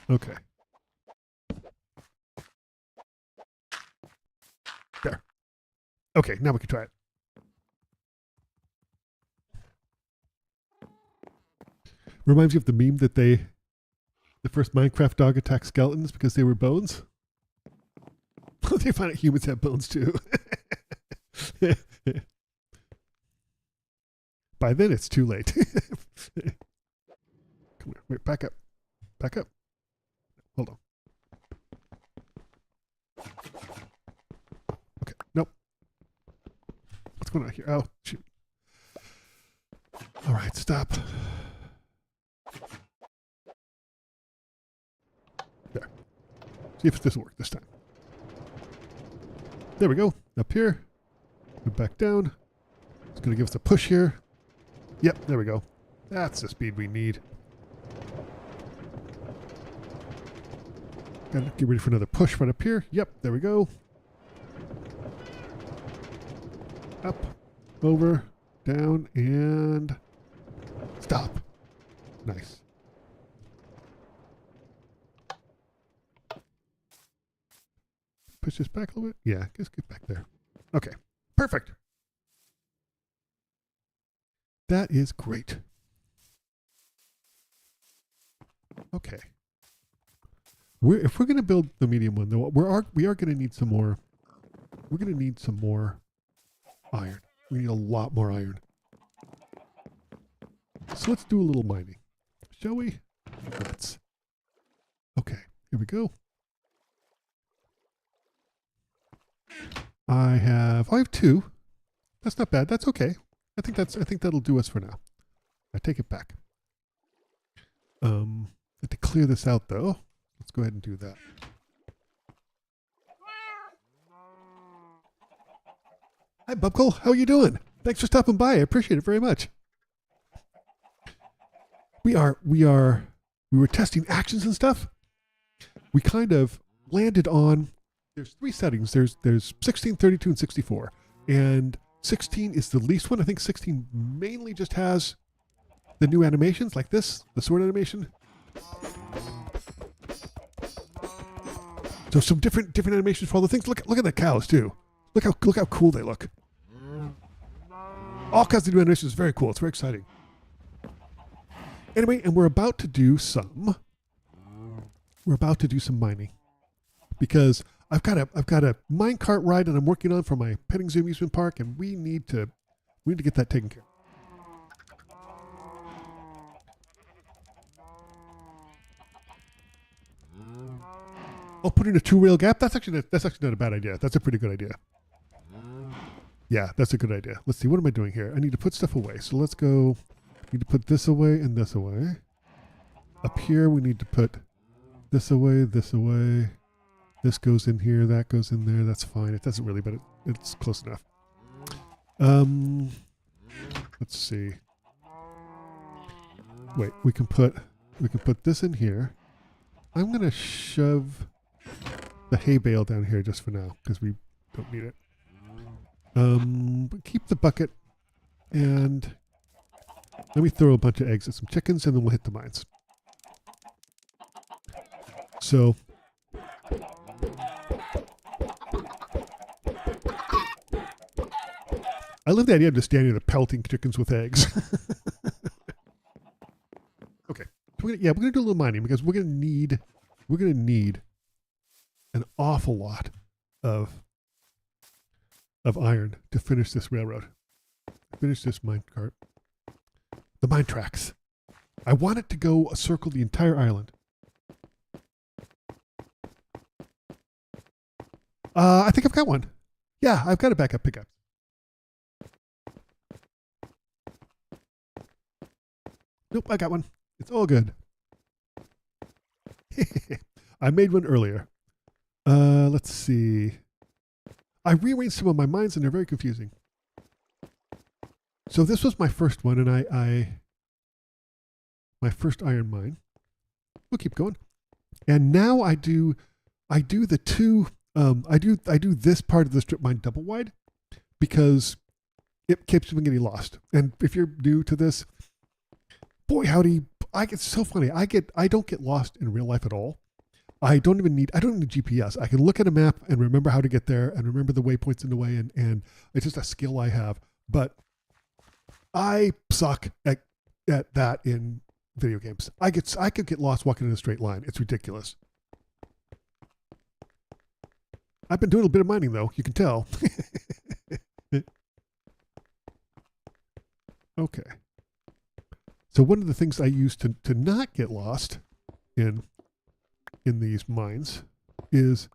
Okay. There. Okay, now we can try it. Reminds you of the meme that the first Minecraft dog attacked skeletons because they were bones. They find out humans have bones too. By then it's too late. Come here, wait, back up. Back up. Hold on. Okay, nope. What's going on here? Oh, shoot. All right, stop. There. See if this will work this time. There we go. Up here. Go back down. It's going to give us a push here. Yep, there we go. That's the speed we need. Gotta get ready for another push right up here. Yep, there we go. Up, over, down, and stop. Nice. Push this back a little bit. Yeah, just get back there. Okay, perfect. That is great. Okay. If we're going to build the medium one, though, we are going to need some more. We're going to need some more iron. We need a lot more iron. So let's do a little mining, shall we? Let's. Okay, here we go. I have 2. That's not bad. That's okay. I think that'll do us for now. I take it back. To clear this out though, let's go ahead and do that. Hi Bubkle, how are you doing? Thanks for stopping by. I appreciate it very much. We were testing actions and stuff. We kind of landed on, there's 3 settings. There's 16, 32, and 64. And 16 is the least one. I think 16 mainly just has the new animations like this, the sword animation. So some different animations for all the things. Look at the cows too. Look how cool they look. All kinds of new animations. Very cool. It's very exciting. Anyway, and we're about to do some mining because I've got a minecart ride that I'm working on for my petting zoo amusement park, and we need to get that taken care of. Oh, put in a 2-rail gap? That's actually not a bad idea. That's a pretty good idea. Yeah, that's a good idea. Let's see, what am I doing here? I need to put stuff away. So let's go. Need to put this away and this away. Up here we need to put this away, this away. This goes in here, that goes in there. That's fine. It doesn't really, but it's close enough. Let's see. wait, we can put this in here. I'm gonna shove the hay bale down here just for now because we don't need it. But keep the bucket, and let me throw a bunch of eggs at some chickens, and then we'll hit the mines. So I love the idea of just standing there pelting chickens with eggs. Okay, so we're gonna do a little mining because we're gonna need an awful lot of iron to finish this railroad, finish this minecart, the mine tracks. I want it to go circle the entire island. I think I've got one. Yeah, I've got a backup pickup. Nope, I got one. It's all good. I made one earlier. Let's see. I rearranged some of my mines and they're very confusing. So this was my first one, and my first iron mine. We'll keep going. And now I do the two. I do this part of the strip mine double wide because it keeps me getting lost. And if you're new to this, boy howdy, it's so funny. I don't get lost in real life at all. I don't need GPS. I can look at a map and remember how to get there and remember the waypoints in the way, and it's just a skill I have. But I suck at that in video games. I could get lost walking in a straight line. It's ridiculous. I've been doing a bit of mining though, you can tell. Okay. So one of the things I use to not get lost in these mines is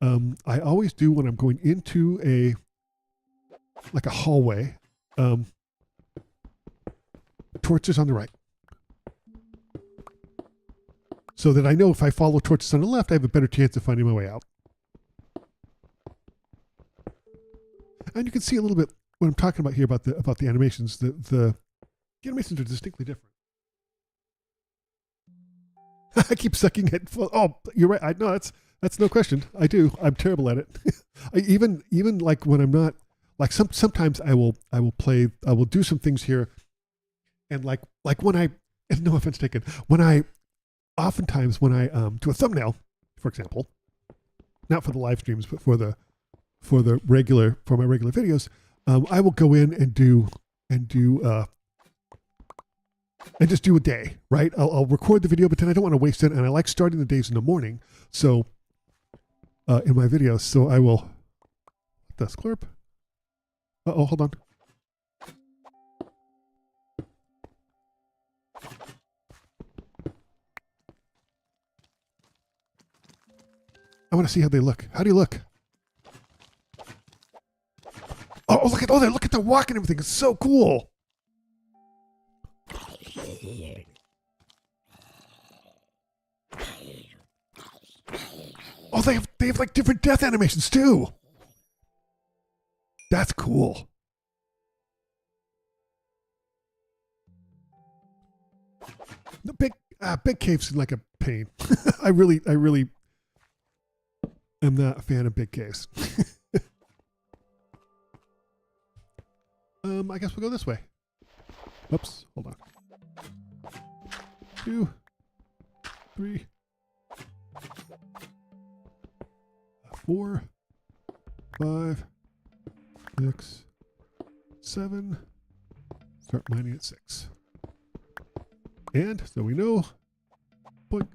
I always do when I'm going into a hallway, torches on the right. So that I know if I follow torches on the left, I have a better chance of finding my way out. And you can see a little bit what I'm talking about here about the animations. The animations are distinctly different. I keep sucking at. Oh, you're right. I know that's no question. I do. I'm terrible at it. Even like when I'm not like sometimes I will do some things here, and like when I, and no offense taken, oftentimes when I do a thumbnail, for example, not for the live streams but for my regular videos, I will go in and just do a day, right? I'll record the video, but then I don't want to waste it, and I like starting the days in the morning. So in my videos, so I will. That's Clerp. Oh, hold on. I want to see how they look. How do you look? Oh, look at the walk and everything. It's so cool. Oh, they have like different death animations too. That's cool. The big caves seem like a pain. I really am not a fan of big caves. I guess we'll go this way. Oops, hold on. 2, 3, 4, 5, 6, 7. Start mining at 6. And so we know. Boink.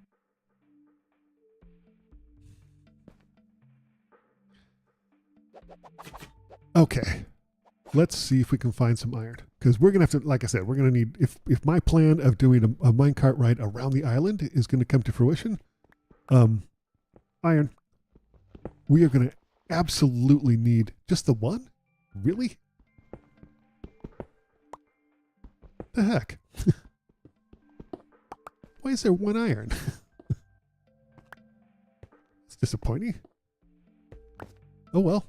Okay. Let's see if we can find some iron, because we're gonna have to, like I said, we're gonna need, if my plan of doing a minecart ride around the island is gonna come to fruition, iron, we are gonna absolutely need just the one? Really? The heck? Why is there one iron? It's disappointing. Oh well.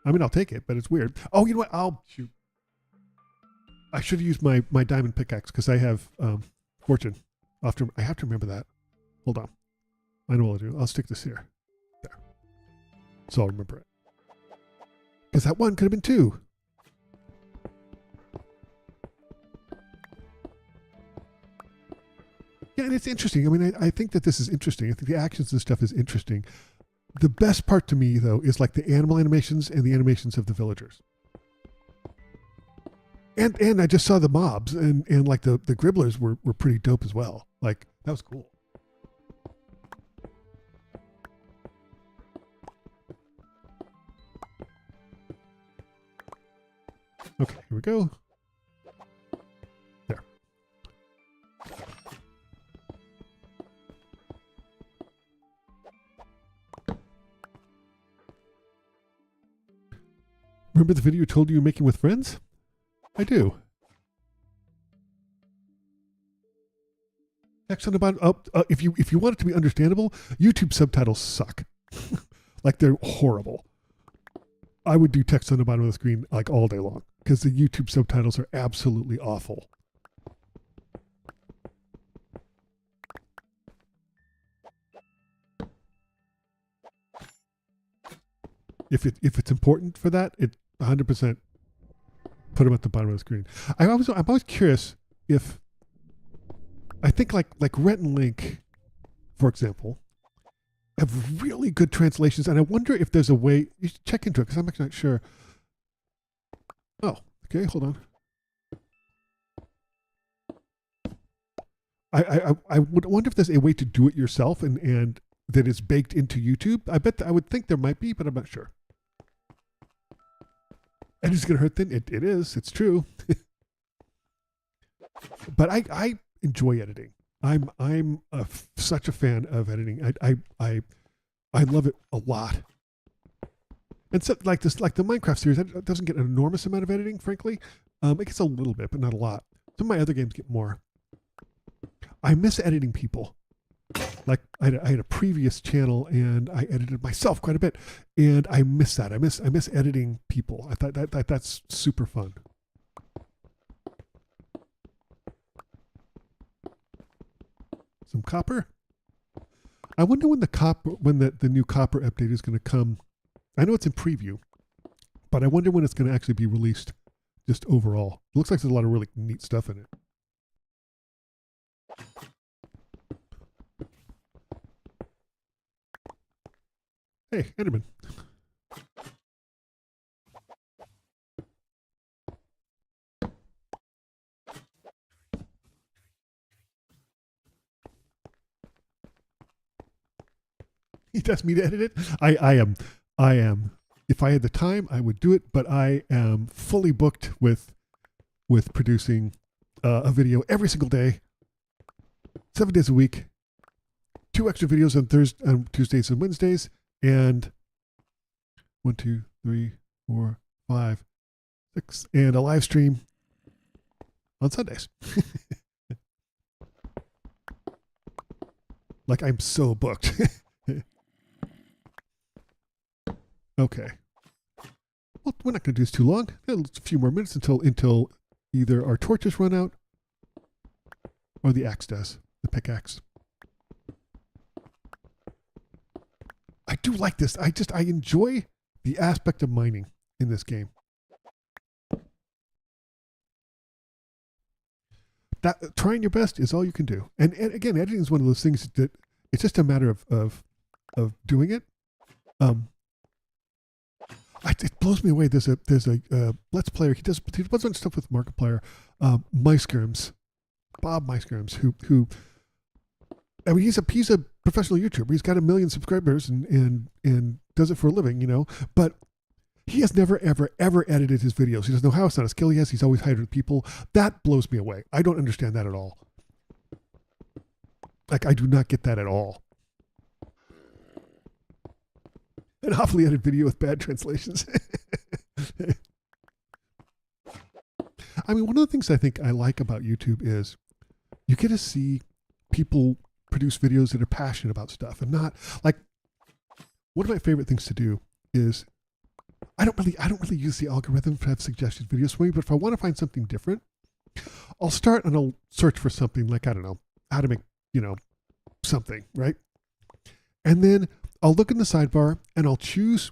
I mean, I'll take it, but it's weird. Oh, you know what? I'll shoot. I should have used my diamond pickaxe because I have fortune. I have to remember that. Hold on. I know what I'll do. I'll stick this here. There. So I'll remember it. Because that one could have been 2. Yeah, and it's interesting. I mean, I think that this is interesting. I think the actions and stuff is interesting. The best part to me, though, is like the animal animations and the animations of the villagers. And I just saw the mobs, and like the gribblers were pretty dope as well. Like, that was cool. Okay, here we go. There. Remember the video you told you were making with friends? I do. Text on the bottom. If you want it to be understandable, YouTube subtitles suck. Like, they're horrible. I would do text on the bottom of the screen like all day long because the YouTube subtitles are absolutely awful. If it's important for that, it 100% put them at the bottom of the screen. I'm always curious if I think like Rhett and Link, for example, have really good translations, and I wonder if there's a way you should check into it because I'm actually not sure. Oh, okay, hold on. I would wonder if there's a way to do it yourself and that is baked into YouTube. I would think there might be, but I'm not sure. And it's gonna hurt then. It is. It's true. But I enjoy editing. I'm such a fan of editing. I love it a lot. And so like the Minecraft series, that doesn't get an enormous amount of editing, frankly. It gets a little bit, but not a lot. Some of my other games get more. I miss editing people. Like I had a previous channel and I edited myself quite a bit, and I miss that. I miss editing people. I thought that's super fun. Some copper. I wonder when the new copper update is going to come. I know it's in preview, but I wonder when it's going to actually be released. Just overall, it looks like there's a lot of really neat stuff in it. Hey, Enderman. He asked me to edit it. I am. If I had the time, I would do it, but I am fully booked with producing a video every single day, 7 days a week, 2 extra videos on Tuesdays and Wednesdays, and 1, 2, 3, 4, 5, 6, and a live stream on Sundays. Like, I'm so booked. Okay. Well, we're not going to do this too long. A few more minutes until either our torches run out or the axe does, the pickaxe. I do like this. I enjoy the aspect of mining in this game. That trying your best is all you can do. And again, editing is one of those things that it's just a matter of doing it. It blows me away. There's a Let's Player. He does a bunch of stuff with Markiplier. Bob Myskirms, who I mean, he's a professional YouTuber. He's got 1 million subscribers and does it for a living, you know. But he has never ever edited his videos. He doesn't know how. It's not a skill he has. He's always hired people. That blows me away. I don't understand that at all. Like, I do not get that at all. An awfully edited video with bad translations. I mean, one of the things I think I like about YouTube is you get to see people produce videos that are passionate about stuff and not like, one of my favorite things to do is I don't really use the algorithm to have suggested videos for me, but if I want to find something different, I'll start and I'll search for something like, I don't know, how to make, something, right? And then I'll look in the sidebar and I'll choose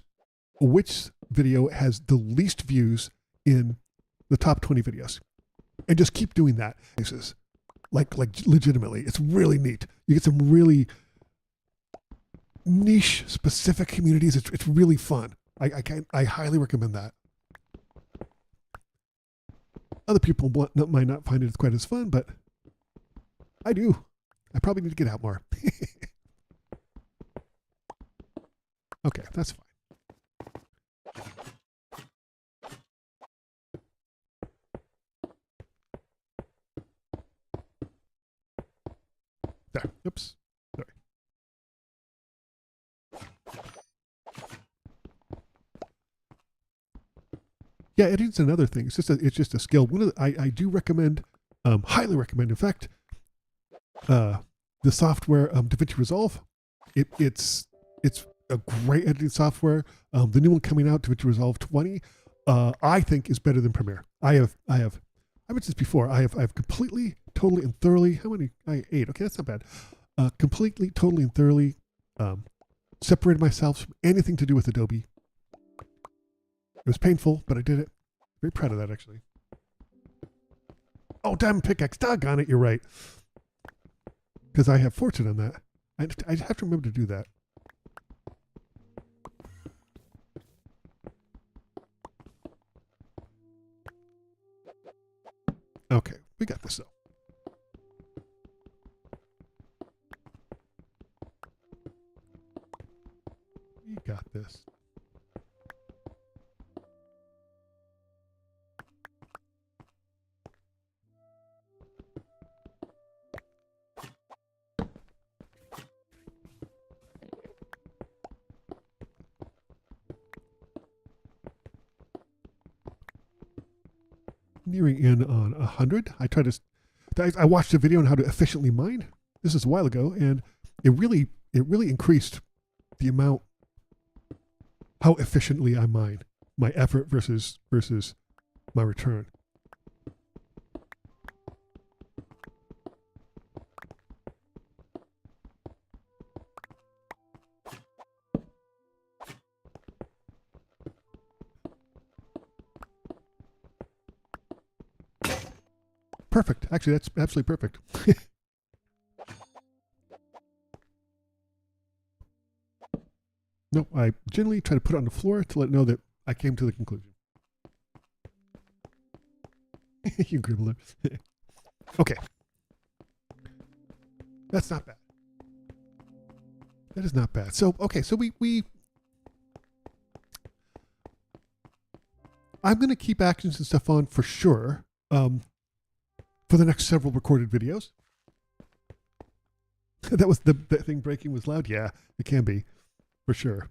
which video has the least views in the top 20 videos and just keep doing that. Like legitimately, it's really neat. You get some really niche specific communities. It's really fun. I highly recommend that. Other people might not find it quite as fun, but I do. I probably need to get out more. Okay, that's fine. There. Oops. Sorry. Yeah, it is another thing. It's just a skill. I do recommend, highly recommend. In fact, the software DaVinci Resolve, it's a great editing software. The new one coming out, DaVinci Resolve 20, I think is better than Premiere. I mentioned this before. I have completely, totally, and thoroughly. How many? 8. Okay, that's not bad. Completely, totally, and thoroughly separated myself from anything to do with Adobe. It was painful, but I did it. Very proud of that, actually. Oh, diamond pickaxe. Doggone it, you're right. Because I have fortune on that. I have to remember to do that. Okay, we got this, though. We got this. Nearing in on 100. I watched a video on how to efficiently mine. This is a while ago, and it really increased the amount, how efficiently I mine, my effort versus my return. Perfect. Actually, that's absolutely perfect. No, I generally try to put it on the floor to let it know that I came to the conclusion. You gribbler. Okay. That's not bad. That is not bad. So, okay, so I'm going to keep actions and stuff on for sure. For the next several recorded videos. That was the thing breaking was loud. Yeah, it can be, for sure.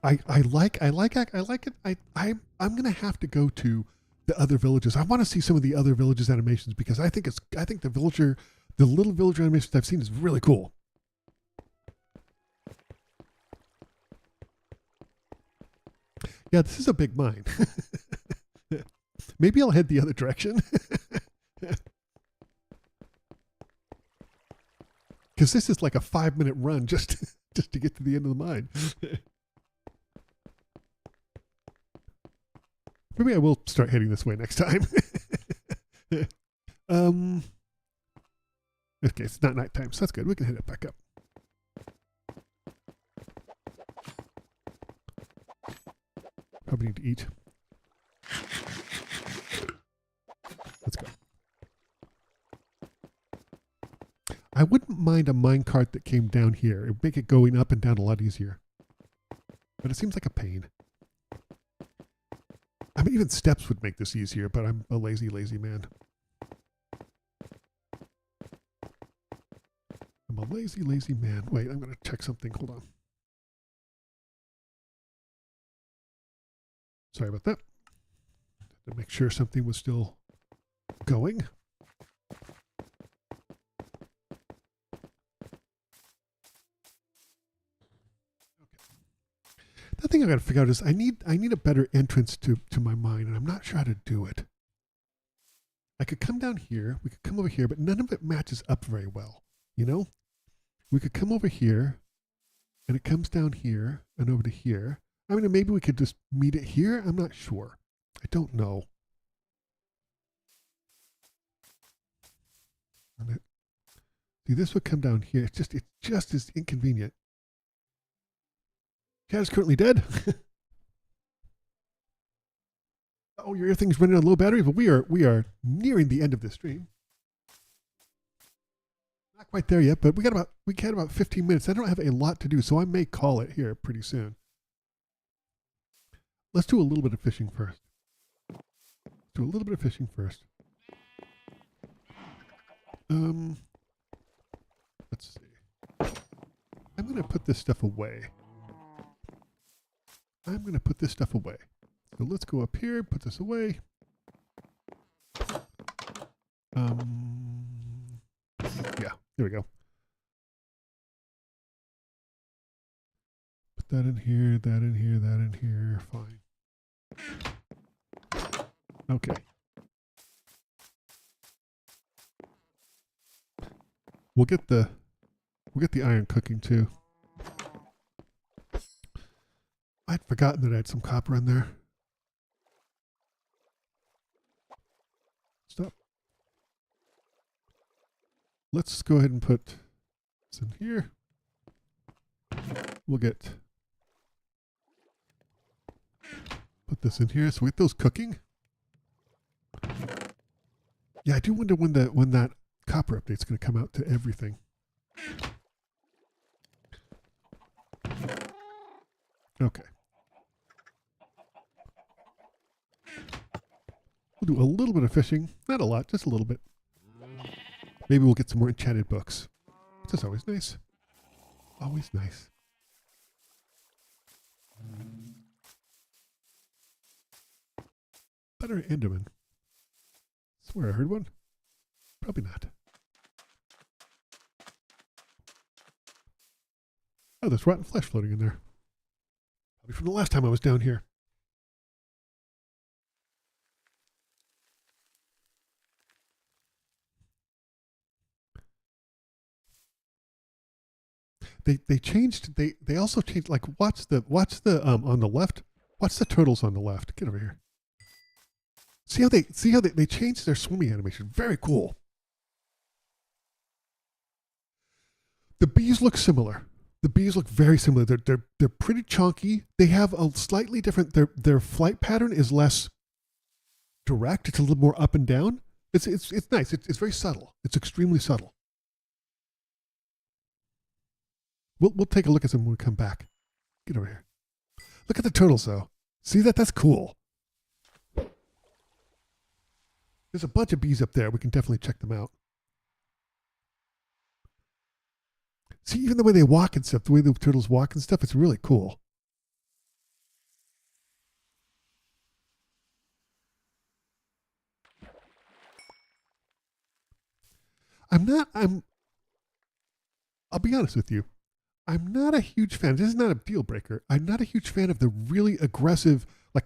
I like it. I'm gonna have to go to the other villages. I want to see some of the other villages animations because I think the little villager animations I've seen is really cool. Yeah, this is a big mine. Maybe I'll head the other direction. Because this is like a 5-minute run just to get to the end of the mine. Maybe I will start heading this way next time. Okay, it's not nighttime, so that's good. We can head it back up. Probably need to eat. Let's go. I wouldn't mind a minecart that came down here. It would make it going up and down a lot easier. But it seems like a pain. I mean, even steps would make this easier, but I'm a lazy man. I'm a lazy man. Wait, I'm going to check something. Hold on. Sorry about that. To make sure something was still going. thing I got to figure out is I need a better entrance to my mine, and I'm not sure how to do it. I could come down here, we could come over here, but none of it matches up very well, you know? We could come over here, and it comes down here and over to here. I mean, maybe we could just meet it here. I'm not sure. I don't know. See, this would come down here. It's just as inconvenient. Cat is currently dead. Oh, your thing's running on low battery, but we are nearing the end of this stream. Not quite there yet, but we got about 15 minutes. I don't have a lot to do, so I may call it here pretty soon. Let's do a little bit of fishing first. Let's see. I'm going to put this stuff away. So let's go up here, put this away. Yeah, there we go. Put that in here, that in here, that in here. Fine. Okay. We'll get the iron cooking too. I'd forgotten that I had some copper in there. Stop. Let's go ahead and put this in here. We'll put this in here. So we get those cooking. Yeah, I do wonder when that copper update's going to come out to everything. Okay. We'll do a little bit of fishing. Not a lot, just a little bit. Maybe we'll get some more enchanted books. Which is always nice. Always nice. Better Enderman. Swear I heard one. Probably not. Oh, there's rotten flesh floating in there. Probably from the last time I was down here. They also changed, like, watch the on the left. Watch the turtles on the left. Get over here. See how they changed their swimming animation. Very cool. The bees look similar. The bees look very similar. They're pretty chunky. They have a slightly different. Their flight pattern is less direct. It's a little more up and down. It's nice. It's very subtle. It's extremely subtle. We'll take a look at them when we come back. Get over here. Look at the turtles though. See that? That's cool. There's a bunch of bees up there. We can definitely check them out. See, even the way they walk and stuff, the way the turtles walk and stuff, it's really cool. I'll be honest with you. I'm not a huge fan. This is not a deal breaker. I'm not a huge fan of the really aggressive, like,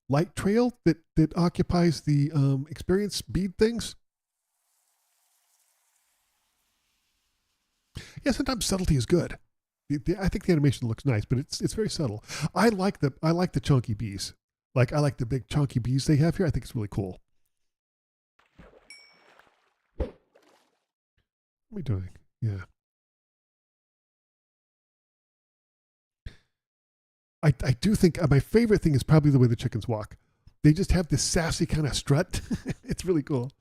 light trail that occupies the experience bead things. Yeah, sometimes subtlety is good. I think the animation looks nice, but it's very subtle. I like the chunky bees. Like, I like the big chunky bees they have here. I think it's really cool. What are we doing? Yeah. I do think my favorite thing is probably the way the chickens walk. They just have this sassy kind of strut. It's really cool.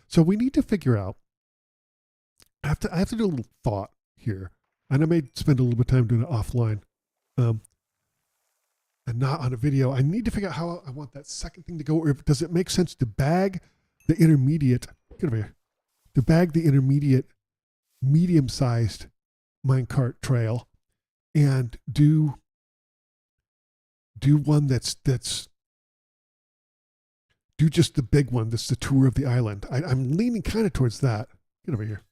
So we need to figure out. I have to do a little thought here, and I may spend a little bit of time doing it offline, and not on a video. I need to figure out how I want that second thing to go. Or does it make sense to bag the intermediate? Get over here. To bag the intermediate, medium-sized minecart trail, and do one that's do just the big one. That's the tour of the island. I'm leaning kind of towards that. Get over here.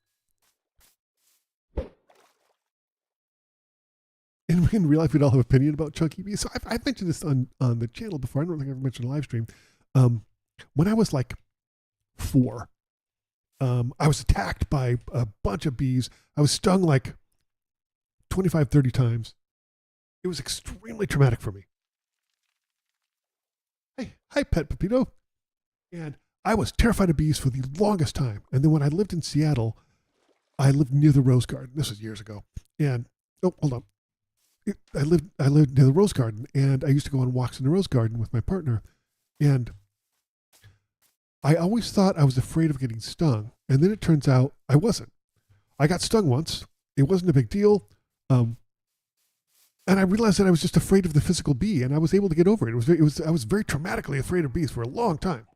In real life, we'd all have opinion about chunky bees. So I've mentioned this on the channel before. I don't think I've ever mentioned a live stream. When I was like 4, I was attacked by a bunch of bees. I was stung like 25, 30 times. It was extremely traumatic for me. Hey, hi, Pet Pepito. And I was terrified of bees for the longest time. And then when I lived in Seattle, I lived near the Rose Garden. This was years ago. And, oh, hold on. I lived near the Rose Garden, and I used to go on walks in the Rose Garden with my partner. And I always thought I was afraid of getting stung. And then it turns out I wasn't. I got stung once. It wasn't a big deal. And I realized that I was just afraid of the physical bee, and I was able to get over it. I was very traumatically afraid of bees for a long time.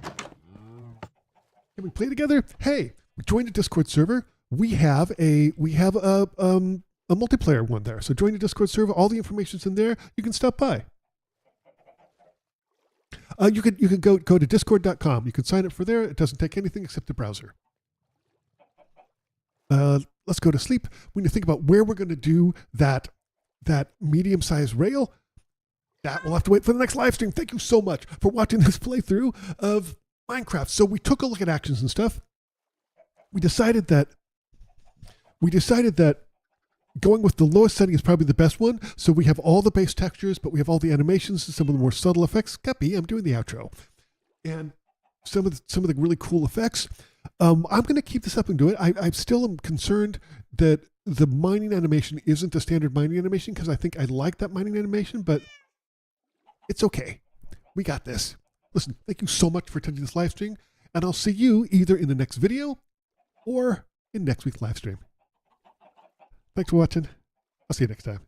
Can we play together? Hey, join the Discord server. We have a multiplayer one there. So join the Discord server. All the information's in there. You can stop by. You can go to discord.com. You can sign up for there. It doesn't take anything except the browser. Let's go to sleep. We need to think about where we're going to do that medium-sized rail. That we'll have to wait for the next live stream. Thank you so much for watching this playthrough of Minecraft. So we took a look at actions and stuff. We decided that going with the lowest setting is probably the best one. So we have all the base textures, but we have all the animations and some of the more subtle effects. Guppy, I'm doing the outro. And some of the really cool effects. I'm going to keep this up and do it. I still am concerned that the mining animation isn't the standard mining animation because I think I like that mining animation, but it's okay. We got this. Listen, thank you so much for attending this live stream, and I'll see you either in the next video or in next week's live stream. Thanks for watching. I'll see you next time.